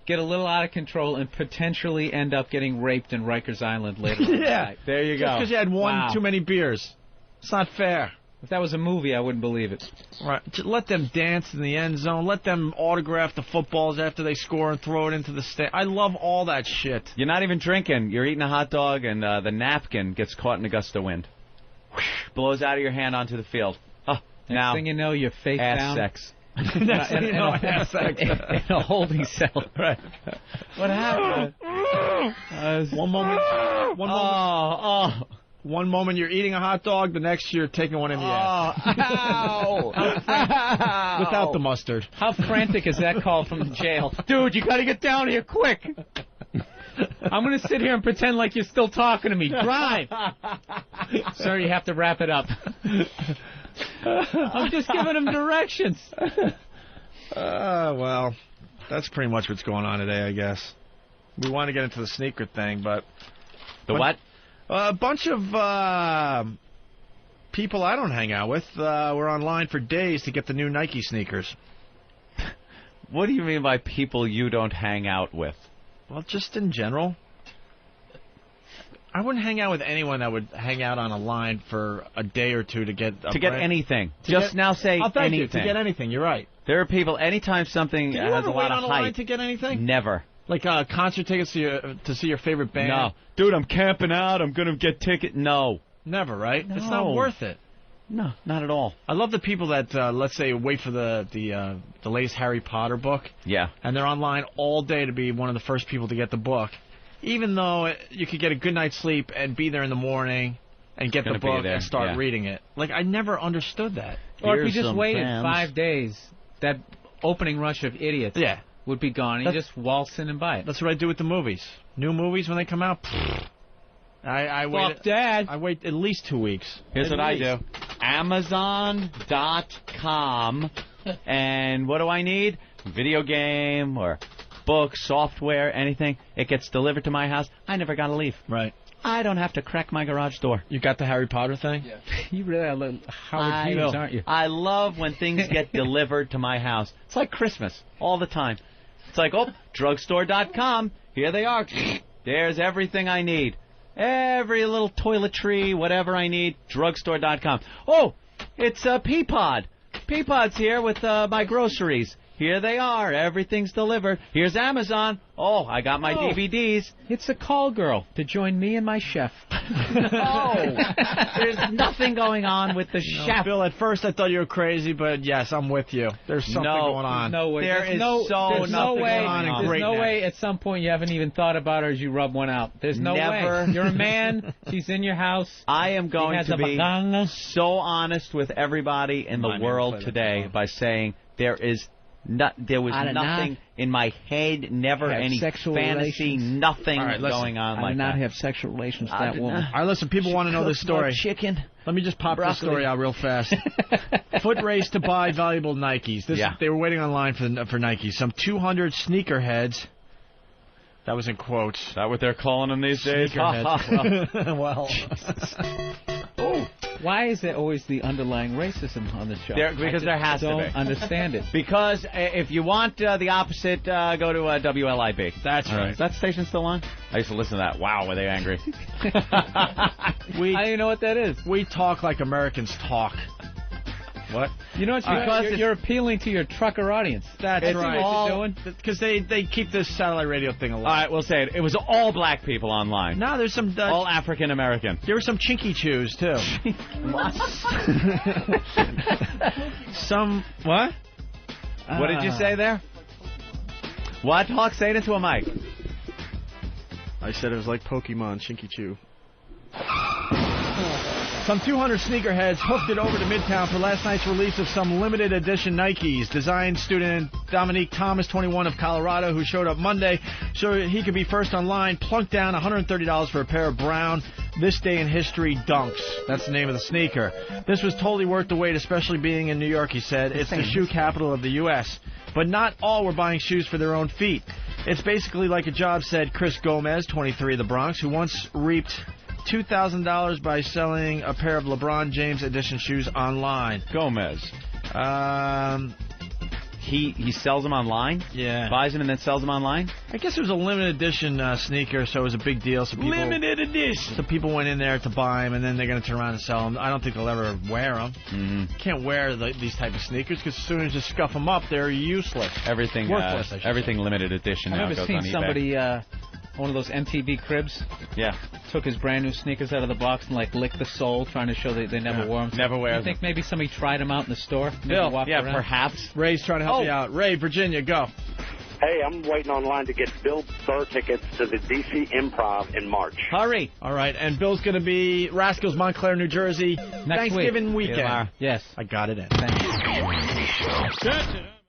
get a little out of control, and potentially end up getting raped in Rikers Island later on. Yeah. There you go. Just because you had one too many beers. It's not fair. If that was a movie, I wouldn't believe it. Right. Just let them dance in the end zone. Let them autograph the footballs after they score and throw it into the stand. I love all that shit. You're not even drinking. You're eating a hot dog, and the napkin gets caught in a gust of wind. Whoosh, blows out of your hand onto the field. Oh, Next thing you know, you're face ass down. sex. Next thing you know, ass sex. In a holding cell. Right. What happened? One moment. One moment you're eating a hot dog, the next you're taking one in the ass. Ow! Without the mustard. How frantic is that call from the jail? Dude, you got to get down here quick. I'm going to sit here and pretend like you're still talking to me. Drive! Sir, you have to wrap it up. I'm just giving him directions. Well, that's pretty much what's going on today, I guess. We want to get into the sneaker thing, but... The what? A bunch of people I don't hang out with were online for days to get the new Nike sneakers. What do you mean by people you don't hang out with? Well, just in general. I wouldn't hang out with anyone that would hang out on a line for a day or two to get anything. Just now say thank anything. You, to get anything, you're right. There are people, anytime something Do you has ever a lot wait of on a line hype. to get anything? Never. Like concert tickets to see your favorite band? No. Dude, I'm camping out. I'm going to get ticket. No. Never, right? No. It's not worth it. No, not at all. I love the people that, let's say, wait for the latest Harry Potter book. Yeah. And they're online all day to be one of the first people to get the book. Even though you could get a good night's sleep and be there in the morning and get the book and start reading it. Like, I never understood that. Or if you just waited 5 days, that opening rush of idiots would be gone. You just waltz in and buy it. That's what I do with the movies. New movies, when they come out, I wait. Fuck Dad. I wait at least 2 weeks. Here's what I do. Amazon.com. And what do I need? Video game or book, software, anything. It gets delivered to my house. I never got to leave. Right. I don't have to crack my garage door. You got the Harry Potter thing? Yeah. You really are Howard Hughes, aren't you? I love when things get delivered to my house. It's like Christmas all the time. It's like, drugstore.com. Here they are. There's everything I need. Every little toiletry, whatever I need, drugstore.com. Oh, it's Peapod. Peapod's here with my groceries. Here they are. Everything's delivered. Here's Amazon. Oh, I got my DVDs. It's a call girl to join me and my chef. There's nothing going on with the chef. Bill, at first I thought you were crazy, but yes, I'm with you. There's something going on. No way. There's no way. on. There's no way at some point you haven't even thought about her as you rub one out. There's no way. You're a man. She's in your house. I am going to be so honest with everybody in the world today by saying there was nothing in my head, never any fantasy, nothing going on like that. I did not have sexual relations with that woman. All right, listen, people want to know this story. Chicken. Let me just pop this story out real fast. Foot race to buy valuable Nikes. They were waiting online for Nikes. Some 200 sneakerheads. That was in quotes. Is that what they're calling them these days? Sneakerheads. Well. Why is there always the underlying racism on this show? Because there has to be. I don't understand it. Because if you want the opposite, go to WLIB. That's right. Is that station still on? I used to listen to that. Wow, were they angry. I don't even know what that is. We talk like Americans talk. What? You know, it's because you're appealing to your trucker audience. That's right. What you're doing? Because they keep this satellite radio thing alive. All right, we'll say it. It was all black people online. No, there's some... all African American. There were some chinky chews, too. What? Some... What? What did you say there? What? Hawk, say it into a mic. I said it was like Pokemon, Chinky Chew. Some 200 sneakerheads hooked it over to Midtown for last night's release of some limited edition Nikes. Design student Dominique Thomas, 21 of Colorado, who showed up Monday so he could be first online, plunked down $130 for a pair of brown This Day in History Dunks. That's the name of the sneaker. This was totally worth the wait, especially being in New York, he said. It's the shoe capital of the U.S. But not all were buying shoes for their own feet. It's basically like a job, said Chris Gomez, 23 of the Bronx, who once reaped $2,000 by selling a pair of LeBron James edition shoes online. Gomez. He sells them online? Yeah. Buys them and then sells them online? I guess it was a limited edition sneaker, so it was a big deal. So people, limited edition! So people went in there to buy them, and then they're going to turn around and sell them. I don't think they'll ever wear them. Mm-hmm. Can't wear these type of sneakers, because as soon as you scuff them up, they're useless. Everything, worthless, everything limited edition now I've goes never on seen eBay. somebody... one of those MTV cribs. Yeah. Took his brand new sneakers out of the box and licked the sole, trying to show that they never wore them. Never wear them. You think maybe somebody tried them out in the store? Bill, around? Perhaps. Ray's trying to help you out. Ray, Virginia, go. Hey, I'm waiting online to get Bill Burr tickets to the D.C. Improv in March. Hurry. All right, and Bill's going to be Rascals, Montclair, New Jersey, Thanksgiving weekend. Yes. I got it in. Thank you. Gotcha.